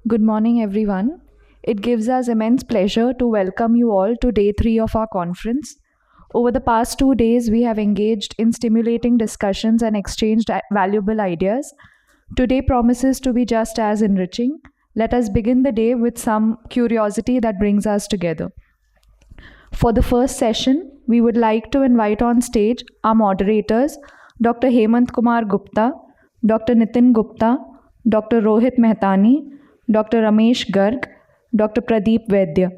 Good morning, everyone. It gives us immense pleasure to welcome you all to day 3 of our conference. Over the past 2 days, we have engaged in stimulating discussions and exchanged valuable ideas. Today promises to be just as enriching. Let us begin the day with some curiosity that brings us together. For the first session, we would like to invite on stage our moderators, Dr. Hemant Kumar Gupta, Dr. Nitin Gupta, Dr. Rohit Mehtani, Dr. Ramesh Garg, Dr. Pradeep Vaidya,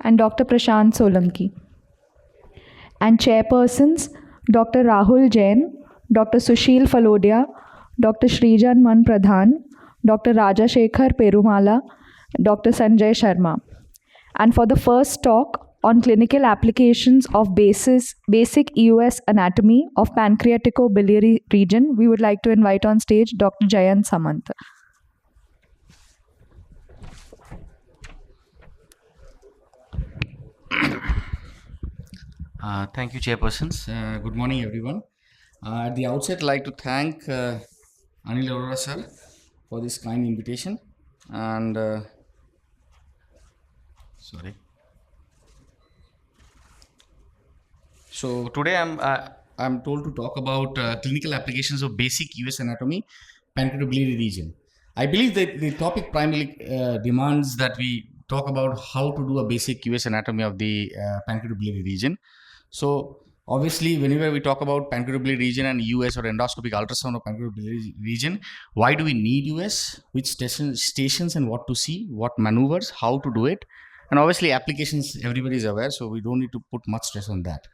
and Dr. Prashant Solanki. And chairpersons, Dr. Rahul Jain, Dr. Sushil Falodia, Dr. Shrijan Man Pradhan, Dr. Rajashekhar Perumala, Dr. Sanjay Sharma. And for the first talk on clinical applications of basic EOS anatomy of pancreaticobiliary region, we would like to invite on stage Dr. Jayant Samant. Thank you, chairpersons. Good morning, everyone. At the outset, I'd like to thank Anil Arora sir for this kind invitation. And So today I'm told to talk about clinical applications of basic US anatomy, pancreaticobiliary region. I believe that the topic primarily demands that we talk about how to do a basic US anatomy of the pancreaticobiliary region. So obviously, whenever we talk about pancreaticobiliary region and US or endoscopic ultrasound of pancreaticobiliary region, why do we need US? Which stations and what to see, what maneuvers, how to do it, and obviously applications everybody is aware, so we don't need to put much stress on that.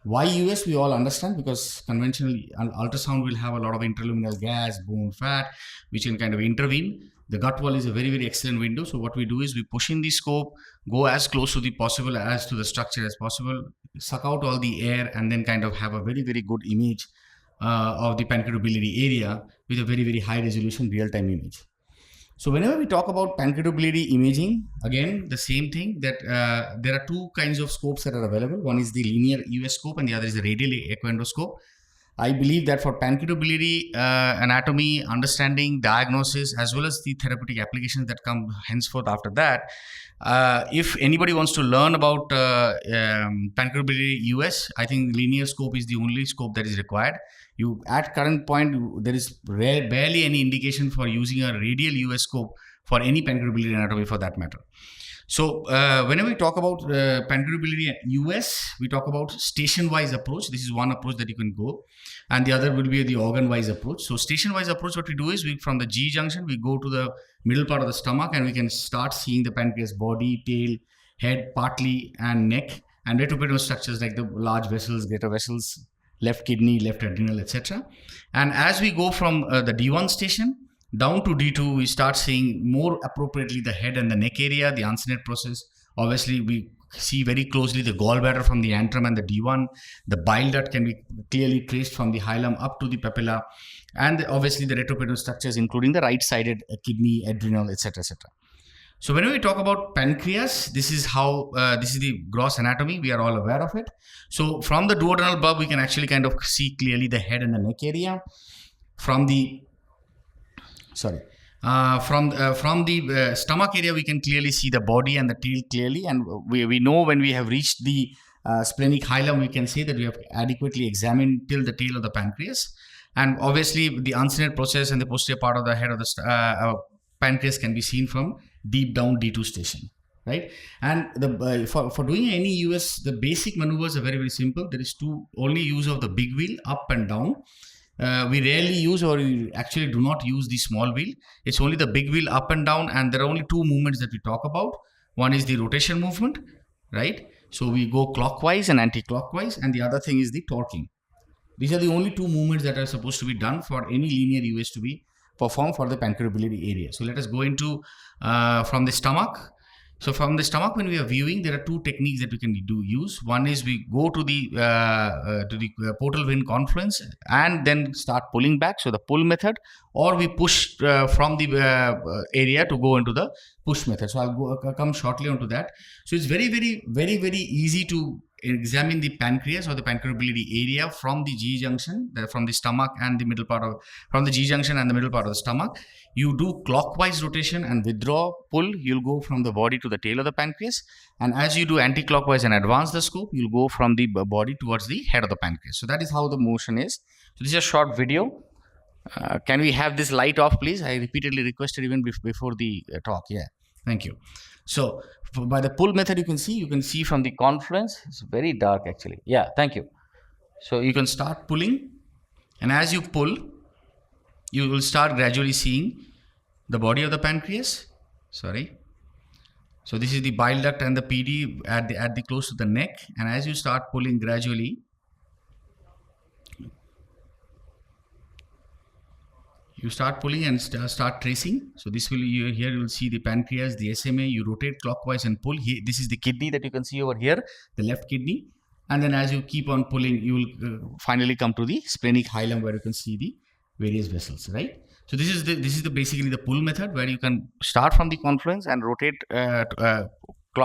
Why US we all understand, because conventionally ultrasound will have a lot of intraluminal gas, bone, fat, which can kind of intervene. The gut wall is a very, very excellent window. So what we do is we push in the scope, go as close to the possible as to the structure as possible, suck out all the air, and then kind of have a very, very good image of the pancreaticobiliary area with a very, very high resolution real-time image. So whenever we talk about pancreaticobiliary imaging, again, the same thing that there are two kinds of scopes that are available. One is the linear US scope and the other is the radial echoendoscope. I believe that for pancreaticobiliary anatomy, understanding, diagnosis, as well as the therapeutic applications that come henceforth after that, if anybody wants to learn about pancreaticobiliary US, I think linear scope is the only scope that is required. At current point, there is barely any indication for using a radial US scope for any pancreaticobiliary anatomy for that matter. So whenever we talk about pancreaticobiliary US, we talk about station-wise approach. This is one approach that you can go, and the other will be the organ-wise approach. So station-wise approach, what we do is from the G junction, we go to the middle part of the stomach, and we can start seeing the pancreas body, tail, head, partly, and neck, and retroperitoneal structures like the large vessels, greater vessels, left kidney, left adrenal, etc. And as we go from the D1 station down to D2, we start seeing more appropriately the head and the neck area, the uncinate process. Obviously, we see very closely the gallbladder from the antrum and the D1. The bile duct can be clearly traced from the hilum up to the papilla, and obviously the retroperitoneal structures, including the right-sided kidney, adrenal, etc., etc. So when we talk about pancreas, this is how this is the gross anatomy. We are all aware of it. So from the duodenal bulb, we can actually kind of see clearly the head and the neck area. From the stomach area, we can clearly see the body and the tail clearly, and we know when we have reached the splenic hilum, we can say that we have adequately examined till the tail of the pancreas. And obviously, the uncinate process and the posterior part of the head of the pancreas can be seen from deep down D2 station, right? And for doing any US, the basic maneuvers are very, very simple. There is only use of the big wheel up and down. We rarely use, or we actually do not use, the small wheel. It's only the big wheel up and down, and there are only two movements that we talk about. One is the rotation movement, right? So we go clockwise and anti-clockwise, and the other thing is the torquing. These are the only two movements that are supposed to be done for any linear US to be performed for the pancreaticobiliary area. So let us go into from the stomach. So from the stomach, when we are viewing, there are two techniques that we can use. One is we go to the portal vein confluence and then start pulling back, so the pull method, or we push from the area to go into the push method. So I'll come shortly onto that. So it's very, very, very, very easy to examine the pancreas or the pancreaticobiliary area from the G junction, from the stomach and the middle part of, from the G junction and the middle part of the stomach. You do clockwise rotation and withdraw, pull, you'll go from the body to the tail of the pancreas. And as you do anti-clockwise and advance the scope, you'll go from the body towards the head of the pancreas. So that is how the motion is. So this is a short video. Can we have this light off, please? I repeatedly requested even before the talk. Yeah, thank you. So by the pull method, you can see from the confluence, it's very dark actually. Yeah, thank you. So you can start pulling, and as you pull, you will start gradually seeing the body of the pancreas. Sorry. So this is the bile duct and the PD at the close to the neck, and as you start pulling gradually, you start pulling and start tracing. So this will, here you will see the pancreas, the SMA. You rotate clockwise and pull. Here, this is the kidney that you can see over here, the left kidney. And then as you keep on pulling, you will finally come to the splenic hilum, where you can see the various vessels, right? So this is basically the pull method, where you can start from the confluence and rotate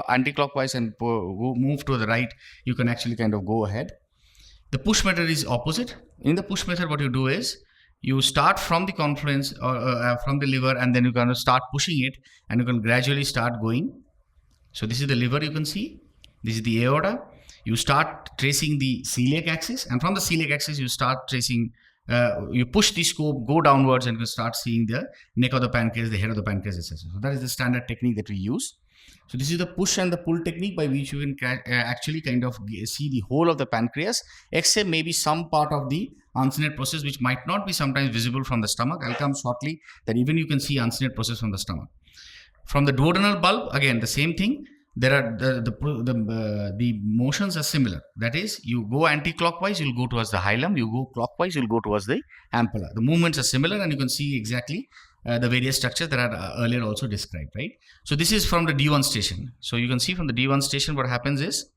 anti-clockwise and move to the right. You can actually kind of go ahead. The push method is opposite. In the push method, what you do is, you start from the confluence or from the liver, and then you can start pushing it, and you can gradually start going. So this is the liver, you can see. This is the aorta. You start tracing the celiac axis, and from the celiac axis you start tracing, you push the scope, go downwards, and you start seeing the neck of the pancreas, the head of the pancreas, etc. So that is the standard technique that we use. So this is the push and the pull technique, by which you can actually kind of see the whole of the pancreas, except maybe some part of the uncinate process, which might not be sometimes visible from the stomach. I'll come shortly that even you can see uncinate process from the stomach. From the duodenal bulb, again the same thing. There are the motions are similar. That is, you go anti-clockwise, you'll go towards the hilum. You go clockwise, you'll go towards the ampulla. The movements are similar, and you can see exactly the various structures that are earlier also described, right? So this is from the D1 station. So you can see from the D1 station what happens is,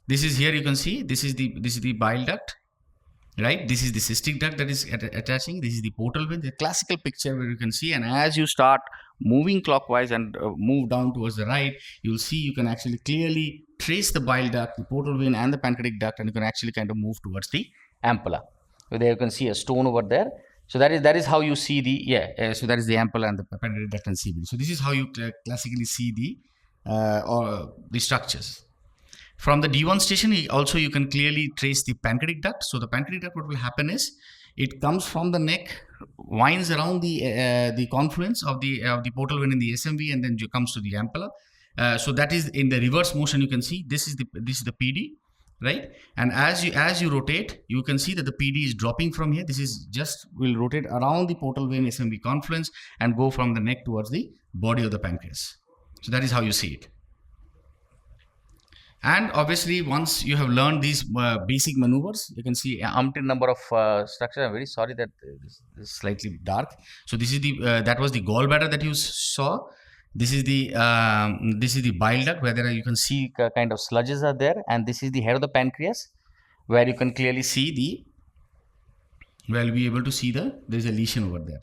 this is here, you can see this is the bile duct, right? This is the cystic duct that is attaching. This is the portal vein, the classical picture where you can see. And as you start moving clockwise and move down towards the right, you'll see you can actually clearly trace the bile duct, the portal vein, and the pancreatic duct, and you can actually kind of move towards the ampulla. So there you can see a stone over there. So that is how you see the so that is the ampulla and the pancreatic duct and CBD. So this is how you classically see the structures. From the D1 station, also you can clearly trace the pancreatic duct. So the pancreatic duct, what will happen is, it comes from the neck, winds around the confluence of the portal vein in the SMV, and then comes to the ampulla. So that is in the reverse motion. You can see this is the PD, right? And as you rotate, you can see that the PD is dropping from here. This is will rotate around the portal vein SMV confluence and go from the neck towards the body of the pancreas. So that is how you see it. And obviously, once you have learned these basic maneuvers, you can see umpteen number of structures. I'm very sorry that this is slightly dark. So this is that was the gallbladder that you saw. This is the bile duct, where you can see kind of sludges are there, and this is the head of the pancreas, where you can clearly see you'll be able to see there's a lesion over there.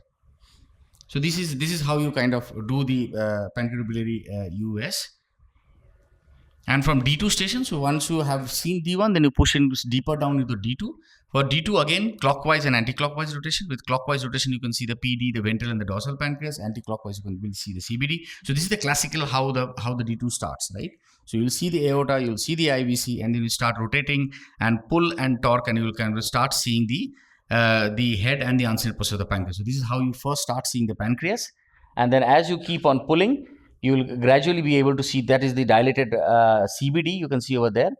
So this is how you kind of do the pancreaticobiliary US. And from D2 station, so once you have seen D1, then you push in deeper down into D2. For D2, again, clockwise and anti-clockwise rotation. With clockwise rotation, you can see the PD, the ventral and the dorsal pancreas. Anti-clockwise, you can see the CBD. So this is the classical how the D2 starts, right? So you'll see the aorta, you'll see the IVC, and then you start rotating and pull and torque, and you will kind of start seeing the head and the uncinate process of the pancreas. So this is how you first start seeing the pancreas. And then as you keep on pulling, you will gradually be able to see that is the dilated CBD you can see over there.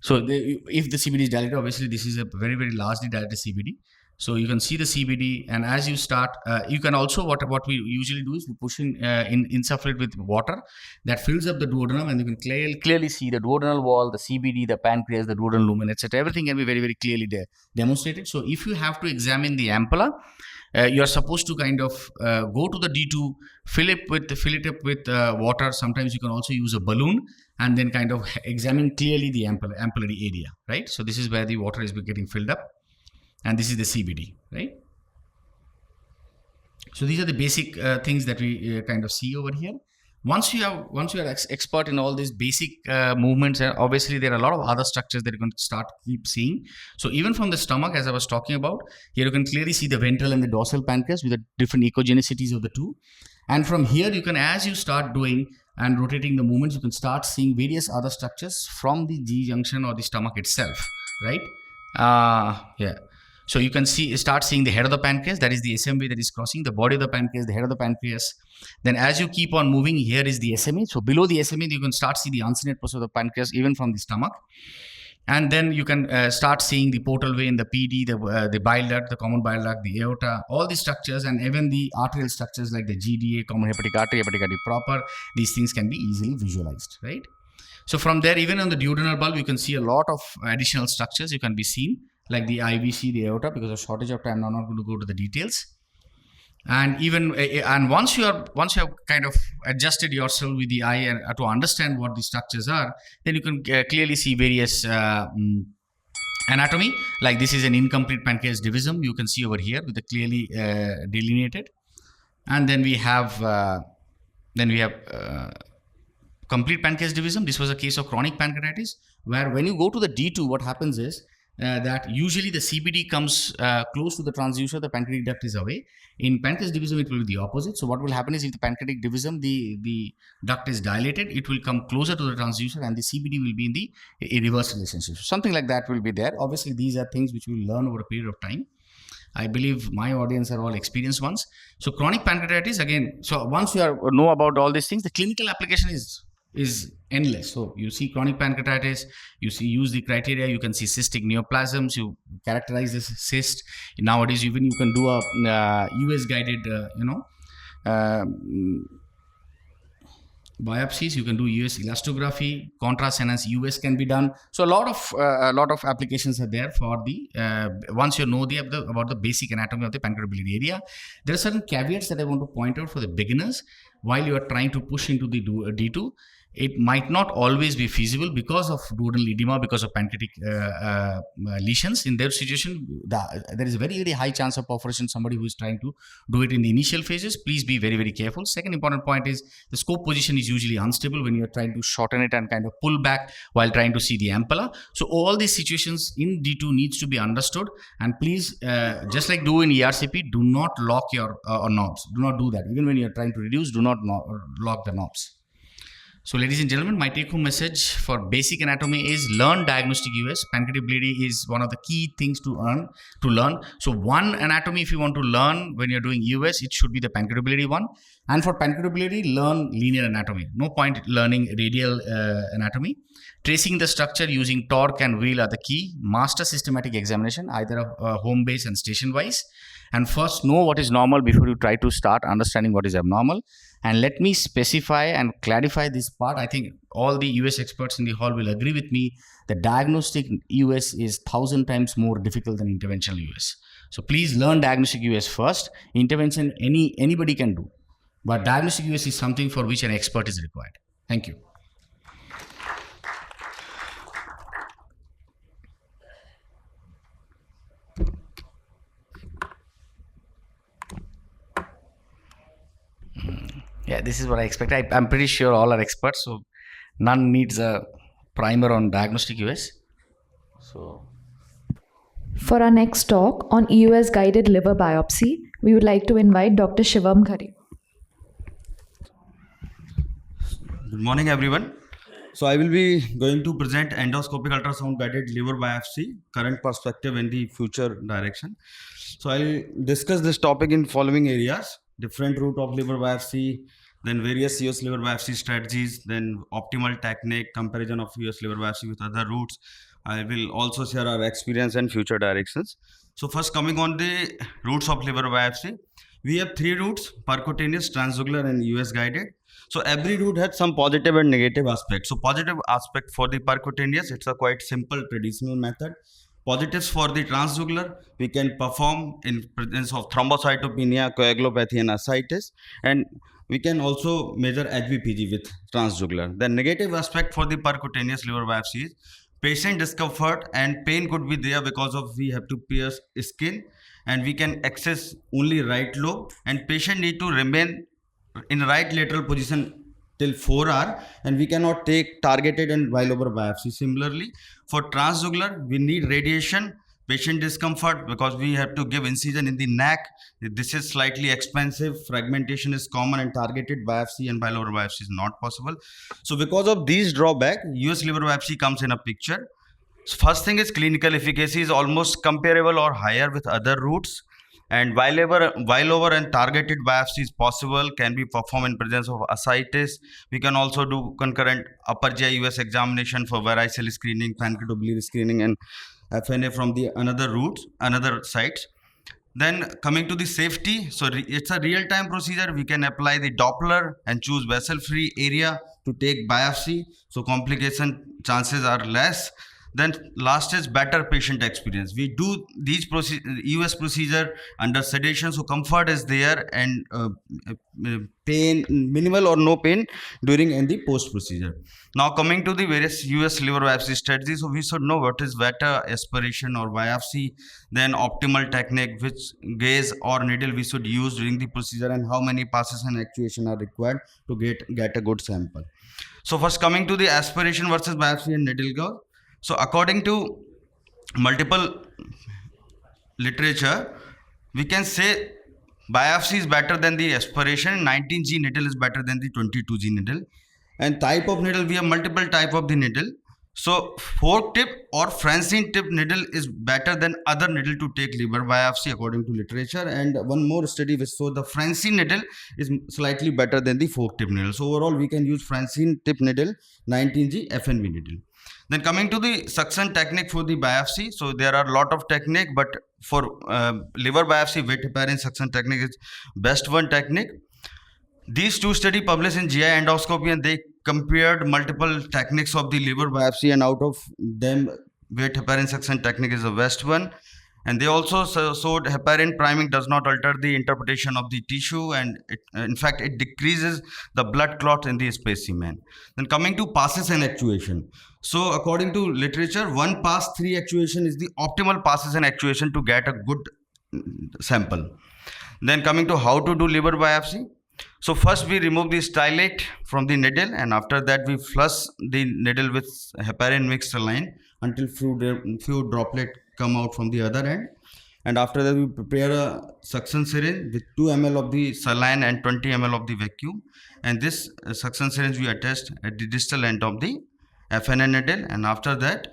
So if the CBD is dilated, obviously this is a very, very largely dilated CBD. So you can see the CBD, and as you start, you can also, what we usually do is we push in insufflate with water that fills up the duodenum, and you can clearly see the duodenal wall, the CBD, the pancreas, the duodenal lumen, etc. Everything can be very, very clearly demonstrated. So if you have to examine the ampulla, you are supposed to kind of go to the D2, fill it up with water. Sometimes you can also use a balloon, and then kind of examine clearly the ampullary area, right? So this is where the water is getting filled up, and this is the CBD, right? So these are the basic things that we kind of see over here. Once you are expert in all these basic movements, obviously there are a lot of other structures that you're going to start keep seeing. So even from the stomach, as I was talking about, here you can clearly see the ventral and the dorsal pancreas with the different echogenicities of the two. And from here, you can, as you start doing and rotating the movements, you can start seeing various other structures from the G junction or the stomach itself, right? Yeah. So you can start seeing the head of the pancreas, that is the SMV that is crossing the body of the pancreas, the head of the pancreas. Then as you keep on moving, here is the SMA. So below the SMA, you can start see the uncinate process of the pancreas even from the stomach. And then you can start seeing the portal vein, the PD, the bile duct, the common bile duct, the aorta, all these structures, and even the arterial structures like the GDA, common hepatic artery proper. These things can be easily visualized, right? So from there, even on the duodenal bulb, you can see a lot of additional structures you can be seen, like the IVC, the aorta. Because of shortage of time, I'm not going to go to the details. And even and once you have kind of adjusted yourself with the eye and to understand what the structures are, then you can clearly see various anatomy. Like this is an incomplete pancreas divisum, you can see over here with the clearly delineated. And then we have complete pancreas divisum. This was a case of chronic pancreatitis, where when you go to the D2, what happens is that usually the CBD comes close to the transducer, the pancreatic duct is away. In pancreas divisum, it will be the opposite. So what will happen is, if the pancreatic divisum, the duct is dilated, it will come closer to the transducer, and the CBD will be in the reverse relationship. Something like that will be there. Obviously, these are things which we will learn over a period of time. I believe my audience are all experienced ones. So chronic pancreatitis, again, so once you know about all these things, the clinical application is endless. So you see chronic pancreatitis, use the criteria, you can see cystic neoplasms, you characterize this cyst. Nowadays, even you can do a US guided, biopsies. You can do US elastography, contrast enhanced US can be done. So a lot of applications are there for the once you know about the basic anatomy of the pancreaticobiliary area. There are certain caveats that I want to point out for the beginners. While you are trying to push into the D2, it might not always be feasible because of duodenal edema, because of pancreatic lesions. In their situation, there is a very, very high chance of perforation. Somebody who is trying to do it in the initial phases, please be very, very careful. Second important point is, the scope position is usually unstable when you are trying to shorten it and kind of pull back while trying to see the ampulla. So all these situations in D2 needs to be understood. And please, just like do in ERCP, do not lock your knobs. Do not do that. Even when you are trying to reduce, do not lock the knobs. So ladies and gentlemen, my take home message for basic anatomy is learn diagnostic US. Pancreaticobiliary is one of the key things to learn. So one anatomy, if you want to learn when you're doing US, it should be the pancreaticobiliary one. And for pancreaticobiliary, learn linear anatomy. No point learning radial anatomy. Tracing the structure using torque and wheel are the key. Master systematic examination, either of home base and station wise. And first know what is normal before you try to start understanding what is abnormal. And let me specify and clarify this part. I think all the US experts in the hall will agree with me that diagnostic US is 1,000 times more difficult than interventional US. So please learn diagnostic US first. Intervention anybody can do, but diagnostic US is something for which an expert is required. Thank you. Yeah, this is what I expect. I'm pretty sure all are experts, so none needs a primer on diagnostic US. So, for our next talk on EUS guided liver biopsy, we would like to invite Dr. Shivam Khare. Good morning, everyone. So I will be going to present endoscopic ultrasound guided liver biopsy, current perspective and the future direction. So I'll discuss this topic in following areas: different route of liver biopsy, then various US liver biopsy strategies, then optimal technique, comparison of US liver biopsy with other routes. I will also share our experience and future directions. So first, coming on the routes of liver biopsy, we have three routes: percutaneous, transjugular and US guided. So every route has some positive and negative aspects. So positive aspect for the percutaneous, it's a quite simple traditional method. Positives for the transjugular, we can perform in presence of thrombocytopenia, coagulopathy and ascites, and we can also measure HBPG with transjugular. The negative aspect for the percutaneous liver biopsy is patient discomfort and pain could be there because of we have to pierce skin and we can access only right lobe, and patient need to remain in right lateral position till 4 hours, and we cannot take targeted and bilobar biopsy. Similarly, for transjugular, we need radiation, patient discomfort because we have to give incision in the neck. This is slightly expensive, fragmentation is common, and targeted biopsy and bilobar biopsy is not possible. So because of these drawback, US liver biopsy comes in a picture. First thing is clinical efficacy is almost comparable or higher with other routes, and bilobar and targeted biopsy is possible, can be performed in presence of ascites. We can also do concurrent upper GI US examination for varicella screening, pancreaticobiliary screening, and FNA from the another sites. Then coming to the safety, so it's a real-time procedure. We can apply the Doppler and choose vessel-free area to take biopsy, so complication chances are less. Then last is better patient experience. We do these US procedure under sedation, so comfort is there, and pain, minimal or no pain during and the post procedure. Now coming to the various US liver biopsy strategies, so we should know what is better, aspiration or biopsy, then optimal technique, which gaze or needle we should use during the procedure, and how many passes and actuation are required to get a good sample. So first coming to the aspiration versus biopsy and needle gauge. So according to multiple literature, we can say biopsy is better than the aspiration, 19G needle is better than the 22G needle. And type of needle, we have multiple type of the needle. So fork tip or Francine tip needle is better than other needle to take liver biopsy according to literature. And one more study which shows the Francine needle is slightly better than the fork tip needle. So overall we can use Francine tip needle, 19G FNB needle. Then coming to the suction technique for the biopsy, so there are a lot of technique, but for liver biopsy, wet heparin suction technique is best one technique. These two studies published in GI endoscopy, and they compared multiple techniques of the liver biopsy, and out of them, wet heparin suction technique is the best one. And they also showed heparin priming does not alter the interpretation of the tissue, and in fact it decreases the blood clot in the specimen. Then coming to passes and actuation. So according to literature, 1 pass 3 actuation is the optimal passes and actuation to get a good sample. Then coming to how to do liver biopsy. So first we remove the stylate from the needle, and after that we flush the needle with heparin mixed saline until few droplet come out from the other end. And after that we prepare a suction syringe with 2 ml of the saline and 20 ml of the vacuum, and this suction syringe we attach at the distal end of the FNA needle. And after that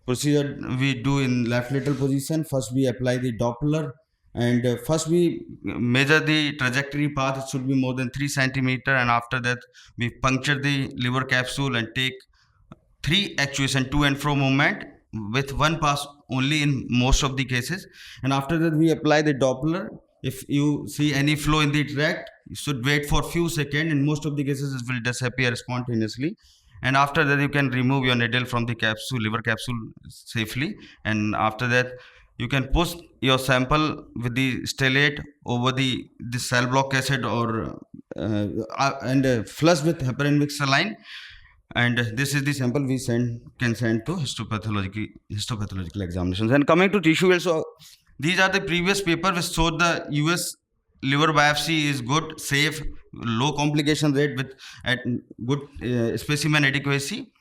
procedure we do in left lateral position. First we apply the Doppler, and first we measure the trajectory path. It should be more than 3 centimeter, and after that we puncture the liver capsule and take 3 actuation, to and fro movement with 1 pass only in most of the cases. And after that we apply the Doppler. If you see any flow in the tract, you should wait for few seconds. In most of the cases it will disappear spontaneously, and after that you can remove your needle from the capsule, liver capsule, safely. And after that you can push your sample with the stellate over the cell block acid or flush with heparin mixed saline, and this is the sample we can send to histopathological examinations. And coming to tissue, also these are the previous paper which showed the US liver biopsy is good, safe, low complication rate with at good specimen adequacy.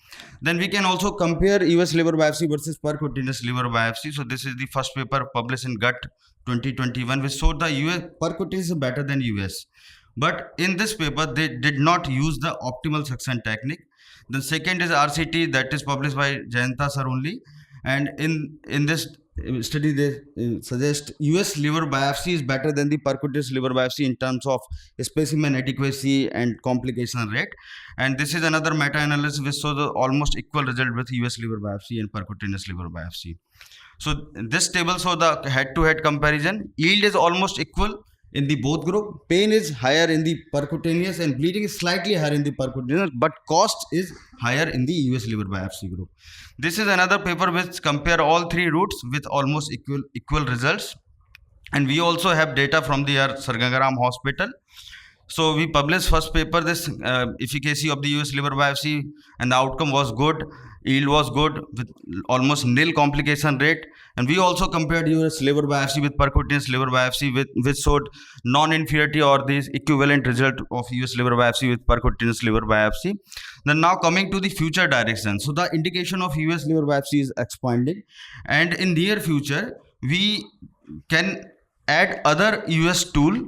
Then we can also compare US liver biopsy versus percutaneous liver biopsy. So this is the first paper published in Gut 2021 which showed the US percutaneous is better than US. But in this paper they did not use the optimal suction technique. The second is RCT, that is published by Jayanta sir only, and in this study they suggest US liver biopsy is better than the percutaneous liver biopsy in terms of specimen adequacy and complication rate. And this is another meta-analysis which shows the almost equal result with US liver biopsy and percutaneous liver biopsy. So this table shows the head-to-head comparison. Yield is almost equal in the both group. Pain is higher in the percutaneous and bleeding is slightly higher in the percutaneous, but cost is higher in the US liver biopsy group. This is another paper which compare all 3 routes with almost equal results. And we also have data from the Sargangaram hospital. So we published first paper, this efficacy of the US liver biopsy, and the outcome was good. Yield was good with almost nil complication rate. And we also compared US liver biopsy with percutaneous liver biopsy, which showed non-inferiority or the equivalent result of US liver biopsy with percutaneous liver biopsy. Then now coming to the future direction. So the indication of US liver biopsy is expanding, and in near future we can add other US tool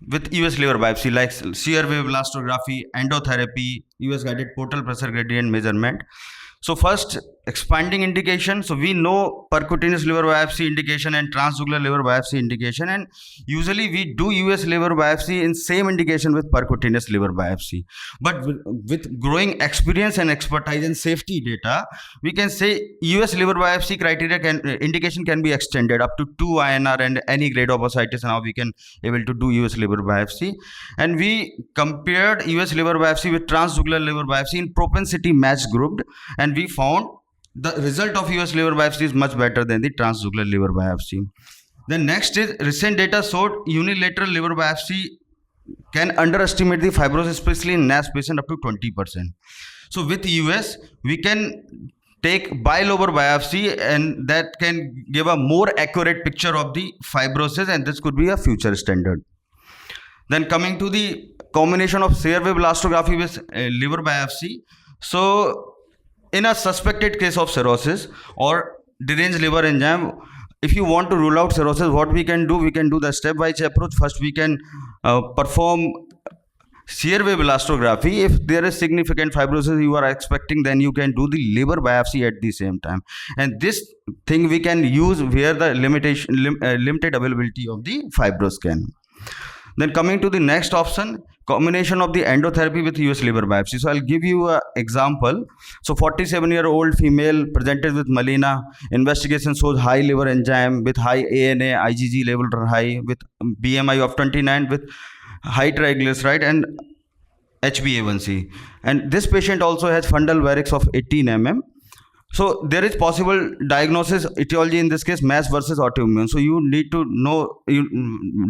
with US liver biopsy like shear wave elastography, endotherapy, US guided portal pressure gradient measurement. So first, expanding indication. So we know percutaneous liver biopsy indication and transjugular liver biopsy indication, and usually we do US liver biopsy in same indication with percutaneous liver biopsy. But with growing experience and expertise and safety data, we can say US liver biopsy criteria indication can be extended up to 2 INR and any grade of ascites. Now we can able to do US liver biopsy, and we compared US liver biopsy with transjugular liver biopsy in propensity match grouped, and we found the result of US liver biopsy is much better than the transjugular liver biopsy. Then next is recent data showed unilateral liver biopsy can underestimate the fibrosis, especially in NASH patient, up to 20%. So with US, we can take bilobar biopsy, and that can give a more accurate picture of the fibrosis, and this could be a future standard. Then coming to the combination of shear wave elastography with liver biopsy. So in a suspected case of cirrhosis or deranged liver enzyme, if you want to rule out cirrhosis, what we can do the stepwise approach. First, we can perform shear wave elastography. If there is significant fibrosis you are expecting, then you can do the liver biopsy at the same time. And this thing we can use where the limited availability of the fibroscan. Then coming to the next option, combination of the endotherapy with US liver biopsy. So I'll give you an example. So 47-year-old female presented with melena. Investigation shows high liver enzyme with high ANA, IgG level are high, with BMI of 29, with high triglyceride and HbA1c. And this patient also has fundal varix of 18 mm. So there is possible diagnosis etiology in this case, MAS versus autoimmune. So you need to know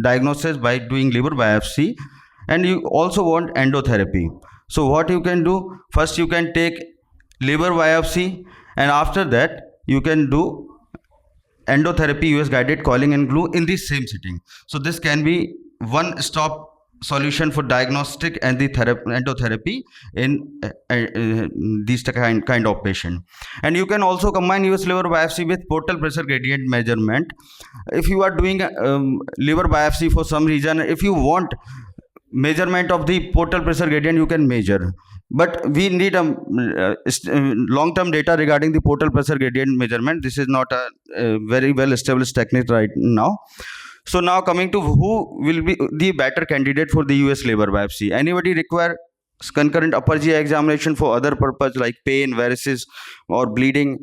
diagnosis by doing liver biopsy, and you also want endotherapy. So what you can do, first you can take liver biopsy, and after that you can do endotherapy, US guided coiling and glue in the same sitting. So this can be one stop solution for diagnostic and the endotherapy in these kind of patient. And you can also combine US liver biopsy with portal pressure gradient measurement. If you are doing liver biopsy for some reason, if you want measurement of the portal pressure gradient, you can measure, but we need a long-term data regarding the portal pressure gradient measurement. This is not a very well established technique right now. So now coming to who will be the better candidate for the US liver biopsy. Anybody require concurrent upper GI examination for other purpose like pain, varices or bleeding?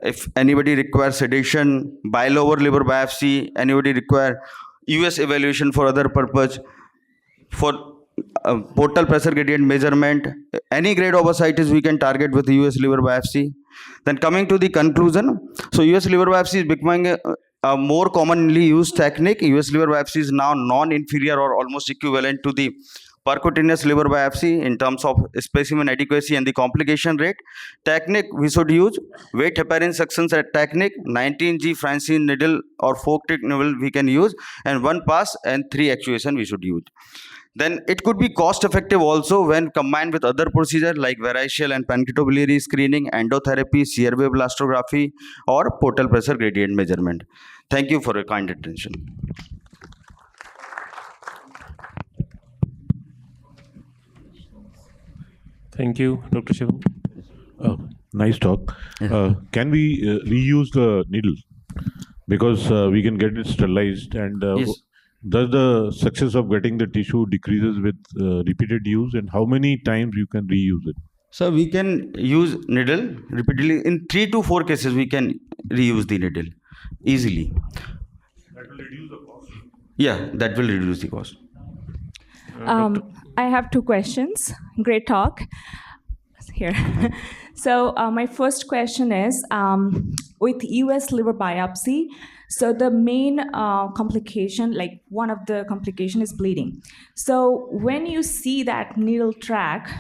If anybody requires sedation, bilobar liver biopsy, anybody require US evaluation for other purpose, for portal pressure gradient measurement, any grade of ascites we can target with US liver biopsy. Then coming to the conclusion, so US liver biopsy is becoming a more commonly used technique. US liver biopsy is now non-inferior or almost equivalent to the percutaneous liver biopsy in terms of specimen adequacy and the complication rate. Technique we should use weight heparin suction technique, 19G Francine needle or fork tip needle we can use, and 1 pass and 3 actuation we should use. Then it could be cost effective also when combined with other procedures like variceal and pancreaticobiliary screening, endotherapy, shear wave elastography or portal pressure gradient measurement. Thank you for your kind attention. Thank you, Dr. Shivam. Nice talk. Can we reuse the needle? Because we can get it sterilized, and Yes. does the success of getting the tissue decreases with repeated use, and how many times you can reuse it? So we can use needle repeatedly. In 3 to 4 cases we can reuse the needle easily. That will reduce the cost. Yeah, that will reduce the cost. I have 2 questions. Great talk. here. So my first question is, with US liver biopsy, so the main complication, like one of the complication is bleeding. So when you see that needle track,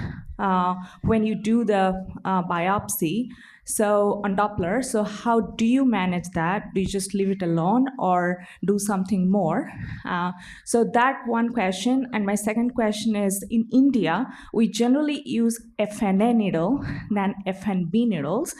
when you do the biopsy, so on Doppler, so how do you manage that? Do you just leave it alone or do something more? So that one question. And my second question is, in India, we generally use FNA needle than FNB needles,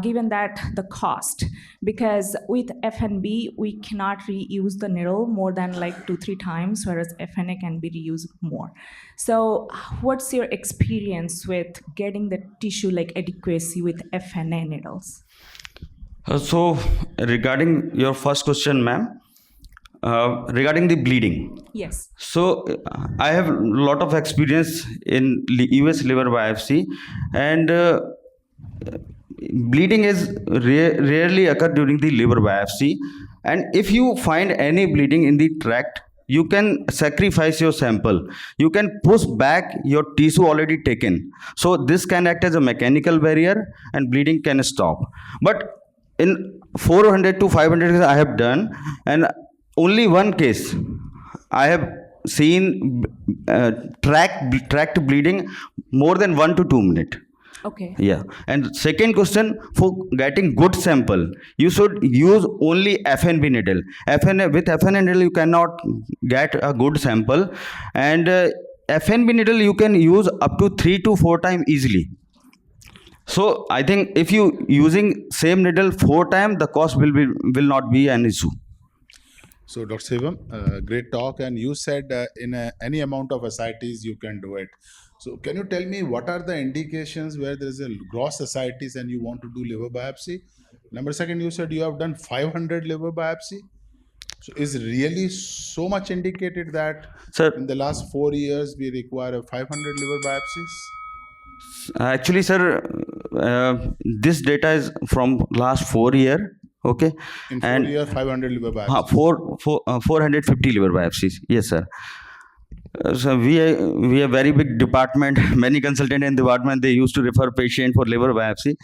given that the cost, because with FNB, we cannot reuse the needle more than like 2-3 times, whereas FNA can be reused more. So what's your experience with getting the tissue like adequacy with FNA needles? So regarding your first question, ma'am, regarding the bleeding. Yes. So I have a lot of experience in US liver biopsy, and bleeding is rarely occur during the liver biopsy. And if you find any bleeding in the tract, you can sacrifice your sample. You can push back your tissue already taken. So this can act as a mechanical barrier and bleeding can stop. But in 400 to 500 cases I have done, and only one case I have seen tract bleeding more than 1 to 2 minutes. Okay. Yeah. And second question, for getting good sample, you should use only FNB needle. With FNB needle, you cannot get a good sample. And FNB needle, you can use up to 3 to 4 times easily. So I think if you using same needle 4 times, the cost will not be an issue. So, Dr. Shivam, great talk. And you said in any amount of ascites, you can do it. So, can you tell me what are the indications where there is a gross ascites and you want to do liver biopsy? Number second, you said you have done 500 liver biopsy. So, is really so much indicated that Sir, in the last 4 years we require 500 liver biopsies? actually, sir, this data is from last 4 year. Okay. In 4 years, 500 liver biopsies. 450 liver biopsies. Yes, sir. So we are very big department. Many consultants in the department, they used to refer patient for liver biopsy.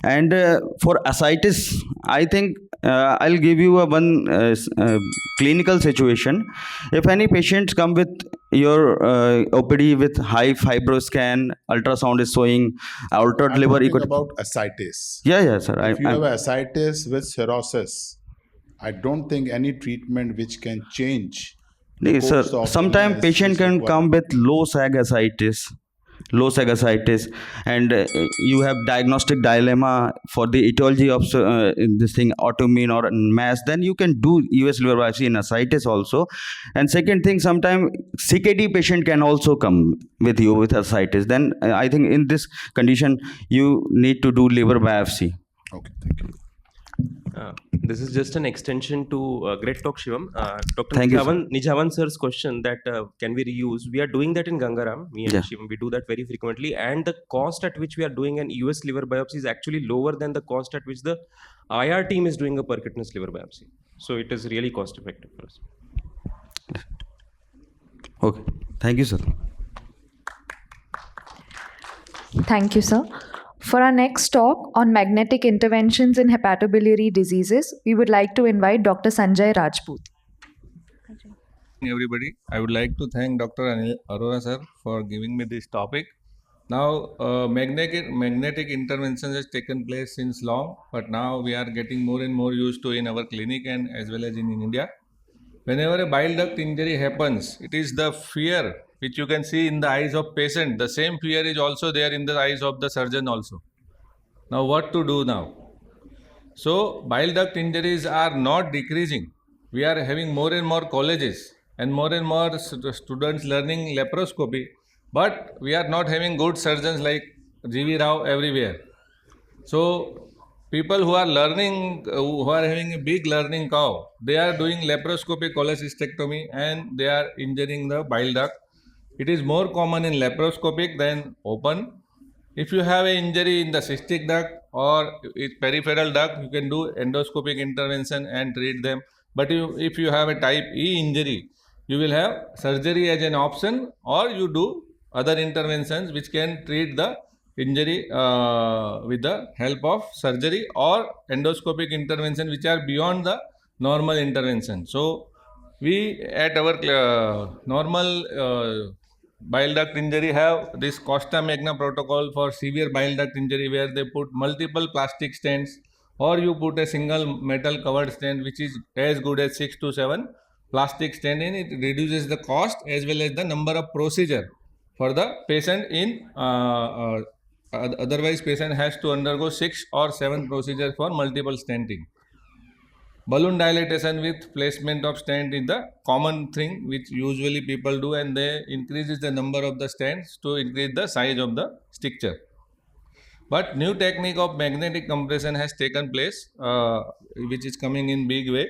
And for ascites, I think I'll give you one clinical situation. If any patients come with your OPD with high fibroscan, ultrasound is showing altered liver. I'm talking about ascites. Yeah, sir. If you have ascites with cirrhosis, I don't think any treatment which can change. No, sir. Sometimes patient can come with low sag ascites, and you have diagnostic dilemma for the etiology of this thing, autoimmune or mass. Then you can do US liver biopsy in ascites also. And second thing, sometimes CKD patient can also come with you with ascites. Then I think in this condition you need to do liver biopsy. Okay, thank you. This is just an extension to great talk, Shivam. Dr. Thank you, Nijavan sir's question that can we reuse? We are doing that in Gangaram. Me and Yeah. Shivam, we do that very frequently. And the cost at which we are doing an US liver biopsy is actually lower than the cost at which the IR team is doing a percutaneous liver biopsy. So it is really cost effective for us. Okay. Thank you, sir. Thank you, sir. For our next talk on magnetic interventions in hepatobiliary diseases, we would like to invite Dr. Sanjay Rajput. Everybody, I would like to thank Dr. Anil Arora sir for giving me this topic. Now, magnetic intervention has taken place since long, but now we are getting more and more used to in our clinic and as well as in India. Whenever a bile duct injury happens, it is the fear which you can see in the eyes of patient. The same fear is also there in the eyes of the surgeon also. Now, what to do now? So, bile duct injuries are not decreasing. We are having more and more colleges and more students learning laparoscopy, but we are not having good surgeons like G.V. Rao everywhere. So, people who are learning, who are having a big learning curve, they are doing laparoscopic cholecystectomy and they are injuring the bile duct. It is more common in laparoscopic than open. If you have an injury in the cystic duct or peripheral duct, you can do endoscopic intervention and treat them. But if you have a type E injury, you will have surgery as an option, or you do other interventions which can treat the injury with the help of surgery or endoscopic intervention, which are beyond the normal intervention. So we at our normal bile duct injury have this Costa Magna protocol for severe bile duct injury, where they put multiple plastic stents, or you put a single metal covered stent which is as good as 6 to 7 plastic stent in. It reduces the cost as well as the number of procedure for the patient in otherwise patient has to undergo 6 or 7 procedures for multiple stenting. Balloon dilatation with placement of stent is the common thing which usually people do, and they increases the number of the stents to increase the size of the stricture. But new technique of magnetic compression has taken place, which is coming in big way,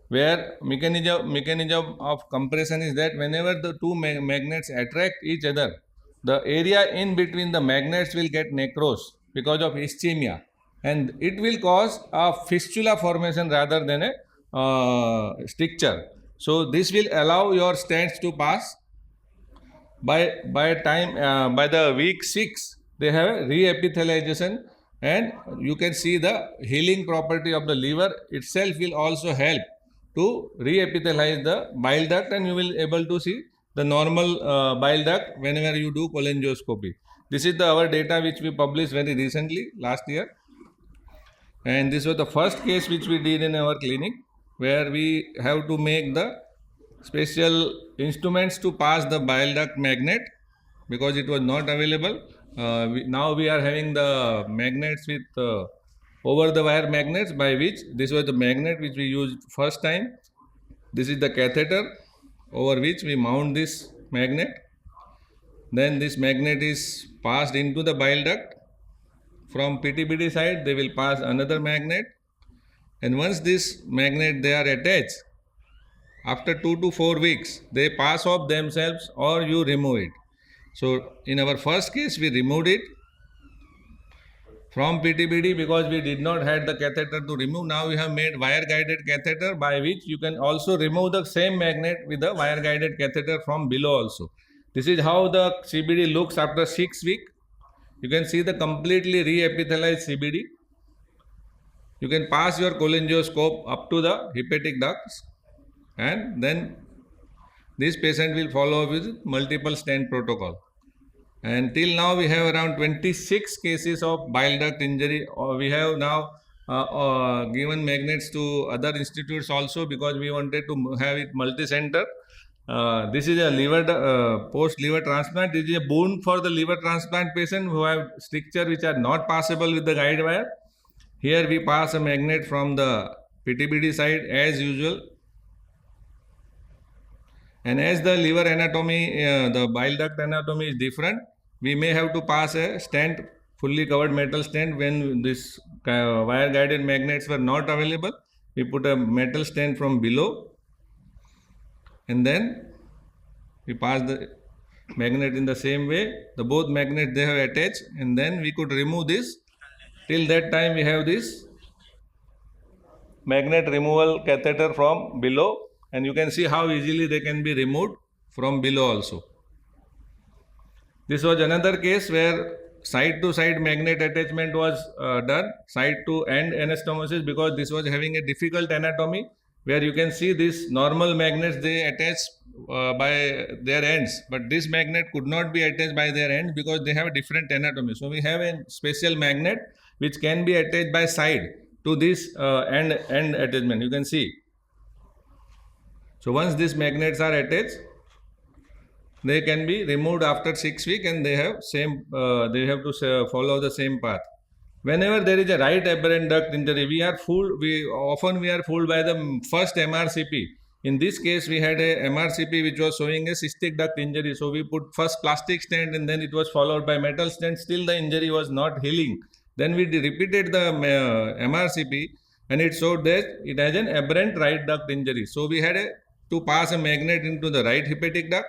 where mechanism of compression is that whenever the two magnets attract each other, the area in between the magnets will get necrose because of ischemia, and it will cause a fistula formation rather than a stricture. So this will allow your stents to pass. By the week 6, they have re-epithelialization, and you can see the healing property of the liver itself will also help to re-epithelize the bile duct, and you will able to see the normal bile duct whenever you do cholangioscopy. This is our data which we published very recently last year, and this was the first case which we did in our clinic, where we have to make the special instruments to pass the bile duct magnet because it was not available. Now we are having the magnets with over the wire magnets, by which this was the magnet which we used first time. This is the catheter over which we mount this magnet. Then this magnet is passed into the bile duct. From PTBD side, they will pass another magnet, and once this magnet they are attached, after 2 to 4 weeks, they pass off themselves or you remove it. So in our first case, we removed it from PTBD because we did not have the catheter to remove. Now we have made wire guided catheter, by which you can also remove the same magnet with the wire guided catheter from below also. This is how the CBD looks after 6 weeks. You can see the completely re-epithelialized CBD. You can pass your cholangioscope up to the hepatic ducts, and then this patient will follow with multiple stent protocol. And till now we have around 26 cases of bile duct injury. We have now given magnets to other institutes also because we wanted to have it multi-center. This is a post-liver transplant. This is a boon for the liver transplant patient who have stricture which are not passable with the guide wire. Here we pass a magnet from the PTBD side as usual. And as the liver anatomy, the bile duct anatomy is different, we may have to pass a stent, fully covered metal stent. When this wire guided magnets were not available, we put a metal stent from below, and then we pass the magnet in the same way. The both magnets they have attached, and then we could remove this. Till that time we have this magnet removal catheter from below, and you can see how easily they can be removed from below also. This was another case where side to side magnet attachment was done, side to end anastomosis, because this was having a difficult anatomy where you can see these normal magnets they attach by their ends, but this magnet could not be attached by their ends because they have a different anatomy. So we have a special magnet which can be attached by side to this end attachment. You can see. So once these magnets are attached, they can be removed after 6 weeks, and they have they have to follow the same path. Whenever there is a right aberrant duct injury, we are fooled by the first MRCP. In this case, we had a MRCP which was showing a cystic duct injury. So we put first plastic stent, and then it was followed by metal stent. Still the injury was not healing. Then we repeated the MRCP, and it showed that it has an aberrant right duct injury. So we had to pass a magnet into the right hepatic duct,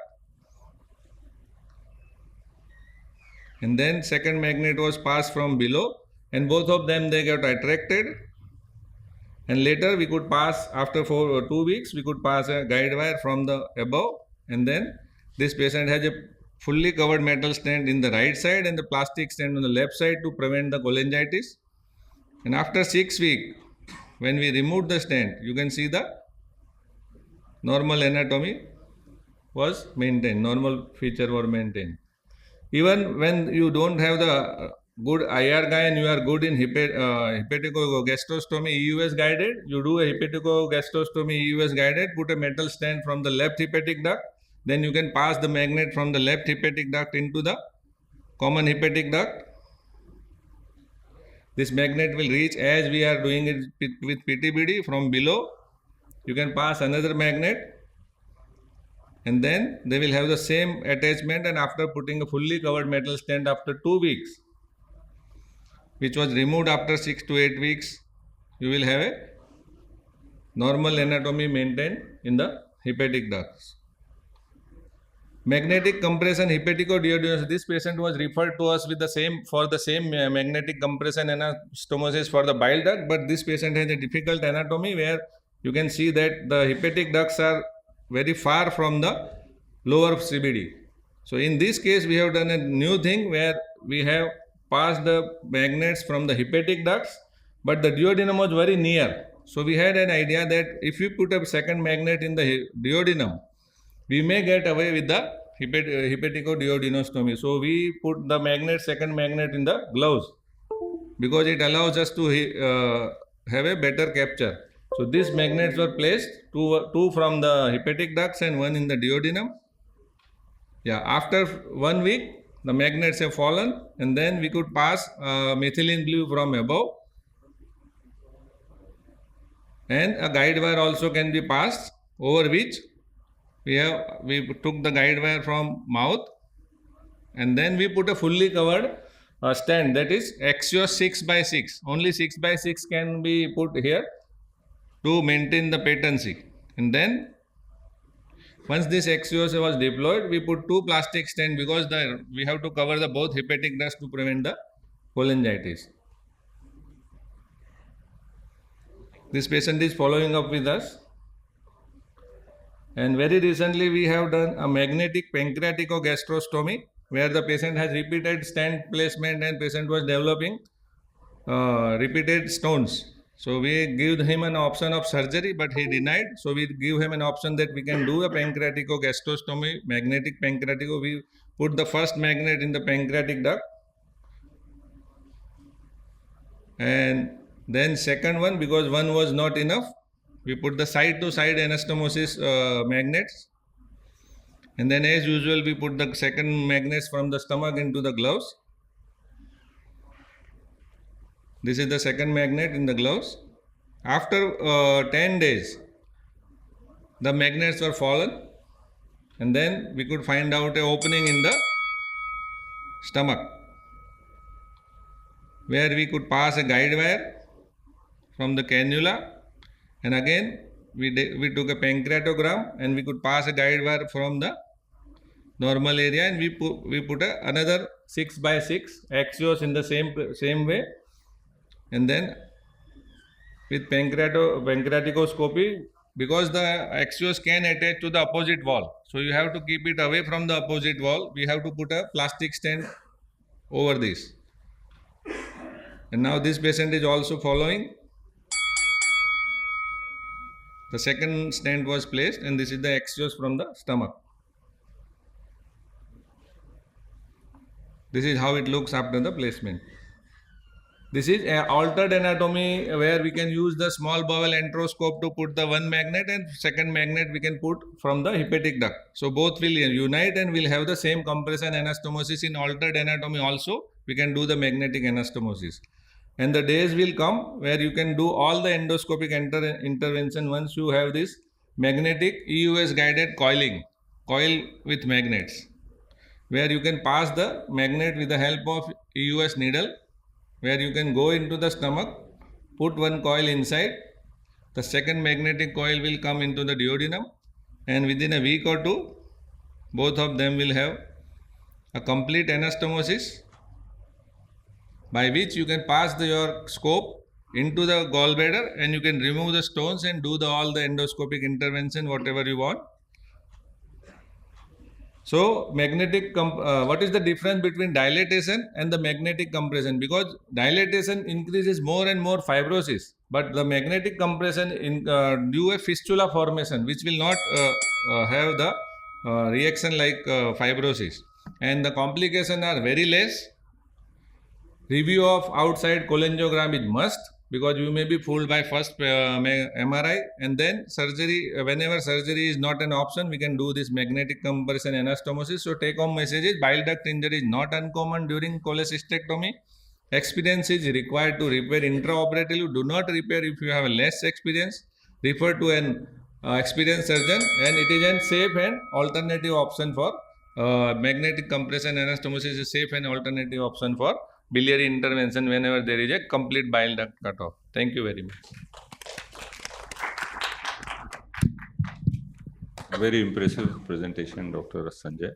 and then second magnet was passed from below, and both of them they got attracted. And later we could pass, after 2 weeks, we could pass a guide wire from the above, and then this patient has a fully covered metal stent in the right side and the plastic stent on the left side to prevent the cholangitis. And after 6 weeks, when we removed the stent, you can see the normal anatomy was maintained, normal feature were maintained. Even when you don't have the good IR guy and you are good in hepaticogastostomy EUS guided, you do a hepaticogastostomy EUS guided, put a metal stent from the left hepatic duct, then you can pass the magnet from the left hepatic duct into the common hepatic duct. This magnet will reach, as we are doing it with PTBD, from below. You can pass another magnet and then they will have the same attachment, and after putting a fully covered metal stent after 2 weeks, which was removed after 6 to 8 weeks, you will have a normal anatomy maintained in the hepatic ducts. Magnetic compression hepaticoduodenoscopy. This patient was referred to us with the same magnetic compression anastomosis for the bile duct, but this patient has a difficult anatomy where you can see that the hepatic ducts are very far from the lower CBD. So in this case, we have done a new thing where we have passed the magnets from the hepatic ducts, but the duodenum was very near. So we had an idea that if we put a second magnet in the duodenum, we may get away with the hepaticoduodenoscopy. So we put the second magnet in the gloves because it allows us to have a better capture. So these magnets were placed, two from the hepatic ducts and one in the duodenum. Yeah, after 1 week, the magnets have fallen, and then we could pass methylene blue from above. And a guide wire also can be passed, over which we took the guide wire from mouth, and then we put a fully covered stand, that is axios 6x6. Only 6x6 can be put here to maintain the patency. And then once this axios was deployed, we put 2 plastic stents because we have to cover the both hepatic ducts to prevent the cholangitis. This patient is following up with us. And very recently we have done a magnetic pancreaticogastrostomy where the patient has repeated stent placement and patient was developing repeated stones. So we give him an option of surgery, but he denied. So we give him an option that we can do a pancreaticogastostomy, magnetic pancreatico. We put the first magnet in the pancreatic duct, and then second one, because one was not enough, we put the side-to-side anastomosis magnets, and then as usual we put the second magnets from the stomach into the gloves. This is the second magnet in the gloves. After 10 days, the magnets were fallen, and then we could find out an opening in the stomach where we could pass a guide wire from the cannula, and again we took a pancreatogram and we could pass a guide wire from the normal area, and we put another 6x6 axios in the same way, and then with pancreaticoscopy, because the axios can attach to the opposite wall, so you have to keep it away from the opposite wall. We have to put a plastic stent over this. And now this patient is also following. The second stent was placed, and this is the axios from the stomach. This is how it looks after the placement. This is an altered anatomy where we can use the small bowel enteroscope to put the one magnet, and second magnet we can put from the hepatic duct. So both will unite and will have the same compression anastomosis. In altered anatomy also we can do the magnetic anastomosis. And the days will come where you can do all the endoscopic intervention once you have this magnetic EUS guided coil with magnets, where you can pass the magnet with the help of EUS needle, where you can go into the stomach, put one coil inside, the second magnetic coil will come into the duodenum, and within a week or two, both of them will have a complete anastomosis, by which you can pass your scope into the gallbladder and you can remove the stones and do all the endoscopic intervention, whatever you want. So what is the difference between dilatation and the magnetic compression? Because dilatation increases more and more fibrosis, but the magnetic compression do a fistula formation, which will not have the reaction like fibrosis, and the complications are very less. Review of outside cholangiogram is must, because you may be fooled by first MRI, and then surgery. Whenever surgery is not an option, we can do this magnetic compression anastomosis. So take home message is bile duct injury is not uncommon during cholecystectomy. Experience is required to repair intraoperatively. Do not repair if you have less experience. Refer to an experienced surgeon, and it is a safe and alternative option for magnetic compression anastomosis is a safe and alternative option for biliary intervention whenever there is a complete bile duct cutoff. Thank you very much. Very impressive presentation, Dr. Sanjay.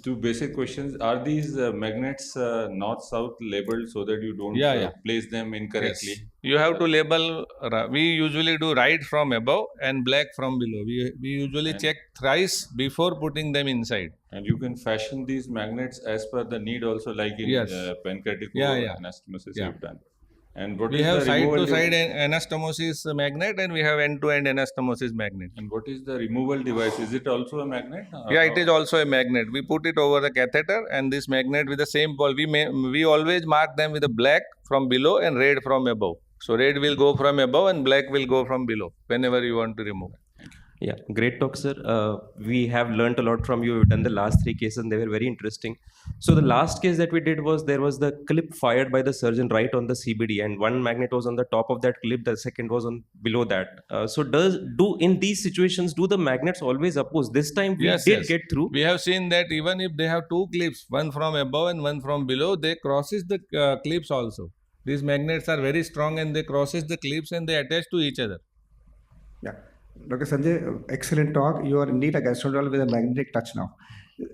Two basic questions. Are these magnets north-south labeled so that you don't place them incorrectly? Yes. You have to label, we usually do right from above and black from below. We usually check thrice before putting them inside. And you can fashion these magnets as per the need also, like in pancreaticobiliary anastomosis you've done. And what we is have the side-to-side anastomosis magnet, and we have end-to-end anastomosis magnet. And what is the removal device? Is it also a magnet? Yeah, it is also a magnet. We put it over the catheter, and this magnet with the same ball. We always mark them with a black from below and red from above. So red will go from above and black will go from below whenever you want to remove. Yeah, great talk, sir. We have learned a lot from you. We've done the last 3 cases and they were very interesting. So the last case that we did was there was the clip fired by the surgeon right on the CBD, and one magnet was on the top of that clip, the second was on below that. So in these situations, do the magnets always oppose? This time we did get through. We have seen that even if they have 2 clips, one from above and one from below, they crosses the clips also. These magnets are very strong and they crosses the clips and they attach to each other. Yeah. Dr. Sanjay, excellent talk. You are indeed a gastroenterologist with a magnetic touch now.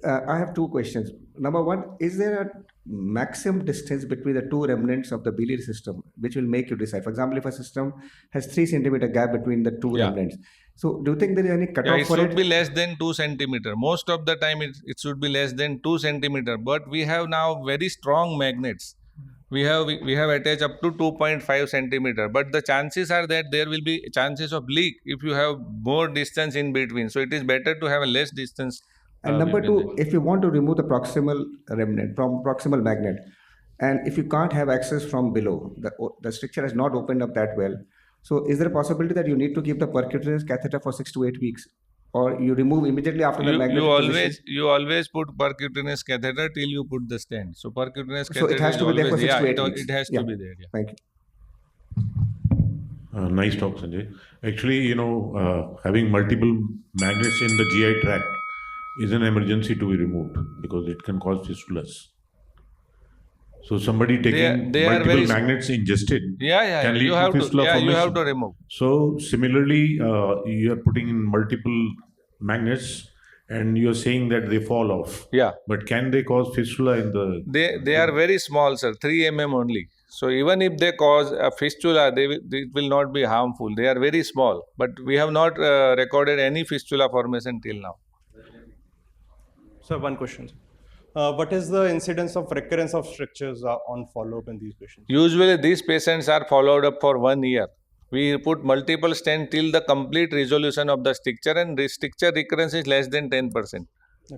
I have 2 questions. Number 1, is there a maximum distance between the 2 remnants of the biliary system which will make you decide? For example, if a system has 3 centimeter gap between the 2 remnants, so do you think there is any cutoff for it? It should be less than 2 centimeter. Most of the time it should be less than 2 centimeter. But we have now very strong magnets. We have attached up to 2.5 centimeter, but the chances are that there will be chances of leak if you have more distance in between. So it is better to have a less distance. And number 2, if you want to remove the proximal remnant from proximal magnet, and if you can't have access from below, the stricture has not opened up that well. So is there a possibility that you need to keep the percutaneous catheter for 6 to 8 weeks? Or you remove immediately after the magnet? You always put percutaneous catheter till you put the stent. So percutaneous catheter. So it has to be there for 6 to 8 weeks. It has to be there. Yeah. Thank you. Nice talk, Sanjay. Actually, having multiple magnets in the GI tract is an emergency to be removed because it can cause fistulas. So somebody taking multiple magnets ingested can lead to fistula formation. You have to remove. So similarly, you are putting in multiple magnets and you are saying that they fall off. Yeah. But can they cause fistula in the... They are very small, sir, 3 mm only. So even if they cause a fistula, it will not be harmful. They are very small. But we have not recorded any fistula formation till now. So one question. What is the incidence of recurrence of strictures on follow-up in these patients? Usually these patients are followed up for 1 year. We put multiple stents till the complete resolution of the stricture, and the stricture recurrence is less than 10%.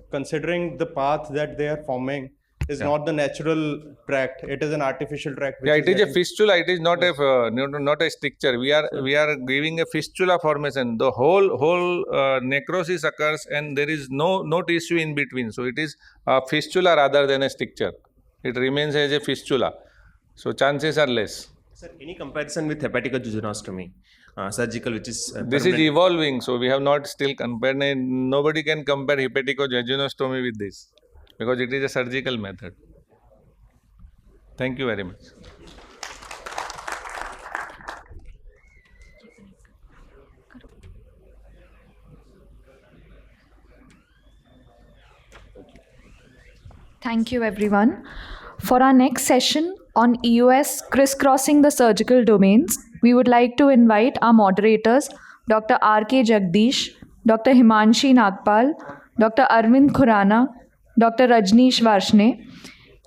Considering the path that they are forming is not the natural tract, it is an artificial tract. It is a fistula, it is not a stricture. We are giving a fistula formation. The whole necrosis occurs and there is no tissue in between. So it is a fistula rather than a stricture. It remains as a fistula. So chances are less. Sir, any comparison with hepaticobiliary surgical, which is this is evolving, so we have not still compared. Nobody can compare hepaticobiliary with this because it is a surgical method. Thank you very much. Thank you, everyone. For our next session on EOS crisscrossing the surgical domains, we would like to invite our moderators, Dr. R.K. Jagdish, Dr. Himanshi Nagpal, Dr. Arvind Khurana, Dr. Rajneesh Varshne,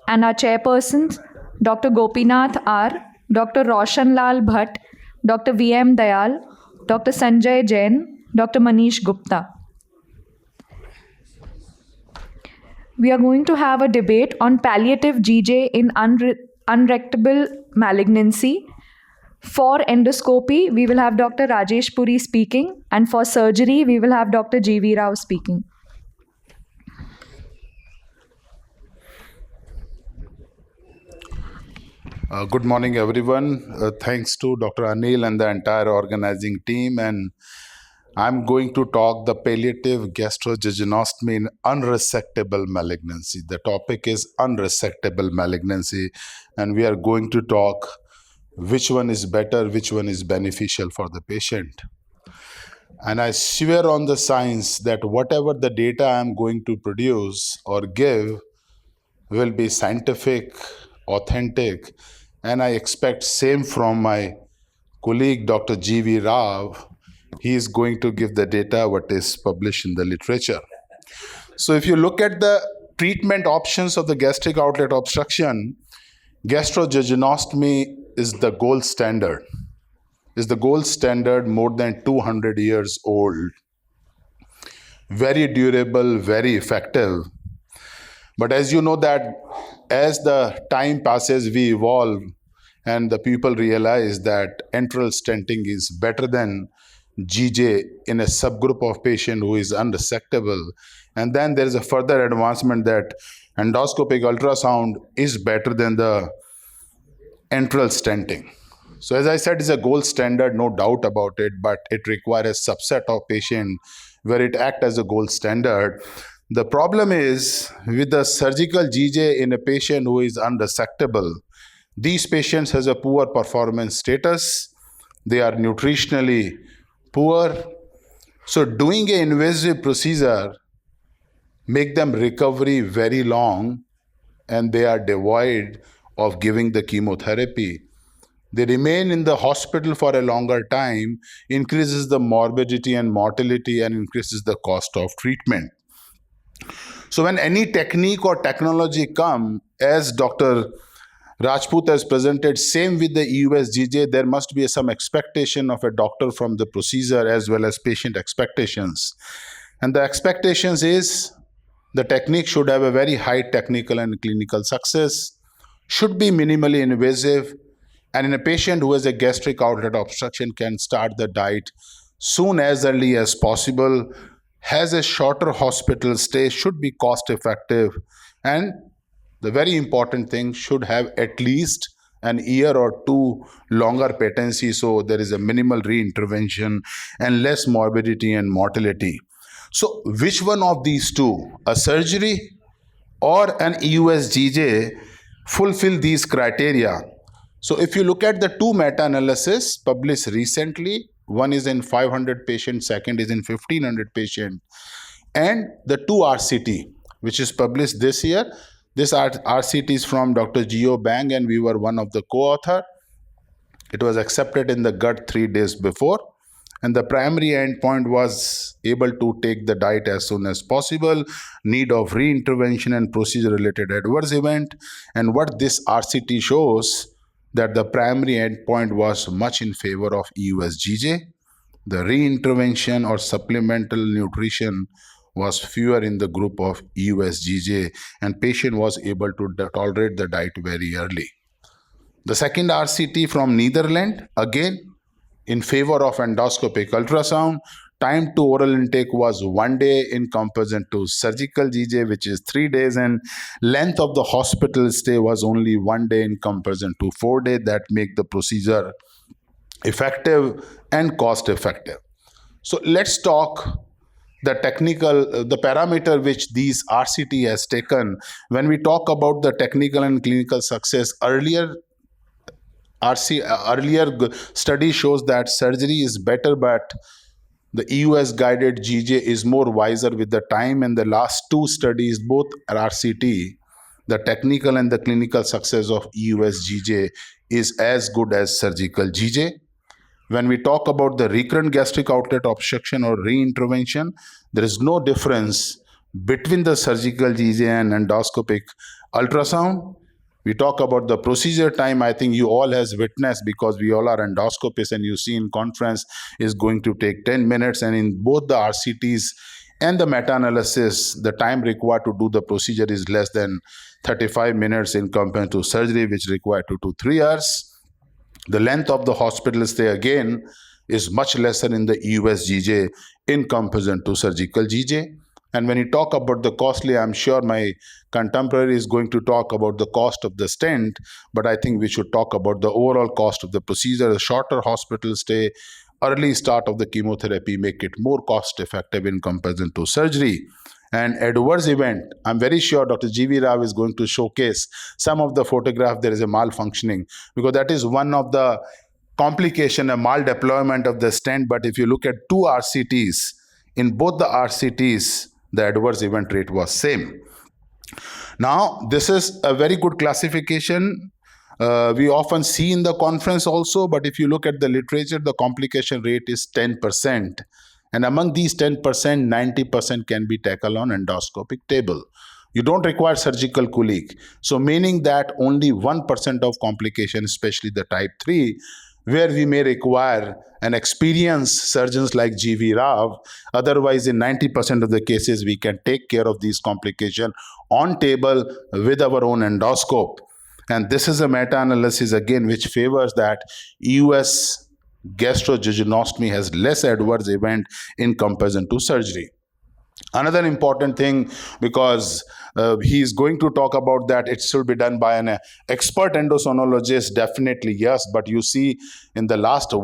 and our chairpersons, Dr. Gopinath R., Dr. Roshan Lal Bhatt, Dr. V.M. Dayal, Dr. Sanjay Jain, Dr. Manish Gupta. We are going to have a debate on palliative GJ in unrectable malignancy. For endoscopy, we will have Dr. Rajesh Puri speaking, and for surgery, we will have Dr. G.V. Rao speaking. Good morning, everyone. Thanks to Dr. Anil and the entire organizing team. And I'm going to talk the palliative gastrojejunostomy in unresectable malignancy. The topic is unresectable malignancy. And we are going to talk which one is better, which one is beneficial for the patient. And I swear on the science that whatever the data I'm going to produce or give will be scientific, authentic, and I expect same from my colleague Dr. G.V. Rao. He is going to give the data what is published in the literature. So if you look at the treatment options of the gastric outlet obstruction, gastrojejunostomy is the gold standard. Is the gold standard, more than 200 years old. Very durable, very effective. But as you know that as the time passes, we evolve and the people realize that enteral stenting is better than GJ in a subgroup of patient who is unresectable. And then there is a further advancement that endoscopic ultrasound is better than the enteral stenting. So as I said, it's a gold standard, no doubt about it, but it requires a subset of patient where it acts as a gold standard. The problem is with the surgical GJ in a patient who is unresectable, these patients has a poor performance status. They are nutritionally poor. So doing an invasive procedure make them recovery very long, and they are devoid of giving the chemotherapy. They remain in the hospital for a longer time, increases the morbidity and mortality, and increases the cost of treatment. So when any technique or technology come, as Dr. Rajput has presented, same with the EUSGJ, there must be some expectation of a doctor from the procedure as well as patient expectations. And the expectations is the technique should have a very high technical and clinical success, should be minimally invasive, and in a patient who has a gastric outlet obstruction can start the diet soon as early as possible, has a shorter hospital stay, should be cost effective, and the very important thing, should have at least an year or two longer patency, so there is a minimal re-intervention and less morbidity and mortality. So which one of these two, a surgery or an EUSGJ, fulfill these criteria? So if you look at the two meta-analysis published recently, one is in 500 patients, second is in 1500 patients, and the two RCT, which is published this year. This RCT is from Dr. Geo Bang, and we were one of the co-author. It was accepted in the gut 3 days before, and the primary endpoint was able to take the diet as soon as possible, need of re-intervention and procedure-related adverse event. And what this RCT shows, that the primary endpoint was much in favor of EUSGJ. The re-intervention or supplemental nutrition was fewer in the group of EUSGJ, and patient was able to tolerate the diet very early. The second RCT from Netherlands, again in favor of endoscopic ultrasound. Time to oral intake was 1 day in comparison to surgical GJ, which is 3 days, and length of the hospital stay was only 1 day in comparison to 4 days. That make the procedure effective and cost effective. So let's talk the technical, the parameter which these RCT has taken. When we talk about the technical and clinical success, earlier study shows that surgery is better, but the EUS guided GJ is more wiser with the time. And the last two studies, both RCT, the technical and the clinical success of EUS GJ is as good as surgical GJ. When we talk about the recurrent gastric outlet obstruction or re-intervention, there is no difference between the surgical GJ and endoscopic ultrasound. We talk about the procedure time. I think you all has witnessed, because we all are endoscopists, and you see in conference is going to take 10 minutes. And in both the RCTs and the meta-analysis, the time required to do the procedure is less than 35 minutes in comparison to surgery, which require 2 to 3 hours. The length of the hospital stay again is much lesser in the US GJ in comparison to surgical GJ. And when you talk about the costly, I'm sure my contemporary is going to talk about the cost of the stent, but I think we should talk about the overall cost of the procedure. A shorter hospital stay, early start of the chemotherapy make it more cost effective in comparison to surgery. And adverse event, I'm very sure Dr. G.V. Rao is going to showcase some of the photograph. There is a malfunctioning, because that is one of the complication, a mal-deployment of the stent. But if you look at 2 RCTs, in both the RCTs, the adverse event rate was same. Now, this is a very good classification. We often see in the conference also, but if you look at the literature, the complication rate is 10%. And among these 10%, 90% can be tackled on endoscopic table. You don't require surgical colleague. So meaning that only 1% of complication, especially the type 3, where we may require an experienced surgeons like G.V. Rao. Otherwise, in 90% of the cases, we can take care of these complications on table with our own endoscope. And this is a meta-analysis again, which favors that US gastrojejunostomy has less adverse event in comparison to surgery. Another important thing, because he's going to talk about that it should be done by an expert endosonologist, definitely yes, but you see in the last 2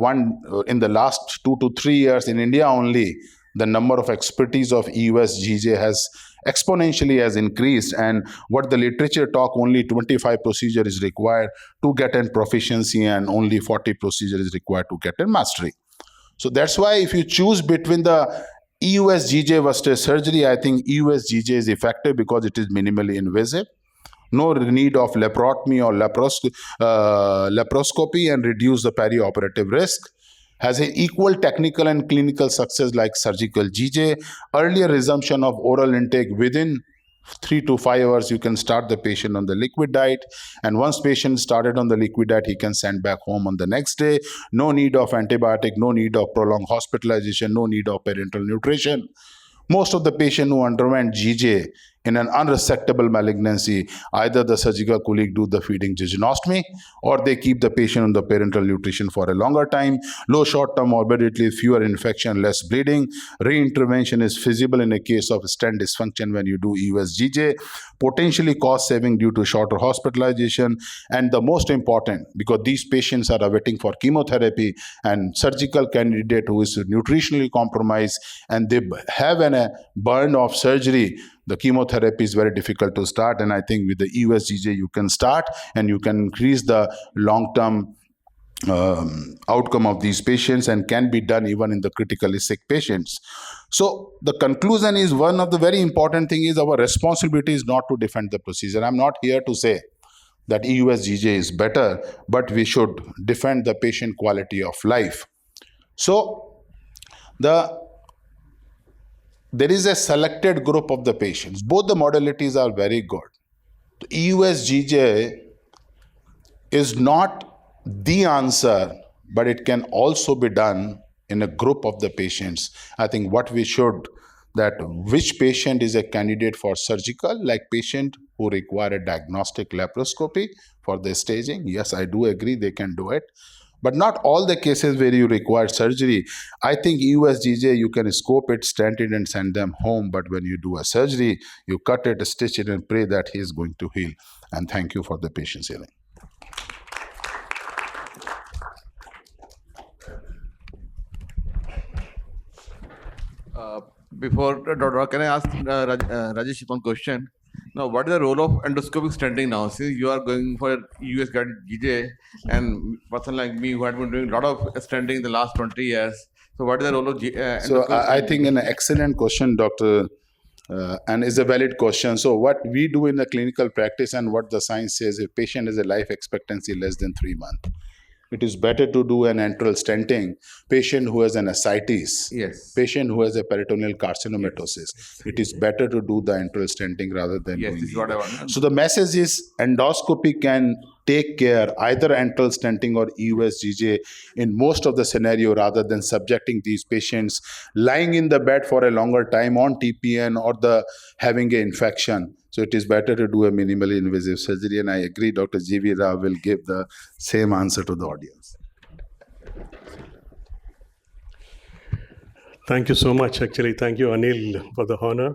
to 3 years in India only, the number of expertise of US GJ has exponentially increased, and what the literature talk, only 25 procedure is required to get an proficiency, and only 40 procedure is required to get a mastery. So that's why if you choose between the EUS GJ versus surgery, I think EUS GJ is effective because it is minimally invasive. No need of laparotomy or laparoscopy, and reduce the perioperative risk. Has an equal technical and clinical success like surgical GJ. Earlier resumption of oral intake within 3 to 5 hours, you can start the patient on the liquid diet, and once patient started on the liquid diet, he can send back home on the next day. No need of antibiotic, no need of prolonged hospitalization, no need of parenteral nutrition. Most of the patient who underwent GJ in an unresectable malignancy, either the surgical colleague do the feeding jejunostomy, or they keep the patient on the parenteral nutrition for a longer time. Low short-term morbidity, fewer infection, less bleeding. Reintervention is feasible in a case of stent dysfunction when you do EUS-GJ. Potentially cost saving due to shorter hospitalization. And the most important, because these patients are awaiting for chemotherapy, and surgical candidate who is nutritionally compromised and they have a burn of surgery, the chemotherapy is very difficult to start. And I think with the EUS-GJ you can start, and you can increase the long-term outcome of these patients, and can be done even in the critically sick patients. So the conclusion is, one of the very important thing is our responsibility is not to defend the procedure. I'm not here to say that EUS-GJ is better, but we should defend the patient quality of life. So there is a selected group of the patients. Both the modalities are very good. The EUS-GJ is not the answer, but it can also be done in a group of the patients. I think what we should, that which patient is a candidate for surgical, like patient who require a diagnostic laparoscopy for the staging. Yes, I do agree they can do it. But not all the cases where you require surgery. I think EUS-GJ, you can scope it, stent it, and send them home. But when you do a surgery, you cut it, stitch it, and pray that he is going to heal. And thank you for the patient's hearing. Before Dr. Can I ask Rajesh one question? Now, what is the role of endoscopic stenting now? Since you are going for US GJ, and person like me who had been doing a lot of stenting in the last 20 years, so what is the role of endoscopic So I think an excellent question, Doctor, and is a valid question. So what we do in the clinical practice and what the science says, if patient has a life expectancy less than 3 months, it is better to do an enteral stenting patient who has an ascites, Yes. patient who has a peritoneal carcinomatosis. It is better to do the enteral stenting rather than Yes, doing this is what I EUS. want. So the message is endoscopy can take care either enteral stenting or EUS GJ in most of the scenario rather than subjecting these patients lying in the bed for a longer time on TPN or the having an infection. So it is better to do a minimally invasive surgery, and I agree Dr. G.V. Rao will give the same answer to the audience. Thank you so much, actually. Thank you, Anil, for the honor.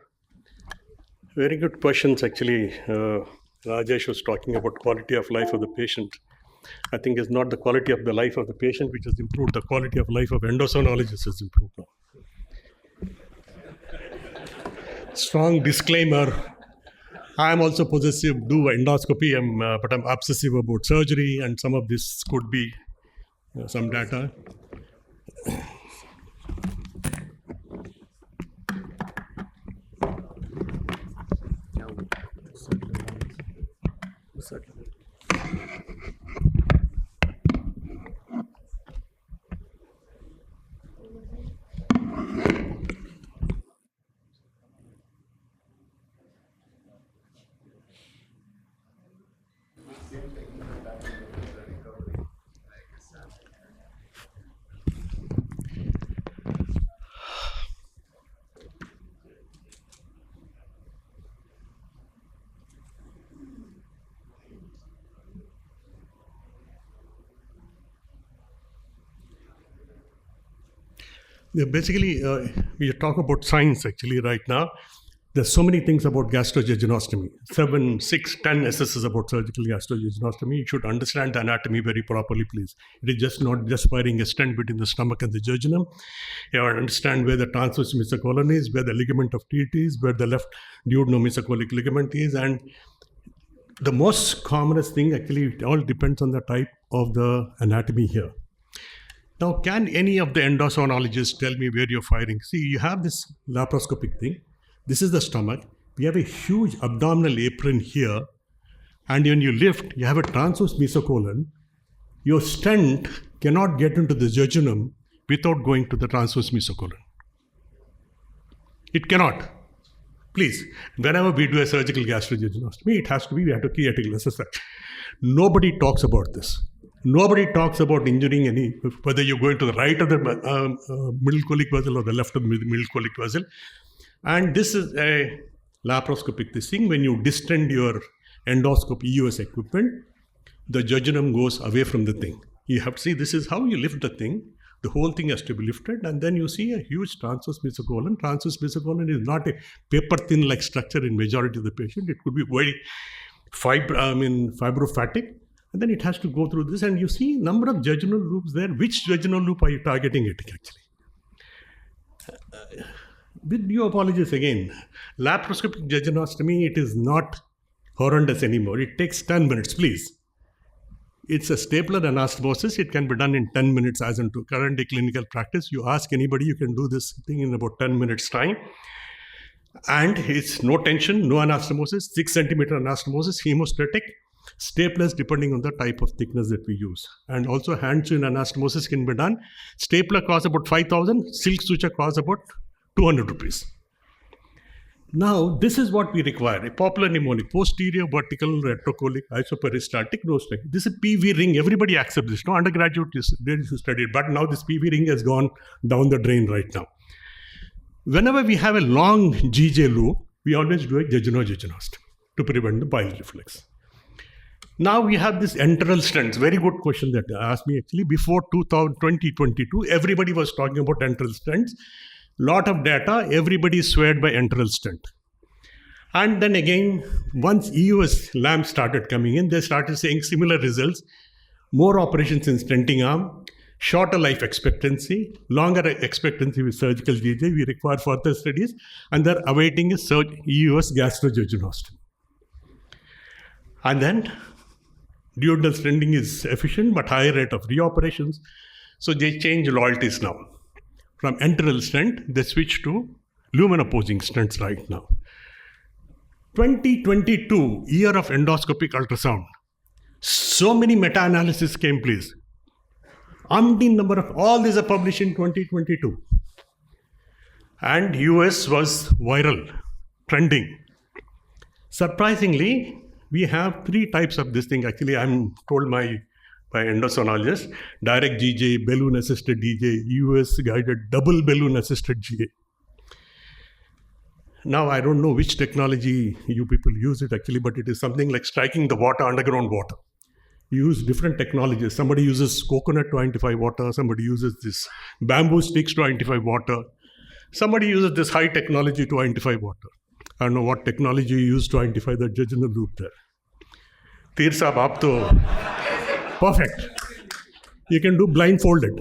Very good questions, actually. Rajesh was talking about quality of life of the patient. I think it's not the quality of the life of the patient which has improved. The quality of life of endocrinologists has improved now. Strong disclaimer. I am also possessive, do endoscopy, but I'm obsessive about surgery, and some of this could be some data. Basically, we talk about science actually right now. There's so many things about gastrojejunostomy. 7, 6, 10 SSs about surgical gastrojejunostomy. You should understand the anatomy very properly, please. It is just not just firing a stent between the stomach and the jejunum. You have to understand where the transverse mesocolon is, where the ligament of teat is, where the left duodenomesocolic ligament is, and the most commonest thing, actually, it all depends on the type of the anatomy here. Now, can any of the endocrinologists tell me where you're firing? See, you have this laparoscopic thing. This is the stomach. We have a huge abdominal apron here. And when you lift, you have a transverse mesocolon. Your stent cannot get into the jejunum without going to the transverse mesocolon. It cannot. Please, whenever we do a surgical gastrojejunostomy, it has to be, we have to create a suspect. Nobody talks about this. Nobody talks about injuring any, whether you're going to the right of the middle colic vessel or the left of the middle colic vessel. And this is a laparoscopic thing. When you distend your endoscope EUS equipment, the jejunum goes away from the thing. You have to see, this is how you lift the thing. The whole thing has to be lifted, and then you see a huge transverse mesocolon. Transverse mesocolon is not a paper-thin like structure in majority of the patient. It could be very fibrophatic. And then it has to go through this, and you see number of jejunal loops there. Which jejunal loop are you targeting it actually? With due apologies again, laparoscopic jejunostomy, it is not horrendous anymore. It takes 10 minutes, please. It's a stapler anastomosis. It can be done in 10 minutes as into current clinical practice. You ask anybody, you can do this thing in about 10 minutes time. And it's no tension, no anastomosis, 6 centimeter anastomosis, hemostatic. Staplers depending on the type of thickness that we use. And also hand-sewn anastomosis can be done. Stapler costs about 5,000, silk suture costs about 200 rupees. Now, this is what we require. A popular mnemonic, posterior vertical retrocolic isoperistaltic nose ring. This is PV ring. Everybody accepts this. No undergraduate is there to study it. But now this PV ring has gone down the drain right now. Whenever we have a long GJ loop, we always do a jejunostomy to prevent the bile reflux. Now we have this enteral stents. Very good question that asked me actually. Before 2022, everybody was talking about enteral stents. Lot of data, everybody is swayed by enteral stent. And then again, once EUS lamps started coming in, they started saying similar results. More operations in stenting arm, shorter life expectancy, longer expectancy with surgical GJ. We require further studies, and they're awaiting a EUS gastrojejunostomy. And then duodenal stenting is efficient, but higher rate of reoperations. So they change loyalties now. From enteral stent, they switch to lumen opposing stents right now. 2022, year of endoscopic ultrasound. So many meta-analysis came, please. Umpteen number of, all these are published in 2022. And US was viral, trending. Surprisingly, we have 3 types of this thing. Actually, I'm told by endocrinologist, direct GJ, balloon-assisted DJ, US guided double balloon-assisted GA. Now, I don't know which technology you people use it actually, but it is something like striking the water, underground water. You use different technologies. Somebody uses coconut to identify water. Somebody uses this bamboo sticks to identify water. Somebody uses this high technology to identify water. I don't know what technology you use to identify the jejunal loop there. Tir Saab, aap to perfect. You can do blindfolded.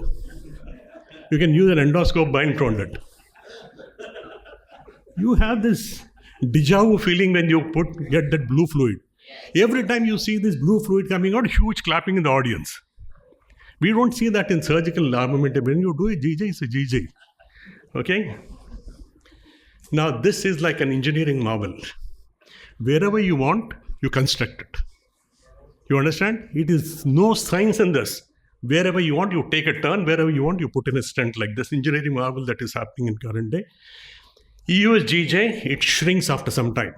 You can use an endoscope blindfolded. You have this deja vu feeling when you get that blue fluid. Every time you see this blue fluid coming out, huge clapping in the audience. We don't see that in surgical armament. When you do a GJ, it's a GJ. Okay? Now, this is like an engineering marvel. Wherever you want, you construct it. You understand? It is no science in this. Wherever you want, you take a turn. Wherever you want, you put in a stent like this engineering marvel that is happening in current day. EUS GJ, it shrinks after some time.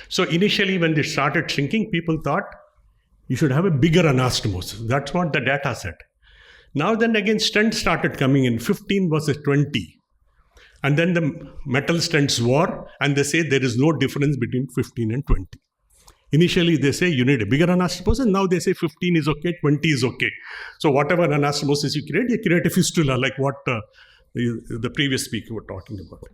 So initially, when they started shrinking, people thought you should have a bigger anastomosis. That's what the data said. Now then again, stents started coming in, 15 versus 20. And then the metal stents wore, and they say there is no difference between 15 and 20. Initially, they say you need a bigger anastomosis. Now they say 15 is okay, 20 is okay. So whatever anastomosis you create a fistula, like what the previous speaker were talking about.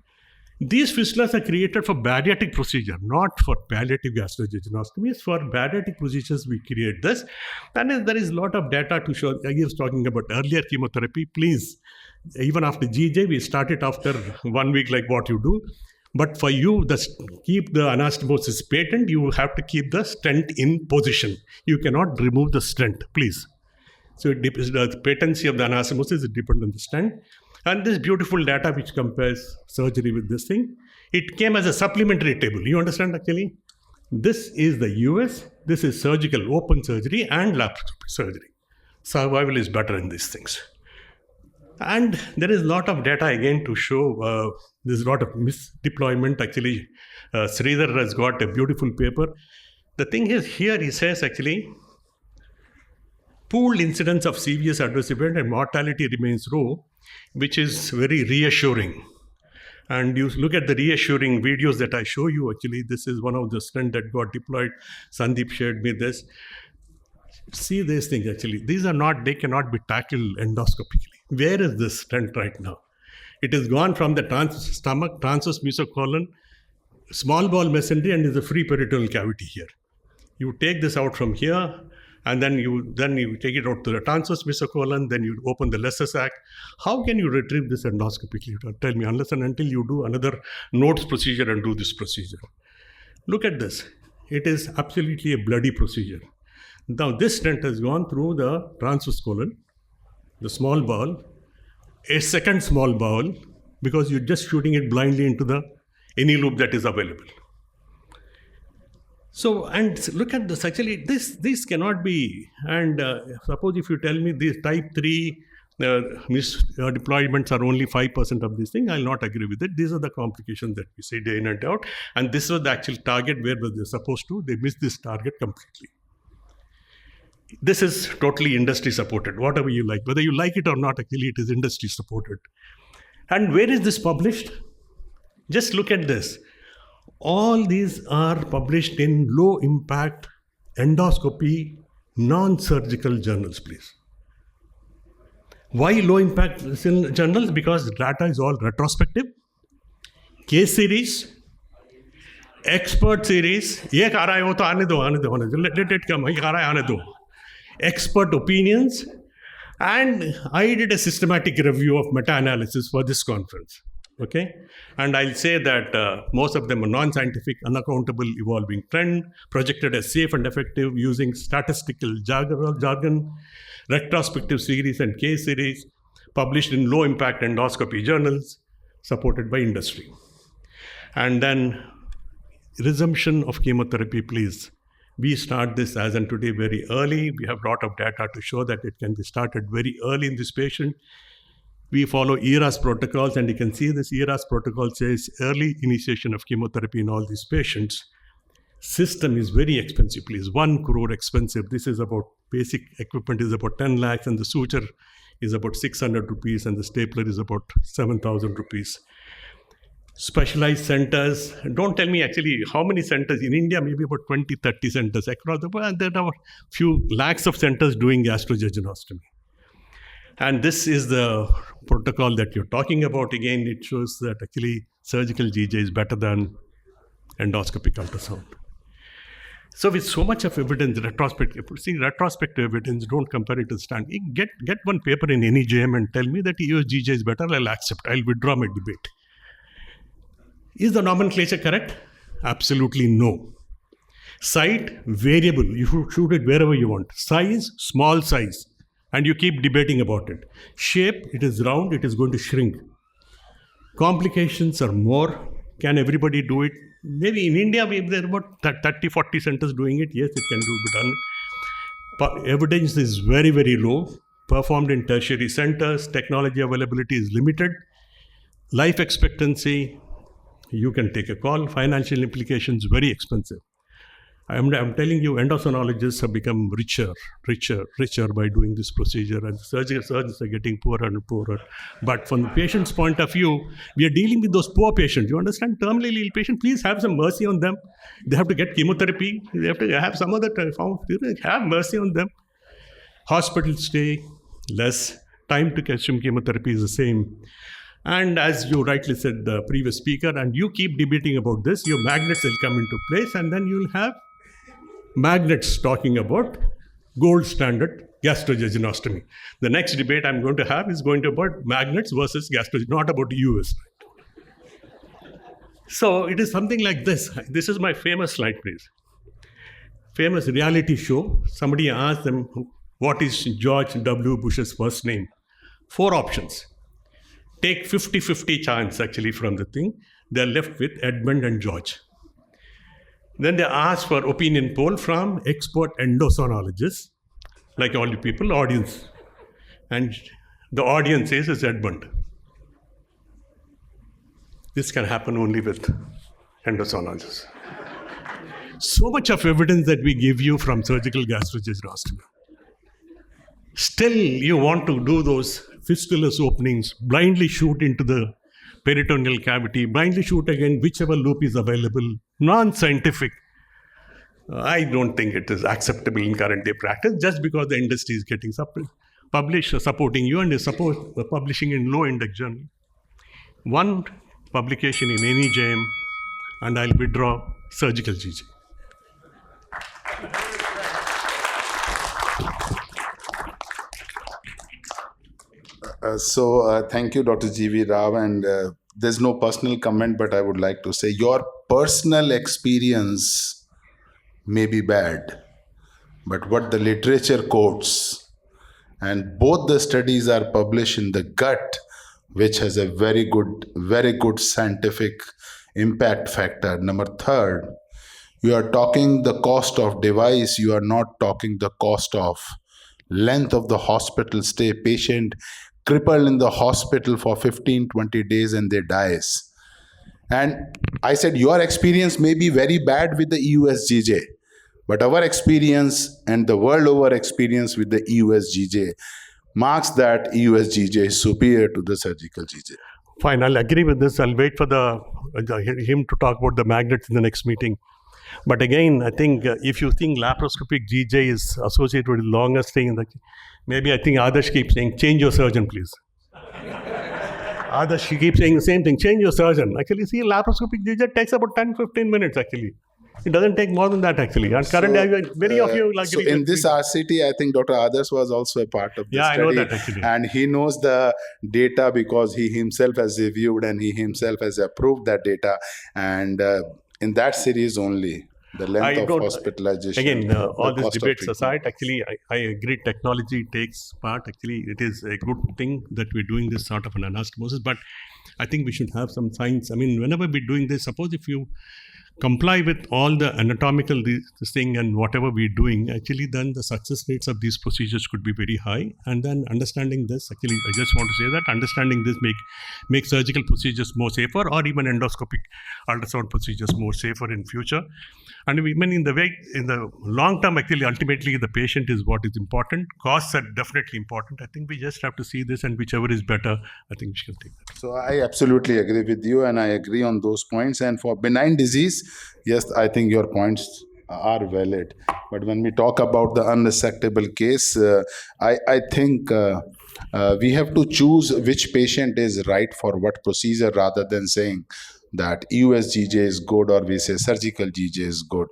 These fistulas are created for bariatric procedure, not for palliative gastrojejunostomy. It's for bariatric procedures we create this. And there is a lot of data to show. I was talking about earlier chemotherapy. Please, even after GJ, we start it after 1 week like what you do. But for you, keep the anastomosis patent, you have to keep the stent in position. You cannot remove the stent, please. So the patency of the anastomosis is dependent on the stent. And this beautiful data which compares surgery with this thing, it came as a supplementary table. You understand actually? This is the US, this is surgical, open surgery and laparoscopic surgery. Survival is better in these things. And there is a lot of data again to show there's a lot of misdeployment. Actually, Sridhar has got a beautiful paper. The thing is here he says actually, pooled incidence of serious adverse event and mortality remains low, which is very reassuring. And you look at the reassuring videos that I show you, actually, this is one of the stents that got deployed. Sandeep shared me this. See these things actually. These are not, they cannot be tackled endoscopically. Where is this stent right now? It has gone from the stomach, transverse mesocolon, small bowel mesentery, and is a free peritoneal cavity here. You take this out from here, and then you take it out to the transverse mesocolon, then you open the lesser sac. How can you retrieve this endoscopically? Tell me, unless and until you do another Notes procedure and do this procedure. Look at this. It is absolutely a bloody procedure. Now, this stent has gone through the transverse colon, the small bowel, a second small bowel, because you're just shooting it blindly into any loop that is available. So, and look at this, actually, this cannot be, and suppose if you tell me these type 3 deployments are only 5% of this thing, I'll not agree with it. These are the complications that we see day in and out, and this was the actual target where they're supposed to, they missed this target completely. This is totally industry supported, whatever you like. Whether you like it or not, actually, it is industry supported. And where is this published? Just look at this. All these are published in low impact endoscopy non-surgical journals, please. Why low impact journals? Because data is all retrospective, case series, expert series. Let it come. Expert opinions, and I did a systematic review of meta-analysis for this conference. Okay, and I'll say that most of them are non-scientific, unaccountable, evolving trend, projected as safe and effective using statistical jargon, retrospective series and case series, published in low-impact endoscopy journals, supported by industry. And then resumption of chemotherapy, please. We start this as and today very early. We have a lot of data to show that it can be started very early in this patient. We follow ERAS protocols, and you can see this ERAS protocol says early initiation of chemotherapy in all these patients. System is very expensive, please. 1 crore expensive. This is about basic equipment is about 10 lakhs, and the suture is about 600 rupees, and the stapler is about 7,000 rupees. Specialized centers, don't tell me actually how many centers in India, maybe about 20, 30 centers across the world. There are a few lakhs of centers doing gastrojejunostomy. And this is the protocol that you're talking about. Again, it shows that actually surgical GJ is better than endoscopic ultrasound. So with so much of evidence, retrospective evidence, don't compare it to stand. Get one paper in any JM and tell me that US GJ is better, I'll accept. I'll withdraw my debate. Is the nomenclature correct? Absolutely no. Site, variable. You shoot it wherever you want. Size, small size. And you keep debating about it. Shape, it is round, it is going to shrink. Complications are more. Can everybody do it? Maybe in India, maybe there are about 30, 40 centers doing it. Yes, it can be done. But evidence is very, very low. Performed in tertiary centers. Technology availability is limited. Life expectancy, you can take a call. Financial implications, very expensive. I'm telling you, endocrinologists have become richer by doing this procedure, and surgeons are getting poorer and poorer. But from the patient's point of view, we are dealing with those poor patients. You understand? Terminally ill patient, please have some mercy on them. They have to get chemotherapy. They have to have some other form. Have mercy on them. Hospital stay, less. Time to consume chemotherapy is the same. And as you rightly said, the previous speaker, and you keep debating about this, your magnets will come into place, and then you'll have magnets talking about gold standard gastrojejunostomy. The next debate I'm going to have is going to about magnets versus gastrojejunostomy, not about US. So it is something like this. This is my famous slide, please. Famous reality show. Somebody asked them, what is George W. Bush's first name? 4 options. Take 50-50 chance actually from the thing. They're left with Edmund and George. Then they ask for opinion poll from expert endocrinologists, like all you people, audience. And the audience says it's Edmund. This can happen only with endocrinologists. So much of evidence that we give you from surgical gastrojejunostomy. Still, you want to do those Fistulas openings, blindly shoot into the peritoneal cavity, blindly shoot again whichever loop is available, non-scientific. I don't think it is acceptable in current day practice just because the industry is getting supporting you and is publishing in low index journal. One publication in any JM and I'll withdraw surgical GJ. Thank you, Dr. G.V. Rao. And there's no personal comment, but I would like to say your personal experience may be bad, but what the literature quotes, and both the studies are published in the gut, which has a very good scientific impact factor. Number 3, you are talking the cost of device, you are not talking the cost of length of the hospital stay. Patient crippled in the hospital for 15-20 days and they dies. And I said your experience may be very bad with the EUS GJ, but our experience and the world over experience with the EUS GJ marks that EUS GJ is superior to the surgical GJ. Fine, I'll agree with this. I'll wait for him to talk about the magnets in the next meeting. But again, I think if you think laparoscopic GJ is associated with longer stay, maybe I think Adarsh keeps saying, change your surgeon, please. Adarsh, she keeps saying the same thing, change your surgeon. Actually, see, laparoscopic GJ takes about 10-15 minutes, actually. It doesn't take more than that, actually. And currently, many of you like... So in this RCT, I think Dr. Adarsh was also a part of the study. I know that, actually. And he knows the data because he himself has reviewed and he himself has approved that data. And in that series only, the length of hospitalization. Again, all these debates aside, actually, I agree technology takes part. Actually, it is a good thing that we're doing this sort of an anastomosis, but I think we should have some science. I mean, whenever we're doing this, suppose if you comply with all the anatomical this thing and whatever we're doing, actually then the success rates of these procedures could be very high. And then understanding this, actually I just want to say that understanding this make surgical procedures more safer, or even endoscopic ultrasound procedures more safer in future. And even in the long term, actually ultimately the patient is what is important. Costs are definitely important. I think we just have to see this, and whichever is better, I think we should take that. So I absolutely agree with you, and I agree on those points. And for benign disease, yes, I think your points are valid. But when we talk about the unresectable case, I think we have to choose which patient is right for what procedure, rather than saying that USGJ is good or we say surgical GJ is good.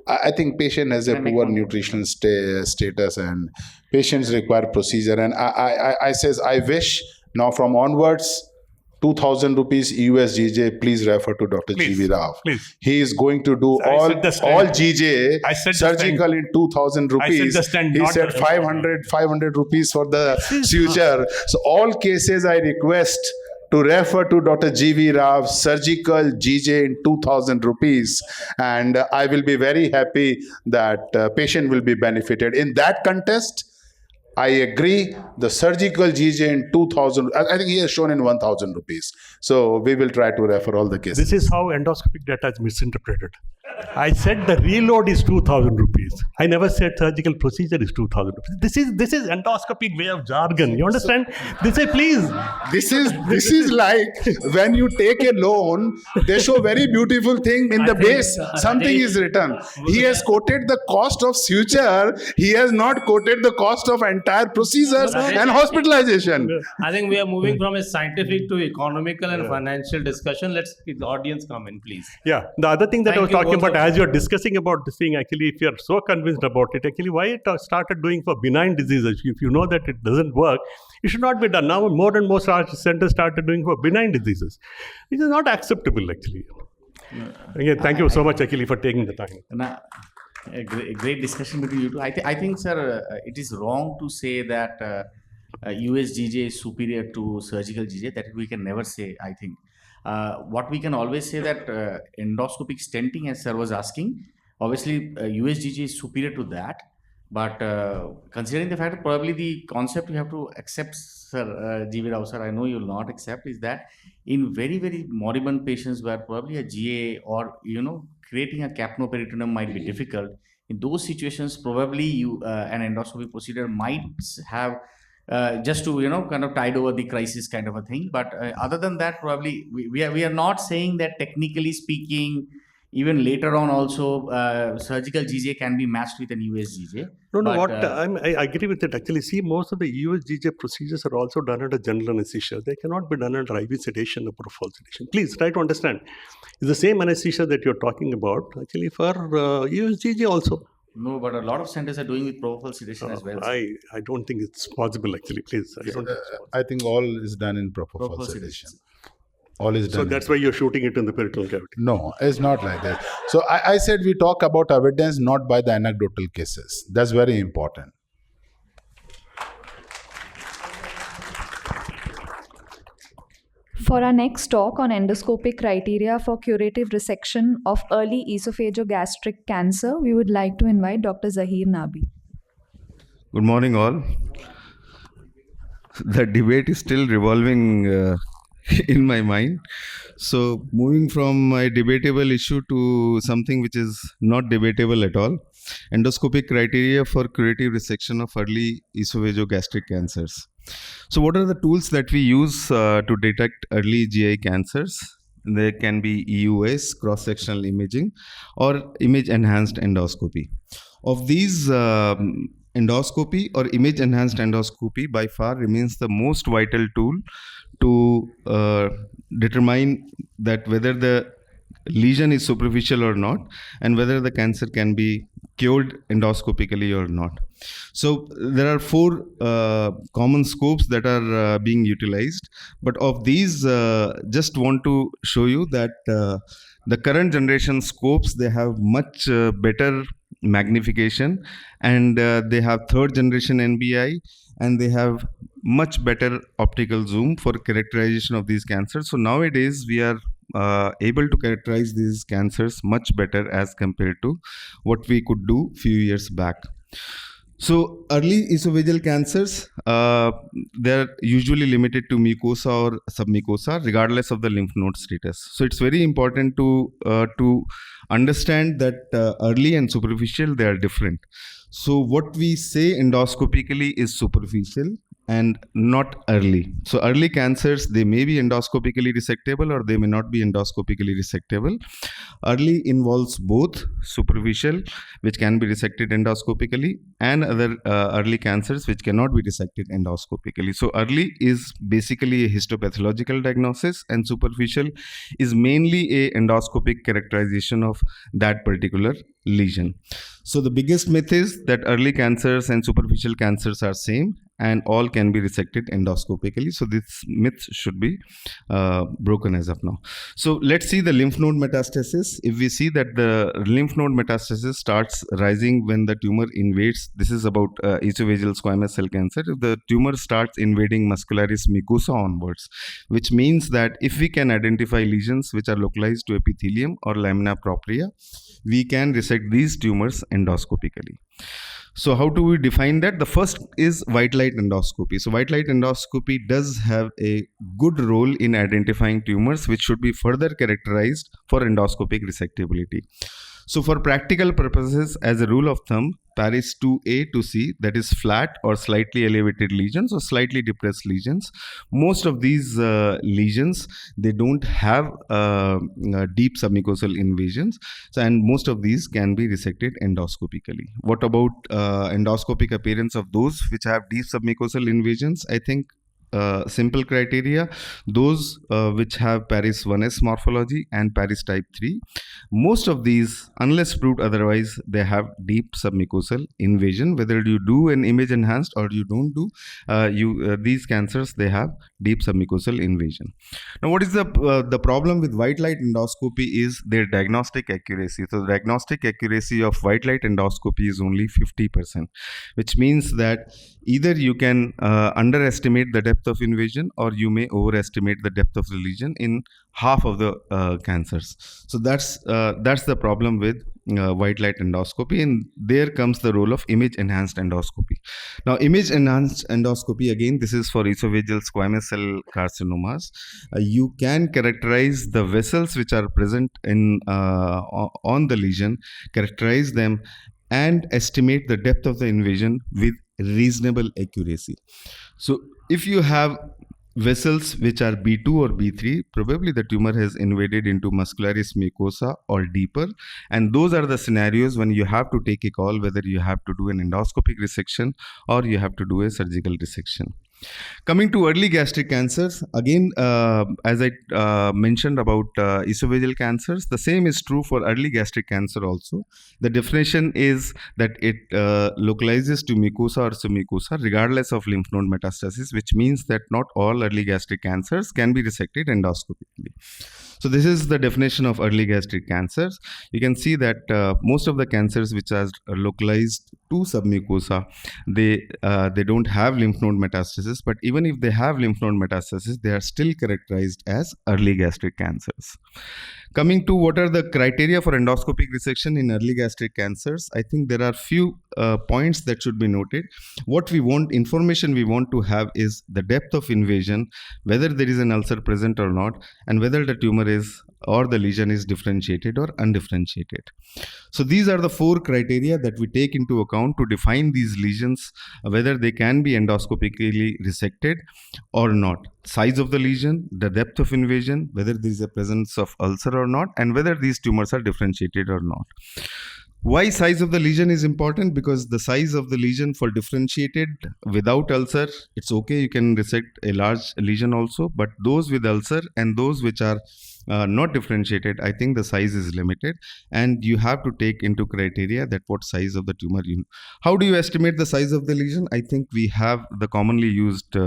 I think patient has a poor nutritional status and patients require procedure. And I says, I wish now from onwards, 2,000 rupees USGJ, please refer to Dr. G.V. Rao. Please. He is going to do all GJ surgical in 2,000 rupees. He said 500 rupees for the suture. So all cases I request to refer to Dr. G.V. Rao, surgical GJ in 2,000 rupees. And I will be very happy that patient will be benefited. In that context, I agree, the surgical GJ in 2,000, I think he has shown in 1,000 rupees. So we will try to refer all the cases. This is how endoscopic data is misinterpreted. I said the reload is 2,000 rupees. I never said surgical procedure is 2,000 rupees. This is endoscopic way of jargon. You understand? They say, please. This is like when you take a loan, they show very beautiful thing in the base. Something is written. He has quoted the cost of suture. He has not quoted the cost of entire procedures and hospitalization. I think we are moving from a scientific to economical and financial discussion. Let's get the audience come in, please. Yeah. The other thing that I was talking about, as you're discussing about this thing, actually, if you're so convinced about it, actually, why it started doing for benign diseases? If you know that it doesn't work, it should not be done. Now, more and more centers started doing for benign diseases. It is not acceptable, actually. Again, thank you so much, actually, for taking the time. A great discussion between you two. I think, sir, it is wrong to say that USGJ is superior to surgical GJ. That we can never say, I think. What we can always say that endoscopic stenting, as sir was asking, obviously USGJ is superior to that. But considering the fact that probably the concept you have to accept, sir, G.V. Rao, sir, I know you will not accept, is that in very, very moribund patients where probably a GA or, creating a capnoperitoneum might be difficult, in those situations, probably an endoscopic procedure might have just to, kind of tide over the crisis kind of a thing. But other than that, probably we are not saying that technically speaking, even later on also surgical GJ can be matched with an USGJ. I agree with it. Actually, see, most of the USGJ procedures are also done under general anesthesia. They cannot be done under IV sedation or propofol sedation. Please try to understand. It's the same anesthesia that you're talking about, actually, for USGJ also. No, but a lot of centers are doing with propofol sedation as well. I don't think it's possible, actually. Please. I think all is done in propofol sedation. All is done. So that's why you're shooting it in the peritoneal cavity. No, it's not like that. So I said we talk about evidence, not by the anecdotal cases. That's very important. For our next talk on endoscopic criteria for curative resection of early esophago-gastric cancer, we would like to invite Dr. Zahir Nabi. Good morning, all. The debate is still revolving in my mind. So, moving from a debatable issue to something which is not debatable at all, endoscopic criteria for curative resection of early esophago-gastric cancers. So what are the tools that we use to detect early GI cancers? There can be EUS, cross-sectional imaging, or image-enhanced endoscopy. Of these, endoscopy or image-enhanced endoscopy by far remains the most vital tool to determine that whether the lesion is superficial or not, and whether the cancer can be cured endoscopically or not. So there are four common scopes that are being utilized, but of these, just want to show you that the current generation scopes, they have much better magnification, and they have third generation NBI, and they have much better optical zoom for characterization of these cancers. So nowadays we are able to characterize these cancers much better as compared to what we could do few years back. So early esophageal cancers, they're usually limited to mucosa or submucosa, regardless of the lymph node status. So it's very important to understand that early and superficial, they are different. So what we say endoscopically is superficial and not early. So early cancers, they may be endoscopically resectable or they may not be endoscopically resectable. Early involves both superficial, which can be resected endoscopically, and other early cancers which cannot be resected endoscopically. So early is basically a histopathological diagnosis, and superficial is mainly a endoscopic characterization of that particular lesion. So the biggest myth is that early cancers and superficial cancers are same and all can be resected endoscopically. So this myth should be broken as of now. So let's see the lymph node metastasis. If we see that the lymph node metastasis starts rising when the tumor invades, this is about esophageal squamous cell cancer. If the tumor starts invading muscularis mucosa onwards, which means that if we can identify lesions which are localized to epithelium or lamina propria, we can resect these tumors endoscopically. So how do we define that? The first is white light endoscopy. So white light endoscopy does have a good role in identifying tumors which should be further characterized for endoscopic resectability. So for practical purposes, as a rule of thumb, Paris 2A to C, that is flat or slightly elevated lesions or slightly depressed lesions. Most of these lesions, they don't have deep submucosal invasions. So, and most of these can be resected endoscopically. What about endoscopic appearance of those which have deep submucosal invasions? I think simple criteria, those which have Paris 1S morphology and Paris type 3. Most of these, unless proved otherwise, they have deep submucosal invasion. Whether you do an image enhanced or you don't do, these cancers, they have deep submucosal invasion. Now, what is the problem with white light endoscopy is their diagnostic accuracy. So, the diagnostic accuracy of white light endoscopy is only 50%, which means that either you can underestimate the depth of invasion or you may overestimate the depth of the lesion in half of the cancers. So that's the problem with white light endoscopy, and there comes the role of image enhanced endoscopy. Now image enhanced endoscopy, again, this is for esophageal squamous cell carcinomas. You can characterize the vessels which are present in on the lesion, characterize them and estimate the depth of the invasion with reasonable accuracy. So if you have vessels which are B2 or B3, probably the tumor has invaded into muscularis mucosa or deeper, and those are the scenarios when you have to take a call whether you have to do an endoscopic resection or you have to do a surgical resection. Coming to early gastric cancers, again, as I mentioned about esophageal cancers, the same is true for early gastric cancer also. The definition is that it localizes to mucosa or submucosa regardless of lymph node metastasis, which means that not all early gastric cancers can be resected endoscopically. So this is the definition of early gastric cancers. You can see that most of the cancers which are localized to submucosa, they don't have lymph node metastasis, but even if they have lymph node metastasis, they are still characterized as early gastric cancers. Coming to what are the criteria for endoscopic resection in early gastric cancers, I think there are few points that should be noted. What we want, information we want to have is the depth of invasion, whether there is an ulcer present or not, and whether the tumor is or the lesion is differentiated or undifferentiated. So these are the four criteria that we take into account to define these lesions, whether they can be endoscopically resected or not. Size of the lesion, the depth of invasion, whether there is a presence of ulcer or not, and whether these tumors are differentiated or not. Why size of the lesion is important? Because the size of the lesion for differentiated without ulcer, it's okay, you can resect a large lesion also, but those with ulcer and those which are not differentiated, I think the size is limited, and you have to take into criteria that what size of the tumor you. How do you estimate the size of the lesion? I think we have the commonly used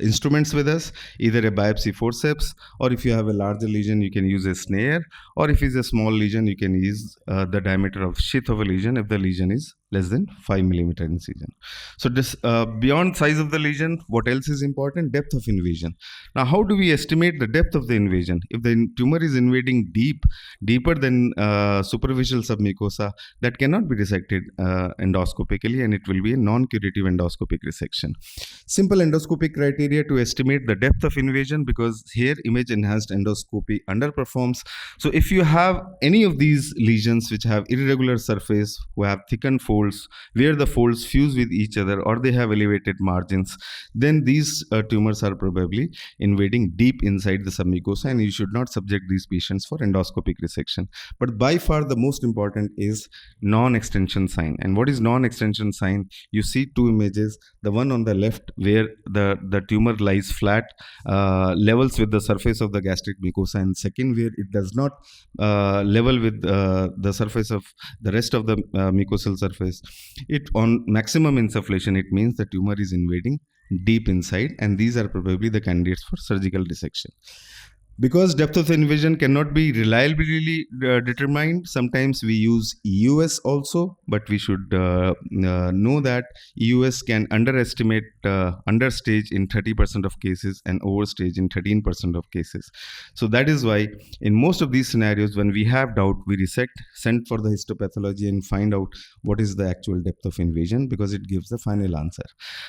instruments with us, either a biopsy forceps, or if you have a larger lesion, you can use a snare, or if it's a small lesion, you can use the diameter of sheath of a lesion if the lesion is less than 5 millimeter incision. So this beyond size of the lesion, what else is important? Depth of invasion. Now, how do we estimate the depth of the invasion? If the tumor is invading deeper than superficial submucosa, that cannot be resected endoscopically, and it will be a non-curative endoscopic resection. Simple endoscopic criteria to estimate the depth of invasion, because here image enhanced endoscopy underperforms. So if you have any of these lesions which have irregular surface, who have thickened folds, where the folds fuse with each other, or they have elevated margins, then these tumors are probably invading deep inside the submucosa, and you should not subject these patients for endoscopic resection. But by far the most important is non-extension sign. And what is non-extension sign? You see two images, the one on the left where the tumor lies flat, levels with the surface of the gastric mucosa, and second where it does not level with the surface of the rest of the mucosal surface. It on maximum insufflation, it means the tumor is invading deep inside, and these are probably the candidates for surgical dissection. Because depth of invasion cannot be reliably determined, sometimes we use EUS also, but we should know that EUS can understage in 30% of cases and overstage in 13% of cases. So that is why in most of these scenarios, when we have doubt, we resect, send for the histopathology and find out what is the actual depth of invasion, because it gives the final answer.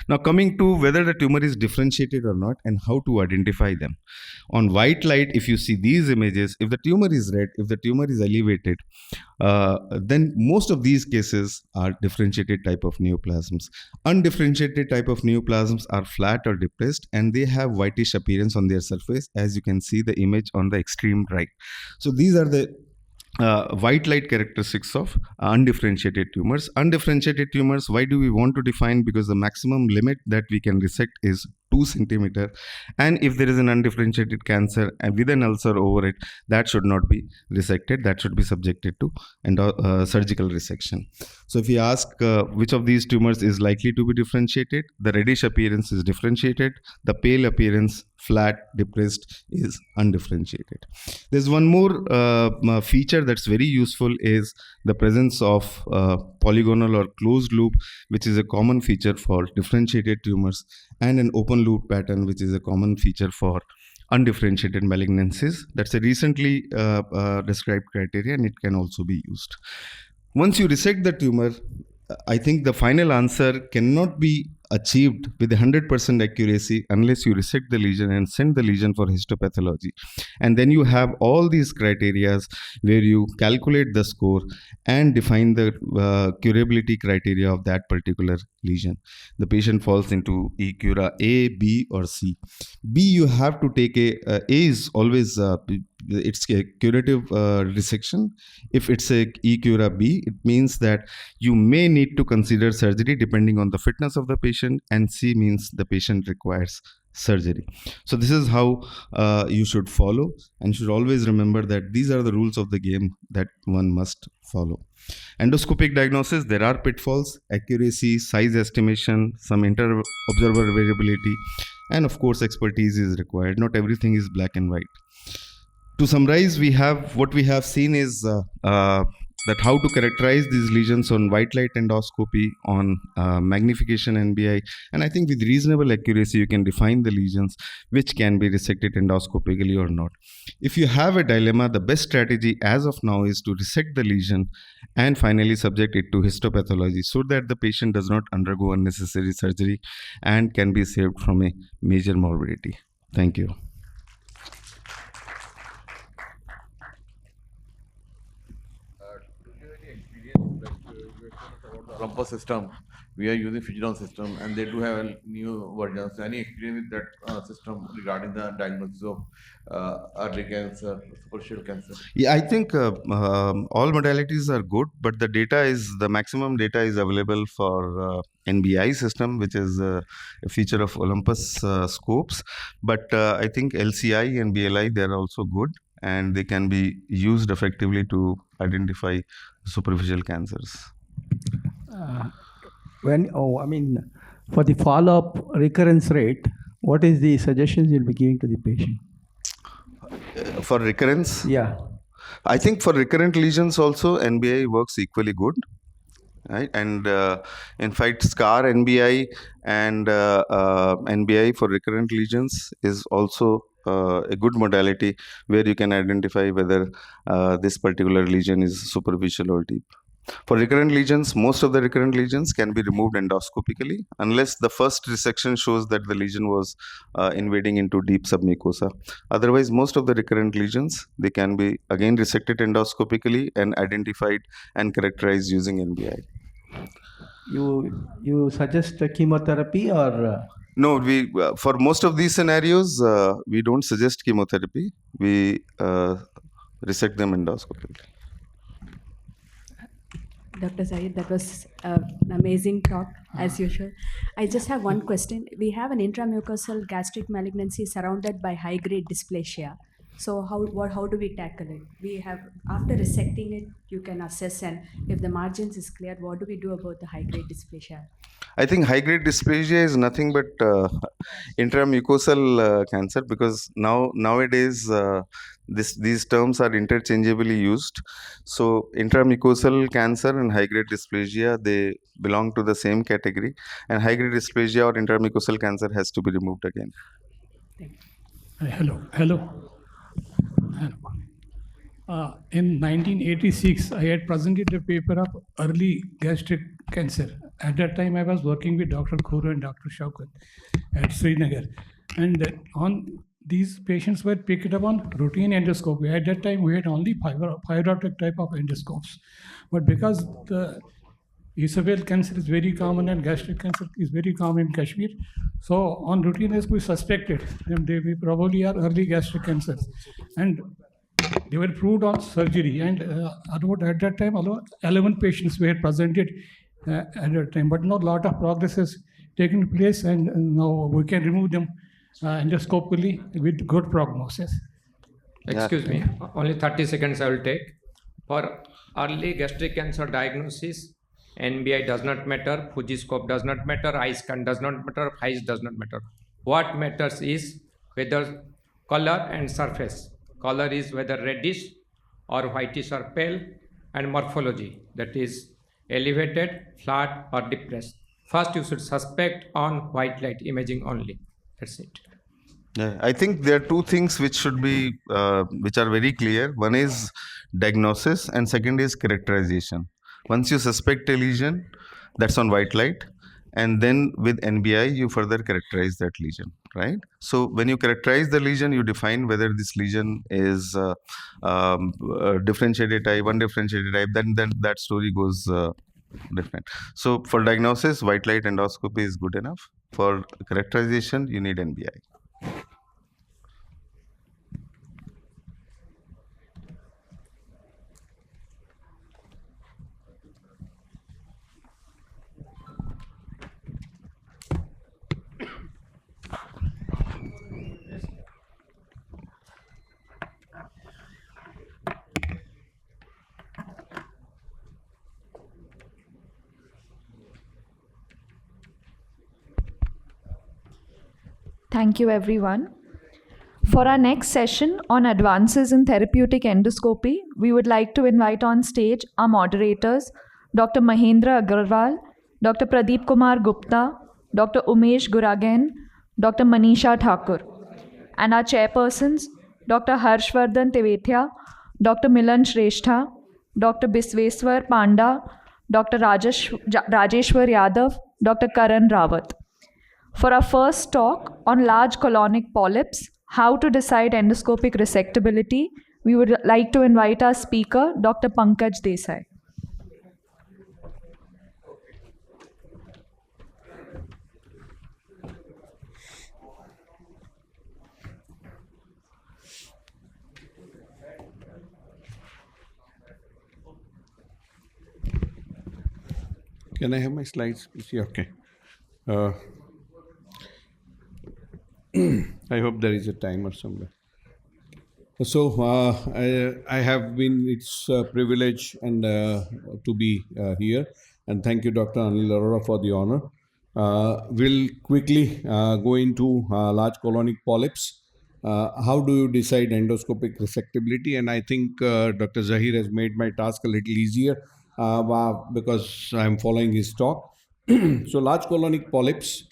Now coming to whether the tumor is differentiated or not and how to identify them. On white light, if you see these images, if the tumor is red, if the tumor is elevated, then most of these cases are differentiated type of neoplasms. Undifferentiated type of neoplasms are flat or depressed, and they have whitish appearance on their surface, as you can see the image on the extreme right. So these are the white light characteristics of undifferentiated tumors. Undifferentiated tumors, why do we want to define? Because the maximum limit that we can resect is 2 centimeter, and if there is an undifferentiated cancer and with an ulcer over it, that should not be resected, that should be subjected to surgical resection. So if you ask which of these tumors is likely to be differentiated, the reddish appearance is differentiated, the pale appearance, flat, depressed, is undifferentiated. There's one more feature that's very useful, is the presence of polygonal or closed loop, which is a common feature for differentiated tumors, and an open loop pattern, which is a common feature for undifferentiated malignancies. That's a recently described criteria, and it can also be used. Once you resect the tumor, I think the final answer cannot be achieved with 100% accuracy unless you resect the lesion and send the lesion for histopathology. And then you have all these criteria where you calculate the score and define the curability criteria of that particular lesion. The patient falls into E-Cura A, B, or C. B, you have to take A is always it's a curative resection. If it's a E-Cura B, it means that you may need to consider surgery depending on the fitness of the patient, and C means the patient requires surgery. So this is how you should follow, and should always remember that these are the rules of the game that one must follow. Endoscopic diagnosis, there are pitfalls: accuracy, size estimation, some inter-observer variability, and of course expertise is required. Not everything is black and white. To summarize, what we have seen is that how to characterize these lesions on white light endoscopy, on magnification NBI, and I think with reasonable accuracy you can define the lesions which can be resected endoscopically or not. If you have a dilemma, the best strategy as of now is to resect the lesion and finally subject it to histopathology, so that the patient does not undergo unnecessary surgery and can be saved from a major morbidity. Thank you. Olympus system, we are using Fistulas system, and they do have new versions. Any experience with that system regarding the diagnosis of early cancer, superficial cancer? Yeah, I think all modalities are good, but the maximum data is available for M.I.C.E system, which is a feature of Olympus scopes. But I think LCI and BLI, they are also good, and they can be used effectively to identify superficial cancers. For the follow-up recurrence rate, what is the suggestions you'll be giving to the patient? For recurrence? Yeah. I think for recurrent lesions also, NBI works equally good. Right? And in fact, SCAR NBI and NBI for recurrent lesions is also a good modality where you can identify whether this particular lesion is superficial or deep. For recurrent lesions, most of the recurrent lesions can be removed endoscopically unless the first resection shows that the lesion was invading into deep submucosa. Otherwise, most of the recurrent lesions, they can be again resected endoscopically and identified and characterized using NBI. You suggest chemotherapy or? No, we for most of these scenarios, we don't suggest chemotherapy. We resect them endoscopically. Dr. Syed, that was an amazing talk as usual. I just have one question. We have an intramucosal gastric malignancy surrounded by high-grade dysplasia. So how do we tackle it? We have, after resecting it, you can assess, and if the margins is clear, what do we do about the high-grade dysplasia? I think high-grade dysplasia is nothing but intramucosal cancer, because nowadays these terms are interchangeably used. So intramucosal cancer and high-grade dysplasia, they belong to the same category, and high-grade dysplasia or intramucosal cancer has to be removed again. Hello. In 1986, I had presented a paper of early gastric cancer. At that time, I was working with Dr. Khuru and Dr. Shaukat at Srinagar. And on these patients were picked up on routine endoscopy. At that time, we had only fiber optic type of endoscopes. But because the esophageal cancer is very common and gastric cancer is very common in Kashmir, so on routine endoscopy, we suspected them. They probably are early gastric cancers. And they were proved on surgery, and at that time, 11 patients were presented at that time. But now a lot of progress has taken place, and now we can remove them endoscopically with good prognosis. Excuse me, only 30 seconds I will take. For early gastric cancer diagnosis, NBI does not matter, Fujiscope does not matter, eye scan does not matter, HICE does not matter. What matters is whether color and surface. Color is whether reddish or whitish or pale, and morphology, that is elevated, flat or depressed. First, you should suspect on white light imaging only. That's it. Yeah, I think there are two things which should be, which are very clear. One is diagnosis, and second is characterization. Once you suspect a lesion, that's on white light, and then with NBI, you further characterize that lesion, right? So when you characterize the lesion, you define whether this lesion is differentiated type, undifferentiated type, then that story goes different. So for diagnosis, white light endoscopy is good enough. For characterization, you need NBI. Thank you, everyone. For our next session on advances in therapeutic endoscopy, we would like to invite on stage our moderators, Dr. Mahendra Agarwal, Dr. Pradeep Kumar Gupta, Dr. Umesh Guragen, Dr. Manisha Thakur, and our chairpersons, Dr. Harshvardhan Tevetia, Dr. Milan Shrestha, Dr. Bisveswar Panda, Dr. Rajeshwar Yadav, Dr. Karan Rawat. For our first talk on large colonic polyps, how to decide endoscopic resectability, we would like to invite our speaker, Dr. Pankaj Desai. Can I have my slides? Yeah, okay. I hope there is a timer somewhere. So I have been, it's a privilege and to be here, and thank you, Dr. Anil Arora, for the honor. We'll quickly go into large colonic polyps. How do you decide endoscopic resectability? And I think Dr. Zahir has made my task a little easier because I'm following his talk. So large colonic polyps,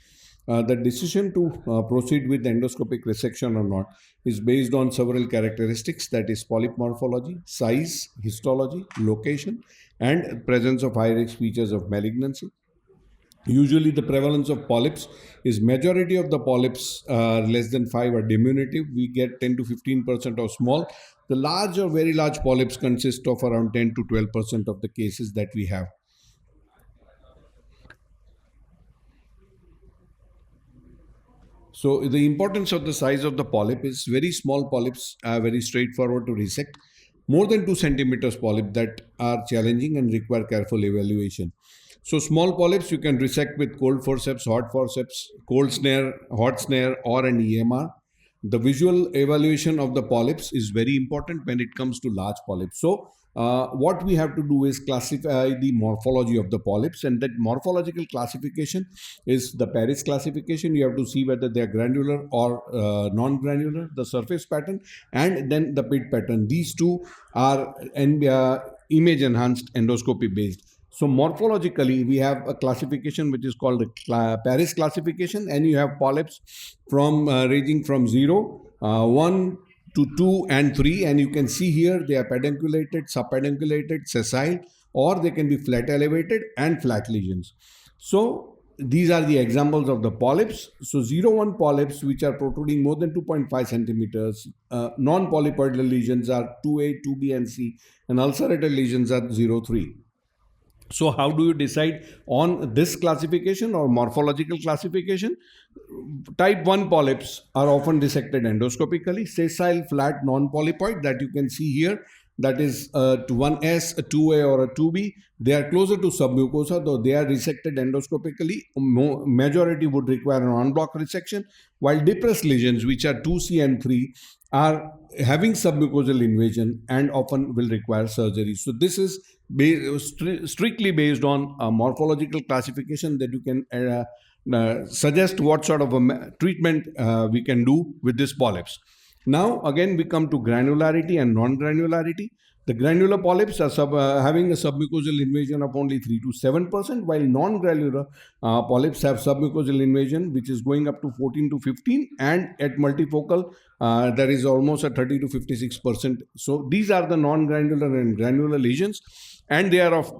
the decision to proceed with endoscopic resection or not is based on several characteristics, that is polyp morphology, size, histology, location, and presence of high-risk features of malignancy. Usually the prevalence of polyps is majority of the polyps less than 5 are diminutive. We get 10 to 15% of small. The large or very large polyps consist of around 10 to 12% of the cases that we have. So the importance of the size of the polyp is very small polyps are very straightforward to resect. More than 2 centimeters polyp that are challenging and require careful evaluation. So small polyps you can resect with cold forceps, hot forceps, cold snare, hot snare, or an EMR. The visual evaluation of the polyps is very important when it comes to large polyps. So what we have to do is classify the morphology of the polyps, and that morphological classification is the Paris classification. You have to see whether they are granular or non-granular, the surface pattern, and then the pit pattern. These two are image enhanced endoscopy based. So morphologically, we have a classification which is called the Paris classification, and you have polyps from ranging from 0, 1 to 2 and 3, and you can see here they are pedunculated, subpedunculated, sessile, or they can be flat elevated and flat lesions. So these are the examples of the polyps. So 0-1 polyps which are protruding more than 2.5 centimeters, non-polypoidal lesions are 2A, 2B and C, and ulcerated lesions are 0-3. So how do you decide on this classification or morphological classification? Type 1 polyps are often dissected endoscopically. Sessile, flat, non-polypoid that you can see here, that is to 1S, a 2A or a 2B. They are closer to submucosa, though they are resected endoscopically. Majority would require an en-bloc resection, while depressed lesions, which are 2C and 3, are having submucosal invasion and often will require surgery. So this is strictly based on a morphological classification that you can suggest what sort of a treatment we can do with these polyps. Now again we come to granularity and non-granularity. The granular polyps are having a submucosal invasion of only 3 to 7%, while non-granular polyps have submucosal invasion which is going up to 14 to 15, and at multifocal there is almost a 30 to 56%. So these are the non-granular and granular lesions, and they are of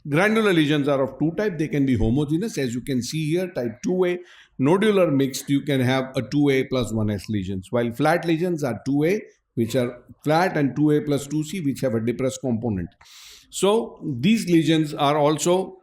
granular lesions are of two types. They can be homogeneous, as you can see here, type 2A. Nodular mixed, you can have a 2A plus 1S lesions, while flat lesions are 2A, which are flat, and 2A plus 2C, which have a depressed component. So these lesions are also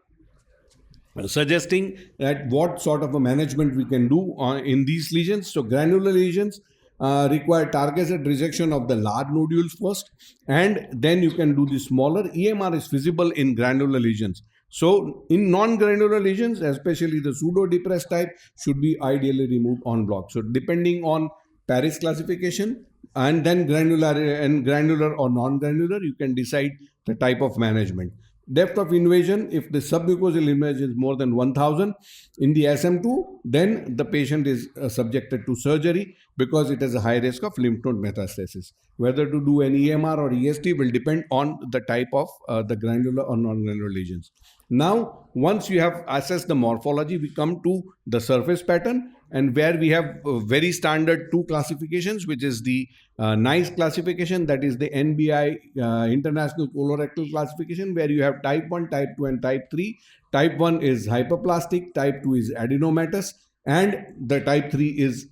suggesting that what sort of a management we can do in these lesions. So granular lesions require targeted resection of the large nodules first, and then you can do the smaller. EMR is feasible in granular lesions. So in non-granular lesions, especially the pseudo-depressed type, should be ideally removed en bloc. So depending on Paris classification and then granular or non-granular, you can decide the type of management. Depth of invasion, if the submucosal invasion is more than 1000 in the SM2, then the patient is subjected to surgery because it has a high risk of lymph node metastasis. Whether to do an EMR or ESD will depend on the type of the granular or non-granular lesions. Now, once you have assessed the morphology, we come to the surface pattern, and where we have very standard two classifications, which is the NICE classification, that is the NBI International Colorectal Classification, where you have type 1, type 2 and type 3. Type 1 is hyperplastic, type 2 is adenomatous, and the type 3 is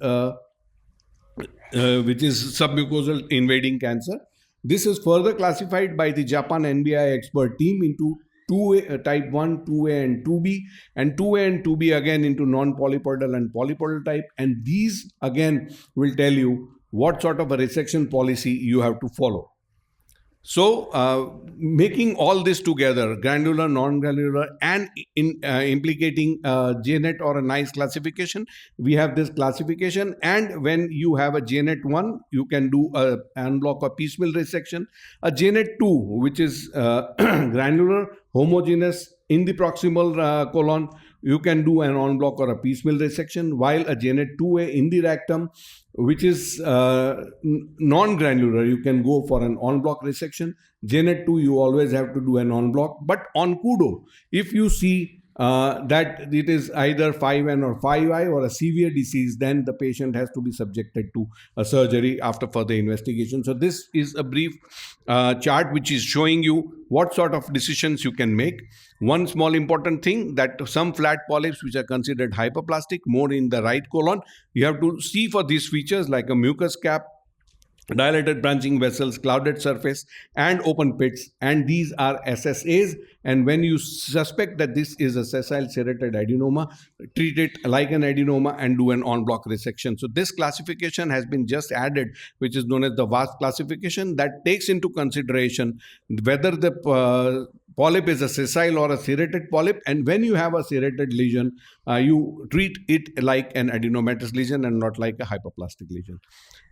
which is submucosal invading cancer. This is further classified by the Japan NBI expert team into 2A, type 1, 2A and 2B, and 2A and 2B again into non-polypoidal and polypoidal type. And these again will tell you what sort of a resection policy you have to follow. So making all this together, granular, non-granular, and implicating JNET or a NICE classification, we have this classification. And when you have a JNET 1, you can do a en bloc or piecemeal resection. A JNET 2, which is granular, homogeneous, in the proximal colon, you can do an en bloc or a piecemeal resection, while a JNET 2A in the rectum, which is non-granular, you can go for an en bloc resection. JNET 2, you always have to do an en bloc. But on Kudo, if you see that it is either 5N or 5I or a severe disease, then the patient has to be subjected to a surgery after further investigation. So this is a brief chart which is showing you what sort of decisions you can make. One small important thing, that some flat polyps which are considered hyperplastic, more in the right colon, you have to see for these features like a mucus cap, dilated branching vessels, clouded surface, and open pits, and these are SSAs. And when you suspect that this is a sessile serrated adenoma, treat it like an adenoma and do an en bloc resection. So this classification has been just added, which is known as the VAST classification, that takes into consideration whether the polyp is a sessile or a serrated polyp, and when you have a serrated lesion, you treat it like an adenomatous lesion and not like a hyperplastic lesion.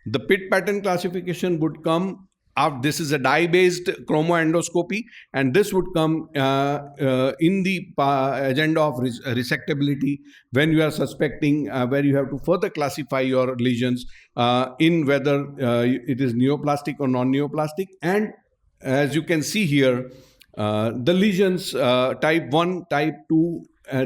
The pit pattern classification would come after this is a dye-based chromoendoscopy, and this would come in the agenda of resectability when you are suspecting, where you have to further classify your lesions in whether it is neoplastic or non-neoplastic. And as you can see here, the lesions type 1, type 2,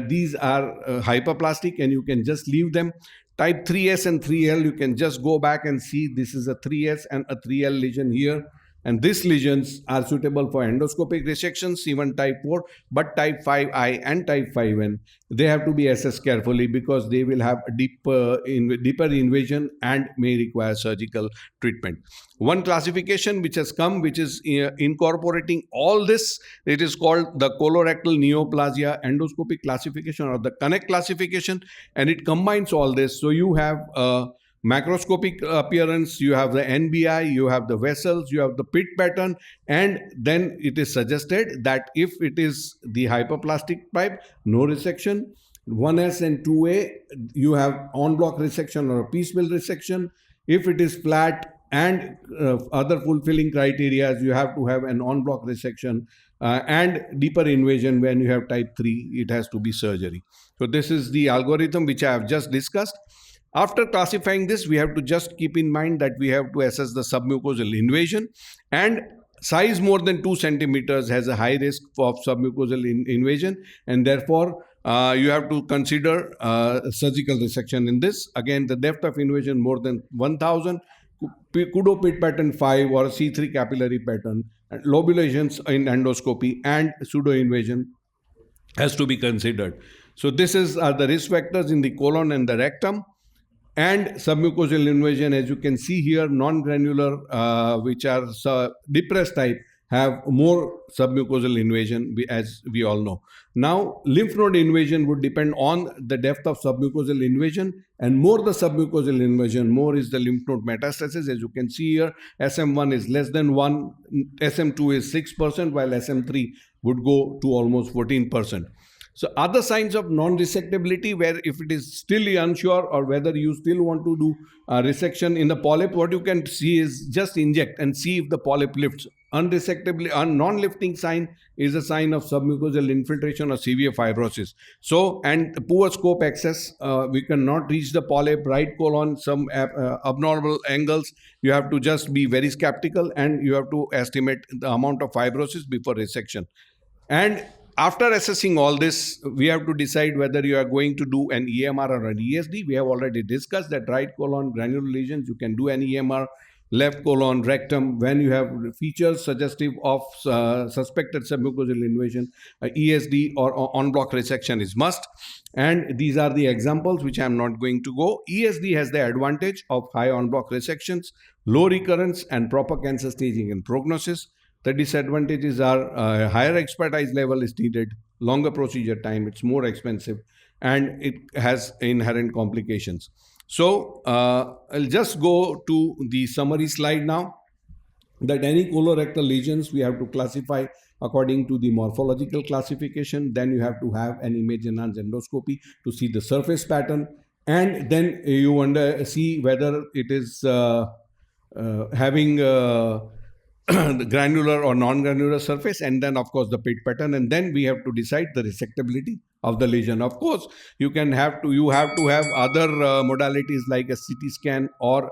these are hyperplastic and you can just leave them. Type 3S and 3L, you can just go back and see this is a 3S and a 3L lesion here. And these lesions are suitable for endoscopic resections, even type 4, but type 5I and type 5N, they have to be assessed carefully because they will have a deeper invasion and may require surgical treatment. One classification which has come, which is incorporating all this, it is called the colorectal neoplasia endoscopic classification or the connect classification, and it combines all this. So you have macroscopic appearance, you have the NBI, you have the vessels, you have the pit pattern, and then it is suggested that if it is the hyperplastic type, no resection. 1S and 2A, you have en bloc resection or a piecemeal resection. If it is flat and other fulfilling criteria, you have to have an en bloc resection and deeper invasion. When you have type 3, it has to be surgery. So this is the algorithm which I have just discussed. After classifying this, we have to just keep in mind that we have to assess the submucosal invasion, and size more than 2 centimeters has a high risk of submucosal invasion, and therefore you have to consider surgical resection in this. Again, the depth of invasion more than 1000, Kudo pit pattern 5 or C3 capillary pattern, lobulations in endoscopy, and pseudo invasion has to be considered. So this is the risk factors in the colon and the rectum. And submucosal invasion, as you can see here, non-granular, which are depressed type, have more submucosal invasion, as we all know. Now, lymph node invasion would depend on the depth of submucosal invasion, and more the submucosal invasion, more is the lymph node metastasis. As you can see here, SM1 is less than 1, SM2 is 6%, while SM3 would go to almost 14%. So other signs of non-resectability, where if it is still unsure or whether you still want to do resection in the polyp, what you can see is just inject and see if the polyp lifts. Unresectability, non-lifting sign is a sign of submucosal infiltration or severe fibrosis. So, and poor scope access, we cannot reach the polyp, right colon, some abnormal angles. You have to just be very skeptical, and you have to estimate the amount of fibrosis before resection. And after assessing all this, we have to decide whether you are going to do an EMR or an ESD. We have already discussed that right colon granular lesions, you can do an EMR, left colon, rectum, when you have features suggestive of suspected submucosal invasion, ESD or en bloc resection is must. And these are the examples which I am not going to go. ESD has the advantage of high en bloc resections, low recurrence, and proper cancer staging and prognosis. The disadvantages are higher expertise level is needed, longer procedure time, it's more expensive, and it has inherent complications. So I'll just go to the summary slide now, that any colorectal lesions we have to classify according to the morphological classification. Then you have to have an image enhanced endoscopy to see the surface pattern, and then you see whether it is having the granular or non-granular surface, and then of course the pit pattern, and then we have to decide the resectability of the lesion. Of course, you have to have other modalities like a CT scan or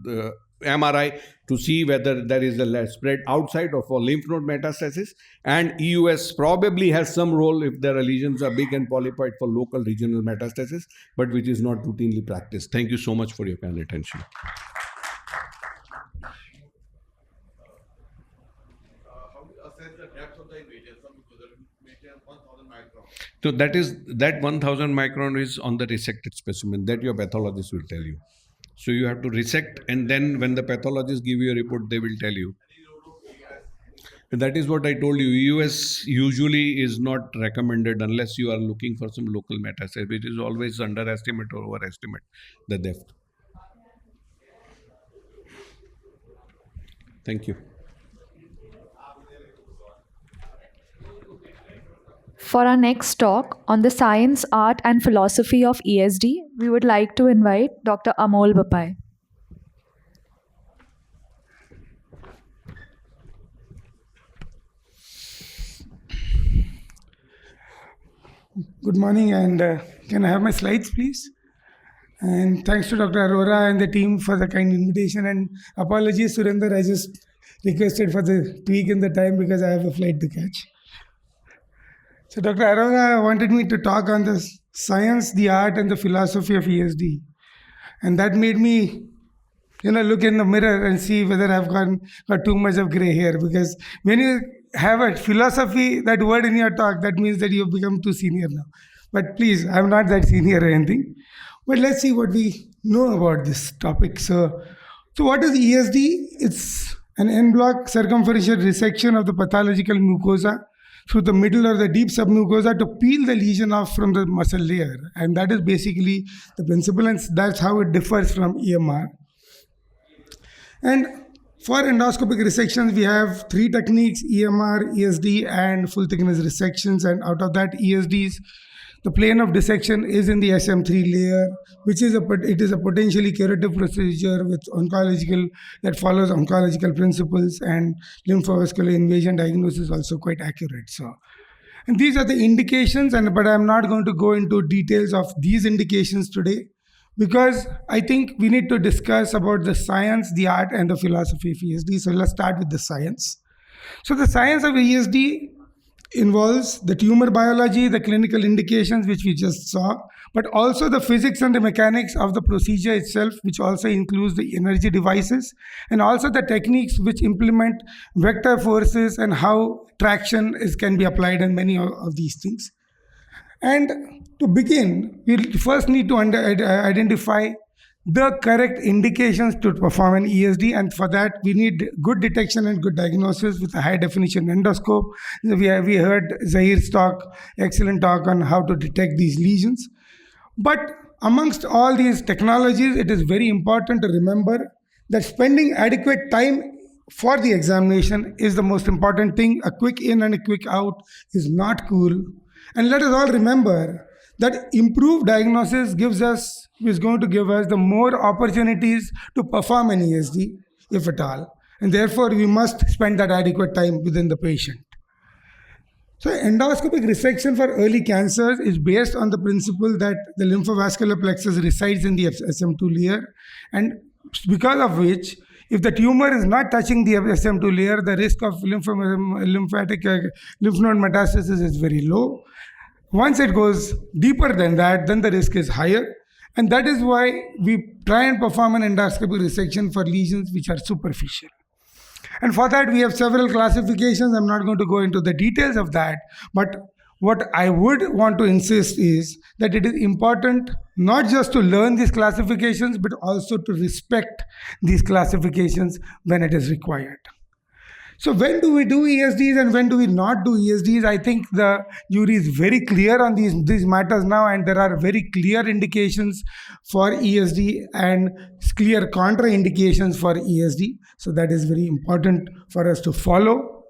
the MRI to see whether there is a spread outside of a lymph node metastasis, and EUS probably has some role if there are lesions are big and polypoid for local regional metastasis, but which is not routinely practiced. Thank you so much for your kind attention. So that 1000 micron is on the resected specimen that your pathologist will tell you. So you have to resect, and then when the pathologists give you a report, they will tell you. That is what I told you. EUS usually is not recommended unless you are looking for some local metastasis, which is always underestimate or overestimate the depth. Thank you. For our next talk on the science, art, and philosophy of ESD, we would like to invite Dr. Amol Bapai. Good morning, and can I have my slides, please? And thanks to Dr. Arora and the team for the kind invitation, and apologies, Surinder, I just requested for the tweak in the time because I have a flight to catch. So Dr. Arora wanted me to talk on the science, the art, and the philosophy of ESD. And that made me, look in the mirror and see whether I've got too much of gray hair. Because when you have a philosophy, that word in your talk, that means that you've become too senior now. But please, I'm not that senior or anything. But let's see what we know about this topic. So what is ESD? It's an en bloc circumferential resection of the pathological mucosa through the middle or the deep submucosa to peel the lesion off from the muscle layer. And that is basically the principle, and that's how it differs from EMR. And for endoscopic resections, we have 3 techniques: EMR, ESD, and full thickness resections. And out of that, ESDs, the plane of dissection is in the SM3 layer, which is a potentially curative procedure with that follows oncological principles, and lymphovascular invasion diagnosis is also quite accurate. So, and these are the indications, but I'm not going to go into details of these indications today, because I think we need to discuss about the science, the art, and the philosophy of ESD. So let's start with the science. So the science of ESD involves the tumor biology, the clinical indications, which we just saw, but also the physics and the mechanics of the procedure itself, which also includes the energy devices, and also the techniques which implement vector forces and how traction can be applied in many of these things. And to begin, we first need to identify the correct indications to perform an ESD, and for that we need good detection and good diagnosis with a high definition endoscope. We heard Zahir's excellent talk on how to detect these lesions. But amongst all these technologies, it is very important to remember that spending adequate time for the examination is the most important thing. A quick in and a quick out is not cool. And let us all remember that improved diagnosis is going to give us the more opportunities to perform an ESD, if at all. And therefore, we must spend that adequate time within the patient. So endoscopic resection for early cancers is based on the principle that the lymphovascular plexus resides in the SM2 layer, and because of which, if the tumor is not touching the SM2 layer, the risk of lymph node metastasis is very low. Once it goes deeper than that, then the risk is higher. And that is why we try and perform an endoscopic resection for lesions which are superficial. And for that, we have several classifications. I'm not going to go into the details of that. But what I would want to insist is that it is important not just to learn these classifications, but also to respect these classifications when it is required. So when do we do ESDs and when do we not do ESDs? I think the jury is very clear on these matters now, and there are very clear indications for ESD and clear contraindications for ESD. So that is very important for us to follow.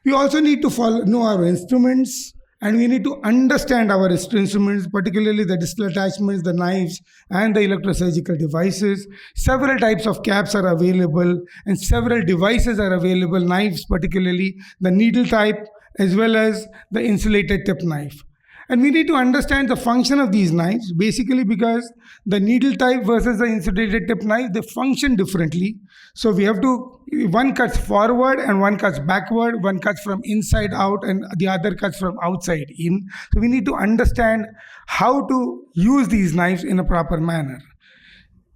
We also need to know our instruments And we need to understand our instruments, particularly the distal attachments, the knives, and the electrosurgical devices. Several types of caps are available, and several devices are available, knives particularly, the needle type, as well as the insulated tip knife. And we need to understand the function of these knives, basically because the needle type versus the insulated tip knife, they function differently. So we have to, one cuts forward and one cuts backward, one cuts from inside out and the other cuts from outside in. So we need to understand how to use these knives in a proper manner.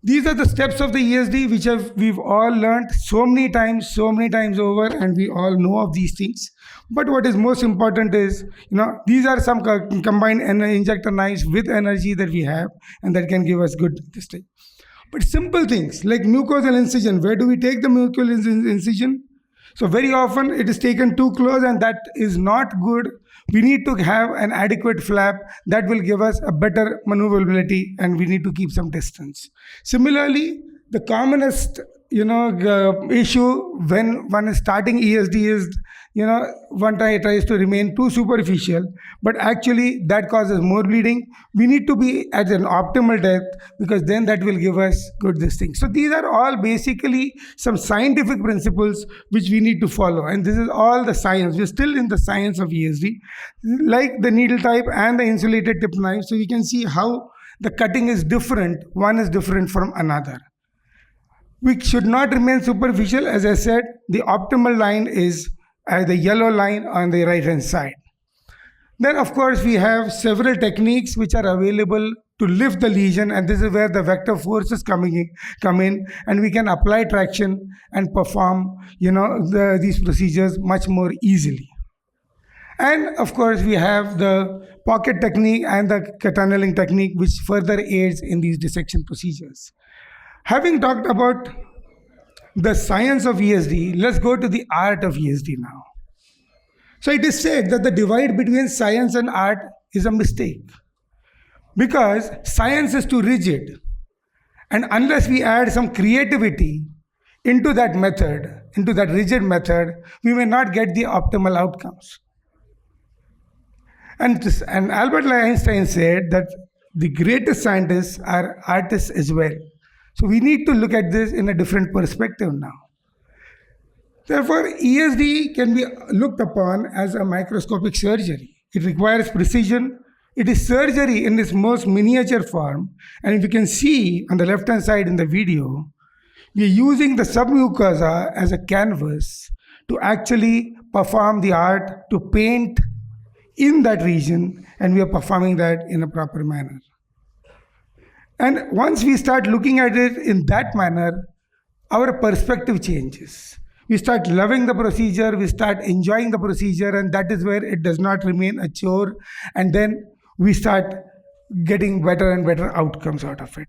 These are the steps of the ESD which we've all learned so many times over, and we all know of these things. But what is most important is, these are some combined injector knives with energy that we have, and that can give us good this thing. But simple things like mucosal incision, where do we take the mucosal incision? So very often it is taken too close, and that is not good. We need to have an adequate flap that will give us a better maneuverability, and we need to keep some distance. Similarly, the commonest issue when one is starting ESD is, one tries to remain too superficial, but actually that causes more bleeding. We need to be at an optimal depth, because then that will give us good this thing. So these are all basically some scientific principles which we need to follow, and this is all the science. We're still in the science of ESD, like the needle type and the insulated tip knife. So you can see how the cutting is different. One is different from another. We should not remain superficial. As I said, the optimal line is the yellow line on the right hand side. Then of course we have several techniques which are available to lift the lesion, and this is where the vector forces come in, and we can apply traction and perform these procedures much more easily. And of course we have the pocket technique and the tunneling technique, which further aids in these dissection procedures. Having talked about the science of ESD, let's go to the art of ESD now. So it is said that the divide between science and art is a mistake, because science is too rigid, and unless we add some creativity into that method, into that rigid method, we may not get the optimal outcomes. And Albert Einstein said that the greatest scientists are artists as well. So we need to look at this in a different perspective now. Therefore, ESD can be looked upon as a microscopic surgery. It requires precision. It is surgery in its most miniature form. And if you can see on the left-hand side in the video, we are using the submucosa as a canvas to actually perform the art, to paint in that region, and we are performing that in a proper manner. And once we start looking at it in that manner, our perspective changes. We start loving the procedure, we start enjoying the procedure, and that is where it does not remain a chore, and then we start getting better and better outcomes out of it.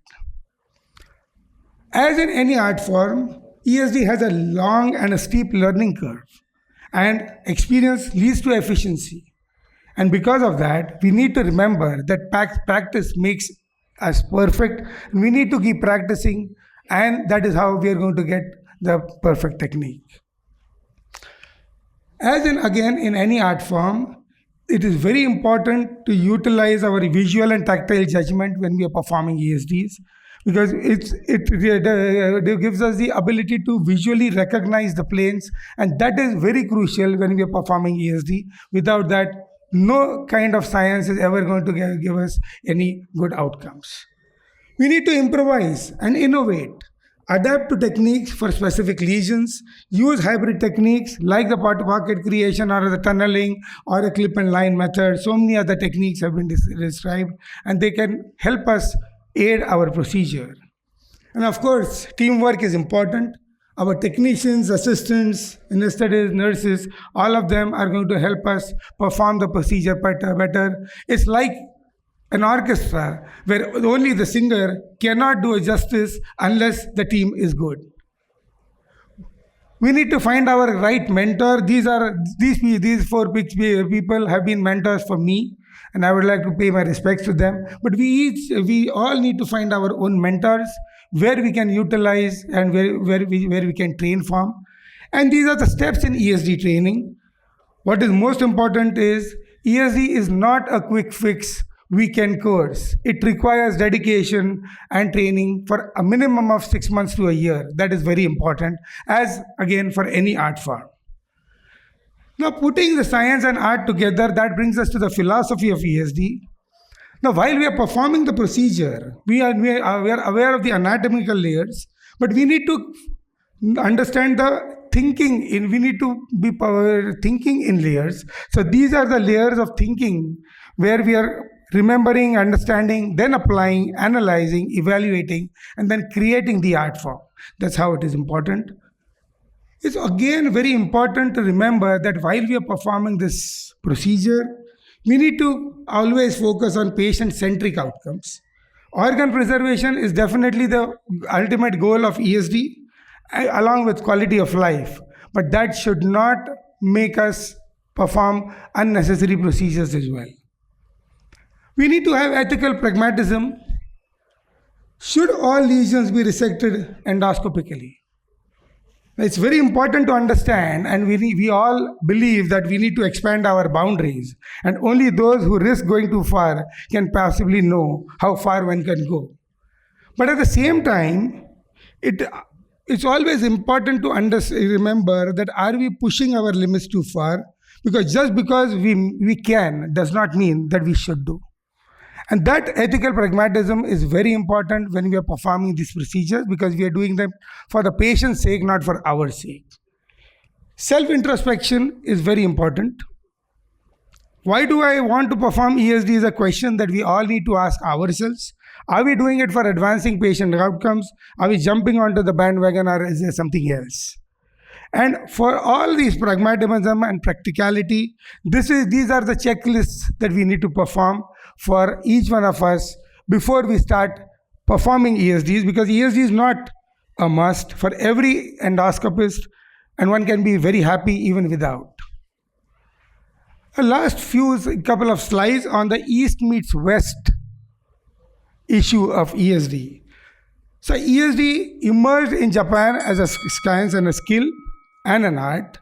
As in any art form, ESD has a long and a steep learning curve, and experience leads to efficiency. And because of that, we need to remember that practice makes us perfect. We need to keep practicing, and that is how we are going to get the perfect technique. As in, again, in any art form, it is very important to utilize our visual and tactile judgment when we are performing ESDs, because it gives us the ability to visually recognize the planes, and that is very crucial when we are performing ESD. Without that, no kind of science is ever going to give us any good outcomes. We need to improvise and innovate, adapt to techniques for specific lesions, use hybrid techniques like the pocket creation or the tunneling or the clip and line method. So many other techniques have been described, and they can help us aid our procedure. And of course, teamwork is important. Our technicians, assistants, anesthetists, nurses, all of them are going to help us perform the procedure better. It's like an orchestra where only the singer cannot do justice unless the team is good. We need to find our right mentor. These four people have been mentors for me, and I would like to pay my respects to them. But we all need to find our own mentors, where we can utilize and where we can train from. And these are the steps in ESD training. What is most important is ESD is not a quick fix weekend course. It requires dedication and training for a minimum of 6 months to a year. That is very important, as again for any art form. Now, putting the science and art together, that brings us to the philosophy of ESD. Now, while we are performing the procedure, we are aware of the anatomical layers, but we need to understand the thinking we need to be thinking in layers. So these are the layers of thinking where we are remembering, understanding, then applying, analyzing, evaluating, and then creating the art form. That's how it is important. It's again very important to remember that while we are performing this procedure, we need to always focus on patient-centric outcomes. Organ preservation is definitely the ultimate goal of ESD, along with quality of life, but that should not make us perform unnecessary procedures as well. We need to have ethical pragmatism. Should all lesions be resected endoscopically? It's very important to understand, and we all believe that we need to expand our boundaries, and only those who risk going too far can possibly know how far one can go. But at the same time, it's always important to remember that are we pushing our limits too far? Because just because we can does not mean that we should do. And that ethical pragmatism is very important when we are performing these procedures, because we are doing them for the patient's sake, not for our sake. Self-introspection is very important. Why do I want to perform ESD is a question that we all need to ask ourselves. Are we doing it for advancing patient outcomes? Are we jumping onto the bandwagon, or is there something else? And for all these pragmatism and practicality, these are the checklists that we need to perform for each one of us before we start performing ESDs, because ESD is not a must for every endoscopist, and one can be very happy even without. The last couple of slides on the East meets West issue of ESD. So ESD emerged in Japan as a science and a skill and an art,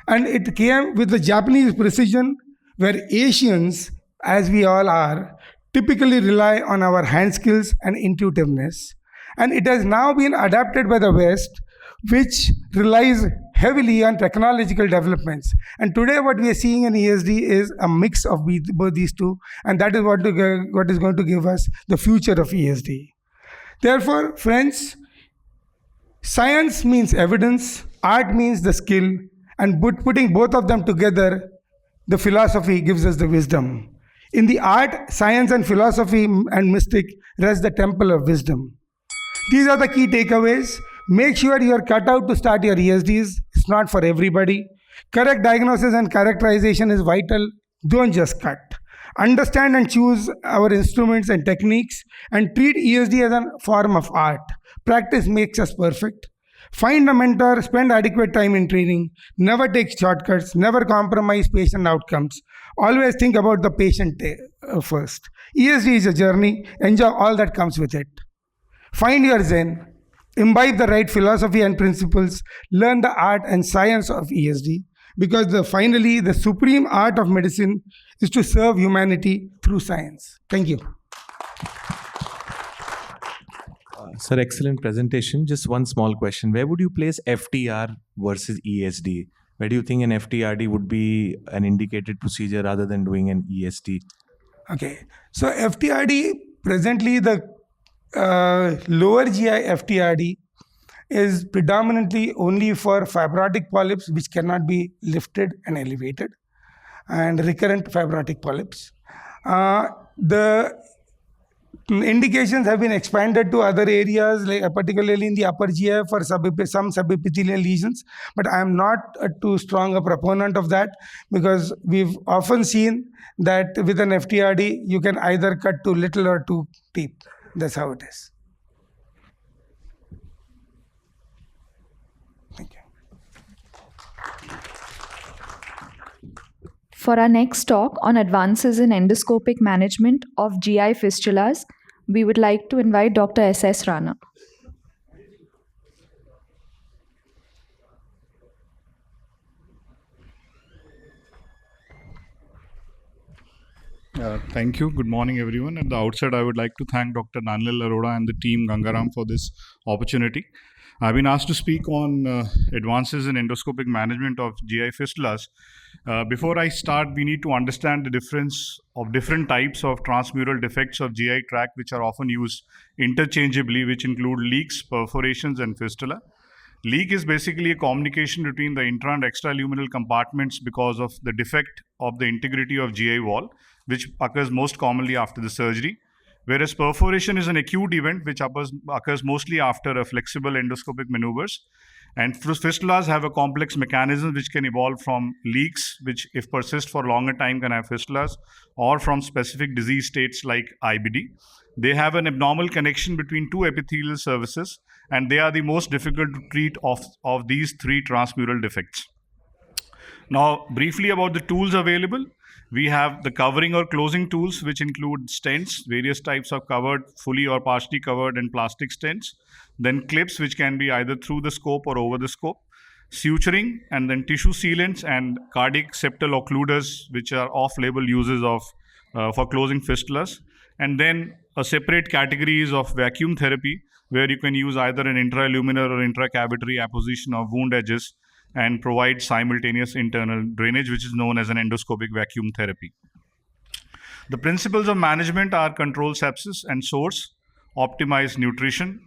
and it came with the Japanese precision, where Asians, as we all are, typically rely on our hand skills and intuitiveness. And it has now been adapted by the West, which relies heavily on technological developments. And today what we are seeing in ESD is a mix of both these two, and that is what is going to give us the future of ESD. Therefore, friends, science means evidence, art means the skill, and putting both of them together, the philosophy gives us the wisdom. In the art, science and philosophy and mystic rest the temple of wisdom. These are the key takeaways. Make sure you are cut out to start your ESDs. It's not for everybody. Correct diagnosis and characterization is vital. Don't just cut. Understand and choose our instruments and techniques, and treat ESD as a form of art. Practice makes us perfect. Find a mentor, spend adequate time in training, never take shortcuts, never compromise patient outcomes. Always think about the patient first. ESD is a journey, enjoy all that comes with it. Find your Zen, imbibe the right philosophy and principles, learn the art and science of ESD, because finally the supreme art of medicine is to serve humanity through science. Thank you. Sir, excellent presentation. Just one small question. Where would you place FTR versus ESD? Where do you think an FTRD would be an indicated procedure rather than doing an ESD? Okay. So FTRD, presently the lower GI FTRD is predominantly only for fibrotic polyps which cannot be lifted and elevated, and recurrent fibrotic polyps. The indications have been expanded to other areas, like particularly in the upper GI for some subepithelial lesions, but I am not too strong a proponent of that, because we've often seen that with an FTRD you can either cut too little or too deep. That's how it is. Thank you. For our next talk on advances in endoscopic management of GI fistulas, we would like to invite Dr. S.S. Rana. Thank you. Good morning, everyone. At the outset, I would like to thank Dr. Nanlil Arora and the team Gangaram for this opportunity. I've been asked to speak on advances in endoscopic management of GI fistulas. Before I start, we need to understand the difference of different types of transmural defects of GI tract, which are often used interchangeably, which include leaks, perforations, and fistula. Leak is basically a communication between the intra and extraluminal compartments because of the defect of the integrity of GI wall, which occurs most commonly after the surgery. Whereas perforation is an acute event which occurs mostly after a flexible endoscopic maneuvers. And fistulas have a complex mechanism which can evolve from leaks, which if persist for longer time can have fistulas, or from specific disease states like IBD. They have an abnormal connection between two epithelial surfaces, and they are the most difficult to treat of these three transmural defects. Now, briefly about the tools available. We have the covering or closing tools, which include stents, various types of covered, fully or partially covered, and plastic stents. Then clips, which can be either through the scope or over the scope. Suturing, and then tissue sealants and cardiac septal occluders, which are off-label uses of for closing fistulas. And then a separate categories of vacuum therapy, where you can use either an intraluminar or intracavitary apposition of wound edges and provide simultaneous internal drainage, which is known as an endoscopic vacuum therapy. The principles of management are control sepsis and source, optimize nutrition,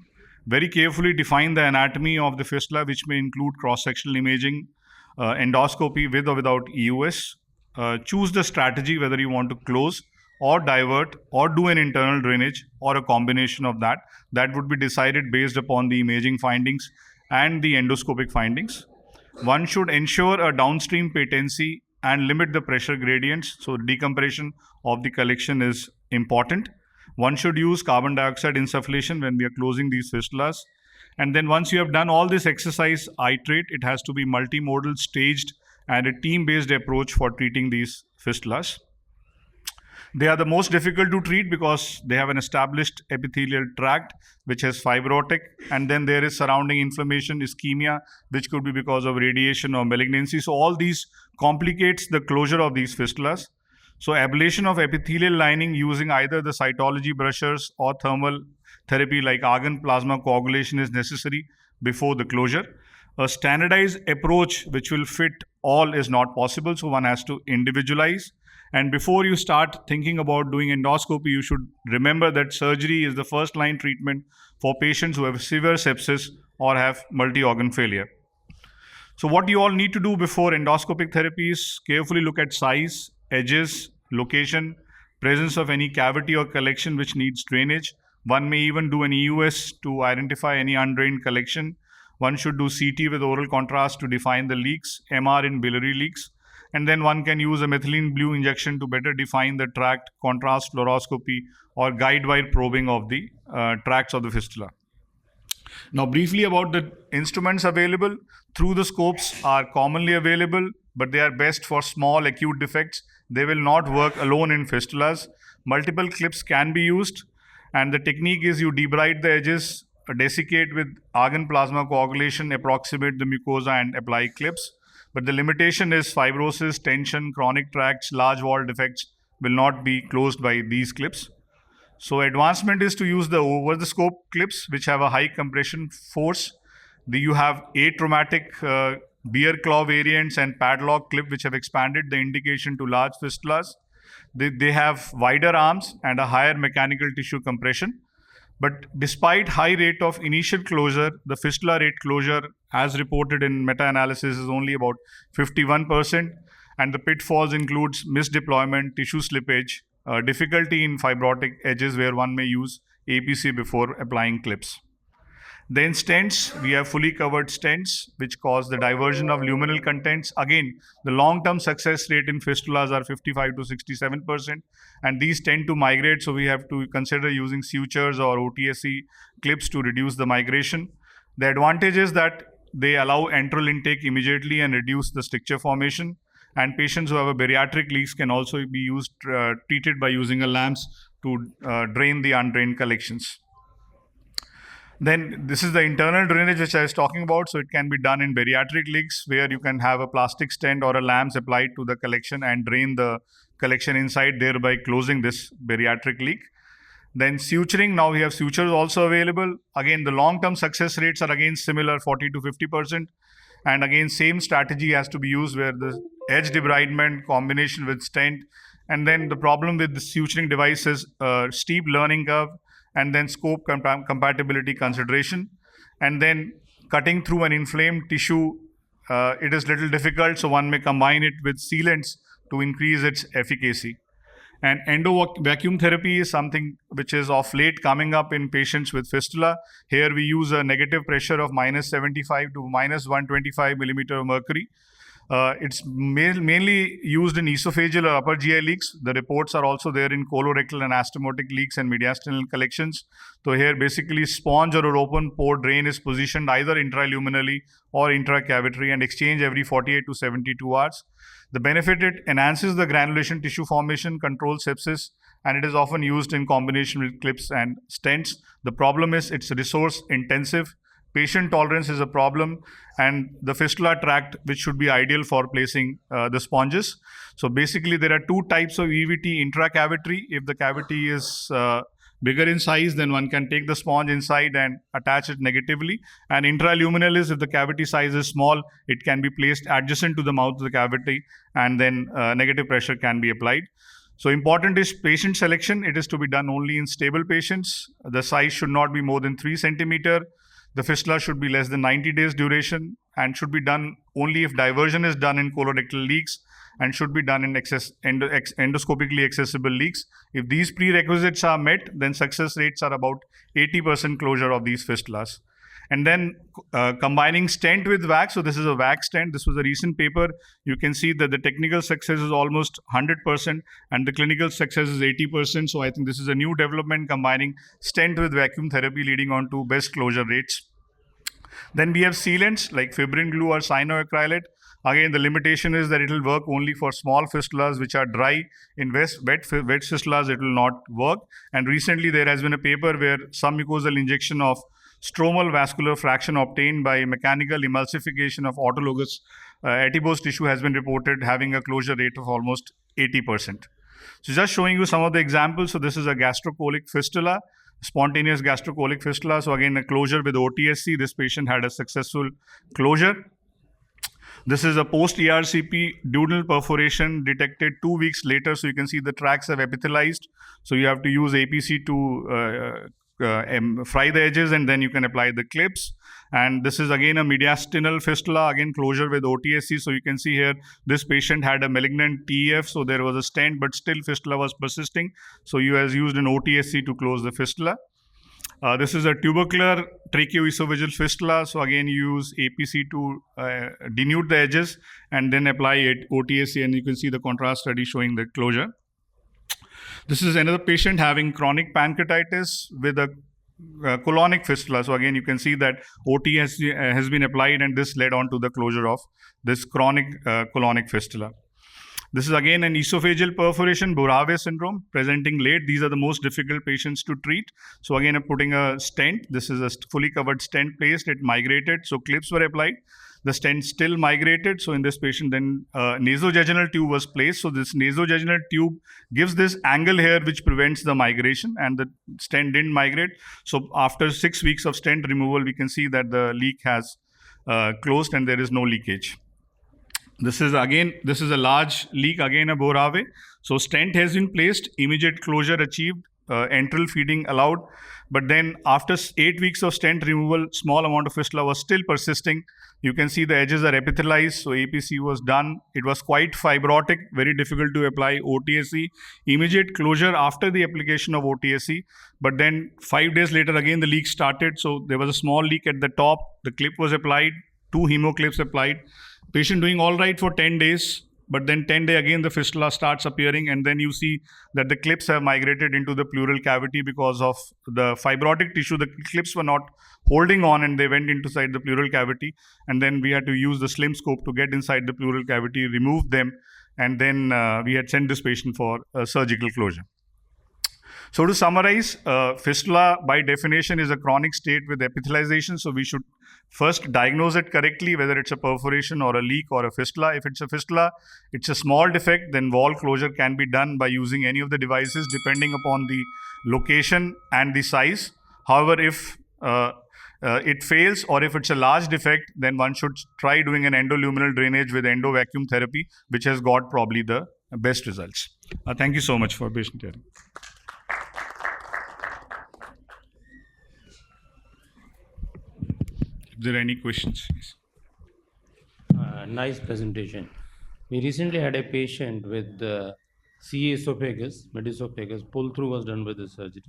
very carefully define the anatomy of the fistula, which may include cross-sectional imaging, endoscopy with or without EUS, choose the strategy whether you want to close or divert or do an internal drainage or a combination of that. That would be decided based upon the imaging findings and the endoscopic findings. One should ensure a downstream patency and limit the pressure gradients. So decompression of the collection is important. One should use carbon dioxide insufflation when we are closing these fistulas. And then once you have done all this exercise, iterate, it has to be multimodal, staged, and a team-based approach for treating these fistulas. They are the most difficult to treat because they have an established epithelial tract which has fibrotic, and then there is surrounding inflammation, ischemia, which could be because of radiation or malignancy. So all these complicates the closure of these fistulas. So ablation of epithelial lining using either the cytology brushers or thermal therapy like argon plasma coagulation is necessary before the closure. A standardized approach which will fit all is not possible, so one has to individualize. And before you start thinking about doing endoscopy, you should remember that surgery is the first line treatment for patients who have severe sepsis or have multi-organ failure. So what you all need to do before endoscopic therapy is carefully look at size, edges, location, presence of any cavity or collection which needs drainage. One may even do an EUS to identify any undrained collection. One should do CT with oral contrast to define the leaks, MR in biliary leaks. And then one can use a methylene blue injection to better define the tract, contrast fluoroscopy, or guide wire probing of the tracts of the fistula. Now, briefly about the instruments available. Through the scopes are commonly available, but they are best for small acute defects. They will not work alone in fistulas. Multiple clips can be used, and the technique is you debride the edges, desiccate with argon plasma coagulation, approximate the mucosa, and apply clips. But the limitation is fibrosis, tension, chronic tracts, large wall defects will not be closed by these clips. So advancement is to use the over-the-scope clips, which have a high compression force. You have atraumatic beer claw variants and padlock clip, which have expanded the indication to large fistulas. They have wider arms and a higher mechanical tissue compression. But despite high rate of initial closure, the fistula rate closure, as reported in meta-analysis, is only about 51%. And the pitfalls includes misdeployment, tissue slippage, difficulty in fibrotic edges where one may use APC before applying clips. Then stents, we have fully covered stents, which cause the diversion of luminal contents. Again, the long-term success rate in fistulas are 55 to 67%, and these tend to migrate, so we have to consider using sutures or OTSE clips to reduce the migration. The advantage is that they allow enteral intake immediately and reduce the stricture formation, and patients who have a bariatric leaks can also be used, treated by using a LAMS to drain the undrained collections. Then this is the internal drainage which I was talking about. So it can be done in bariatric leaks where you can have a plastic stent or a lambs applied to the collection and drain the collection inside, thereby closing this bariatric leak. Then suturing, now we have sutures also available. Again, the long-term success rates are again similar, 40 to 50%. And again, same strategy has to be used where the edge debridement combination with stent. And then the problem with the suturing device is steep learning curve and then scope compatibility consideration. And then cutting through an inflamed tissue, it is little difficult. So one may combine it with sealants to increase its efficacy. And endo-vacuum therapy is something which is of late coming up in patients with fistula. Here we use a negative pressure of minus 75 to minus 125 millimeter of mercury. It's mainly used in esophageal or upper GI leaks. The reports are also there in colorectal and anastomotic leaks and mediastinal collections. So here basically sponge or an open pore drain is positioned either intraluminally or intracavitary and exchange every 48 to 72 hours. The benefit, it enhances the granulation tissue formation, controls sepsis, and it is often used in combination with clips and stents. The problem is it's resource intensive. Patient tolerance is a problem, and the fistula tract, which should be ideal for placing the sponges. So basically there are two types of EVT: intracavitary. If the cavity is bigger in size, then one can take the sponge inside and attach it negatively. And intraluminal is if the cavity size is small, it can be placed adjacent to the mouth of the cavity, and then negative pressure can be applied. So important is patient selection. It is to be done only in stable patients. The size should not be more than 3 centimeter. The fistula should be less than 90 days duration and should be done only if diversion is done in colorectal leaks and should be done in endoscopically accessible leaks. If these prerequisites are met, then success rates are about 80% closure of these fistulas. And then combining stent with wax. So this is a wax stent. This was a recent paper. You can see that the technical success is almost 100% and the clinical success is 80%. So I think this is a new development combining stent with vacuum therapy leading on to best closure rates. Then we have sealants like fibrin glue or cyanoacrylate. Again, the limitation is that it will work only for small fistulas which are dry. In wet fistulas, it will not work. And recently there has been a paper where submucosal injection of stromal vascular fraction obtained by mechanical emulsification of autologous adipose tissue has been reported having a closure rate of almost 80%. So just showing you some of the examples. So this is a gastrocolic fistula, spontaneous gastrocolic fistula. So again, a closure with OTSC. This patient had a successful closure. This is a post-ERCP duodenal perforation detected 2 weeks later. So you can see the tracts have epithelized. So you have to use APC to fry the edges, and then you can apply the clips. And this is again a mediastinal fistula, again closure with OTSC. So you can see here this patient had a malignant TEF, so there was a stent, but still fistula was persisting. So you has used an OTSC to close the fistula. This is a tubercular tracheoesophageal fistula. So again, you use APC to denude the edges and then apply it OTSC, and you can see the contrast study showing the closure. This is another patient having chronic pancreatitis with a colonic fistula. So again, you can see that OTSC has been applied, and this led on to the closure of this chronic colonic fistula. This is again an esophageal perforation, Borave syndrome, presenting late. These are the most difficult patients to treat. So again, I'm putting a stent. This is a fully covered stent placed. It migrated, so clips were applied. The stent still migrated. So in this patient, then nasojejunal tube was placed. So this nasojejunal tube gives this angle here which prevents the migration, and the stent didn't migrate. So after 6 weeks of stent removal, we can see that the leak has closed and there is no leakage. This is a large leak, again a Borave. So stent has been placed, immediate closure achieved, enteral feeding allowed. But then after 8 weeks of stent removal, small amount of fistula was still persisting. You can see the edges are epithelized, so APC was done. It was quite fibrotic, very difficult to apply OTSC. Immediate closure after the application of OTSC. But then 5 days later, again the leak started. So there was a small leak at the top. The clip was applied, 2 hemoclips applied. Patient doing all right for 10 days, but then 10 days again the fistula starts appearing, and then you see that the clips have migrated into the pleural cavity because of the fibrotic tissue. The clips were not holding on and they went inside the pleural cavity, and then we had to use the slim scope to get inside the pleural cavity, remove them, and then we had sent this patient for surgical closure. So to summarize, fistula by definition is a chronic state with epithelialization. So we should first diagnose it correctly, whether it's a perforation or a leak or a fistula. If it's a fistula, it's a small defect, then wall closure can be done by using any of the devices depending upon the location and the size. However, if it fails or if it's a large defect, then one should try doing an endoluminal drainage with endo vacuum therapy, which has got probably the best results. Thank you so much for patient hearing. If there are any questions, please. Nice presentation. We recently had a patient with CA esophagus, mid-esophagus, pull-through was done with the surgery.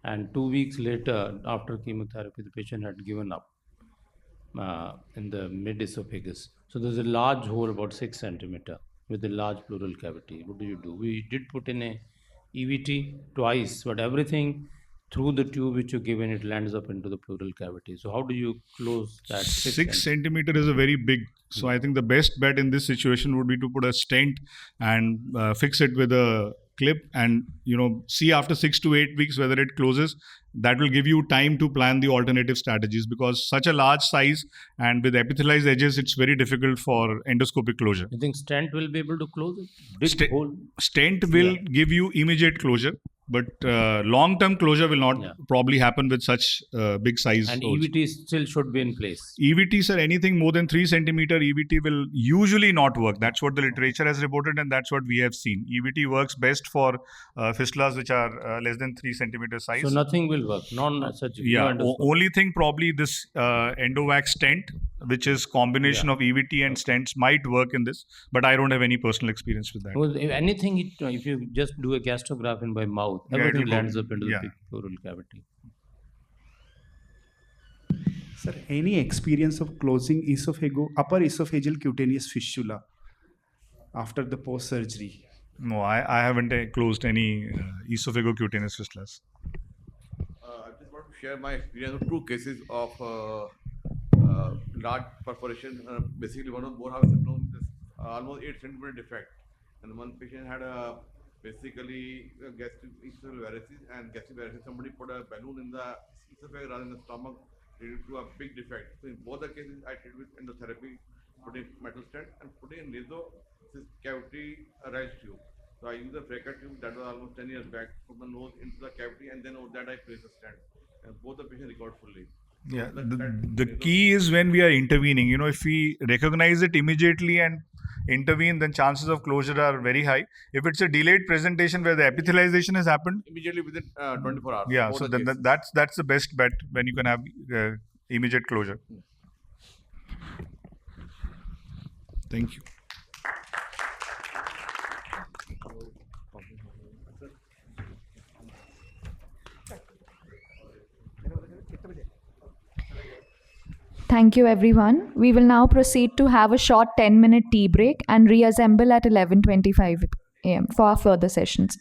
And 2 weeks later, after chemotherapy, the patient had given up in the mid-esophagus. So there's a large hole, about 6 centimeter, with a large pleural cavity. What do you do? We did put in a EVT twice, but everything through the tube which you given, it lands up into the pleural cavity. So how do you close that? 6 centimeter is a very big. So I think the best bet in this situation would be to put a stent and fix it with a clip, and see after 6 to 8 weeks whether it closes. That will give you time to plan the alternative strategies, because such a large size and with epithelialized edges, it's very difficult for endoscopic closure. You think stent will be able to close it? Big hole? Stent will give you immediate closure, but long-term closure will not probably happen with such big size. And holes. EVT still should be in place. EVT, sir, anything more than 3 centimeter EVT will usually not work. That's what the literature has reported, and that's what we have seen. EVT works best for fistulas which are less than 3 centimeter size. So nothing will work. Non-surgical. Yeah. Only thing probably this endovac stent, which is combination of EVT and stents, might work in this, but I don't have any personal experience with that. Well, if anything, if you just do a gastrograph in by mouth, everything lands up into the pleural cavity. Sir, any experience of closing upper esophageal cutaneous fistula after the post-surgery? No, I haven't closed any esophago-cutaneous fistulas. I just want to share my experience of 2 cases of large perforation. Basically, one of more have symptoms is almost 8 centimeter defect, and one patient had basically gastric varices, and gastric varices, somebody put a balloon in the esophagus rather than the stomach, leading to a big defect. So in both the cases, I treated with endotherapy, putting metal stent and putting in nasal cavity rise tube. So I used a Frecker tube that was almost 10 years back, put my nose into the cavity, and then over that I placed a stent, and both the patients recovered fully. Yeah, the key is when we are intervening. If we recognize it immediately and intervene, then chances of closure are very high. If it's a delayed presentation where the epithelialization has happened, immediately within 24 hours. Yeah, so that's the best bet when you can have immediate closure. Thank you. Thank you, everyone. We will now proceed to have a short 10-minute tea break and reassemble at 11:25 a.m. for our further sessions.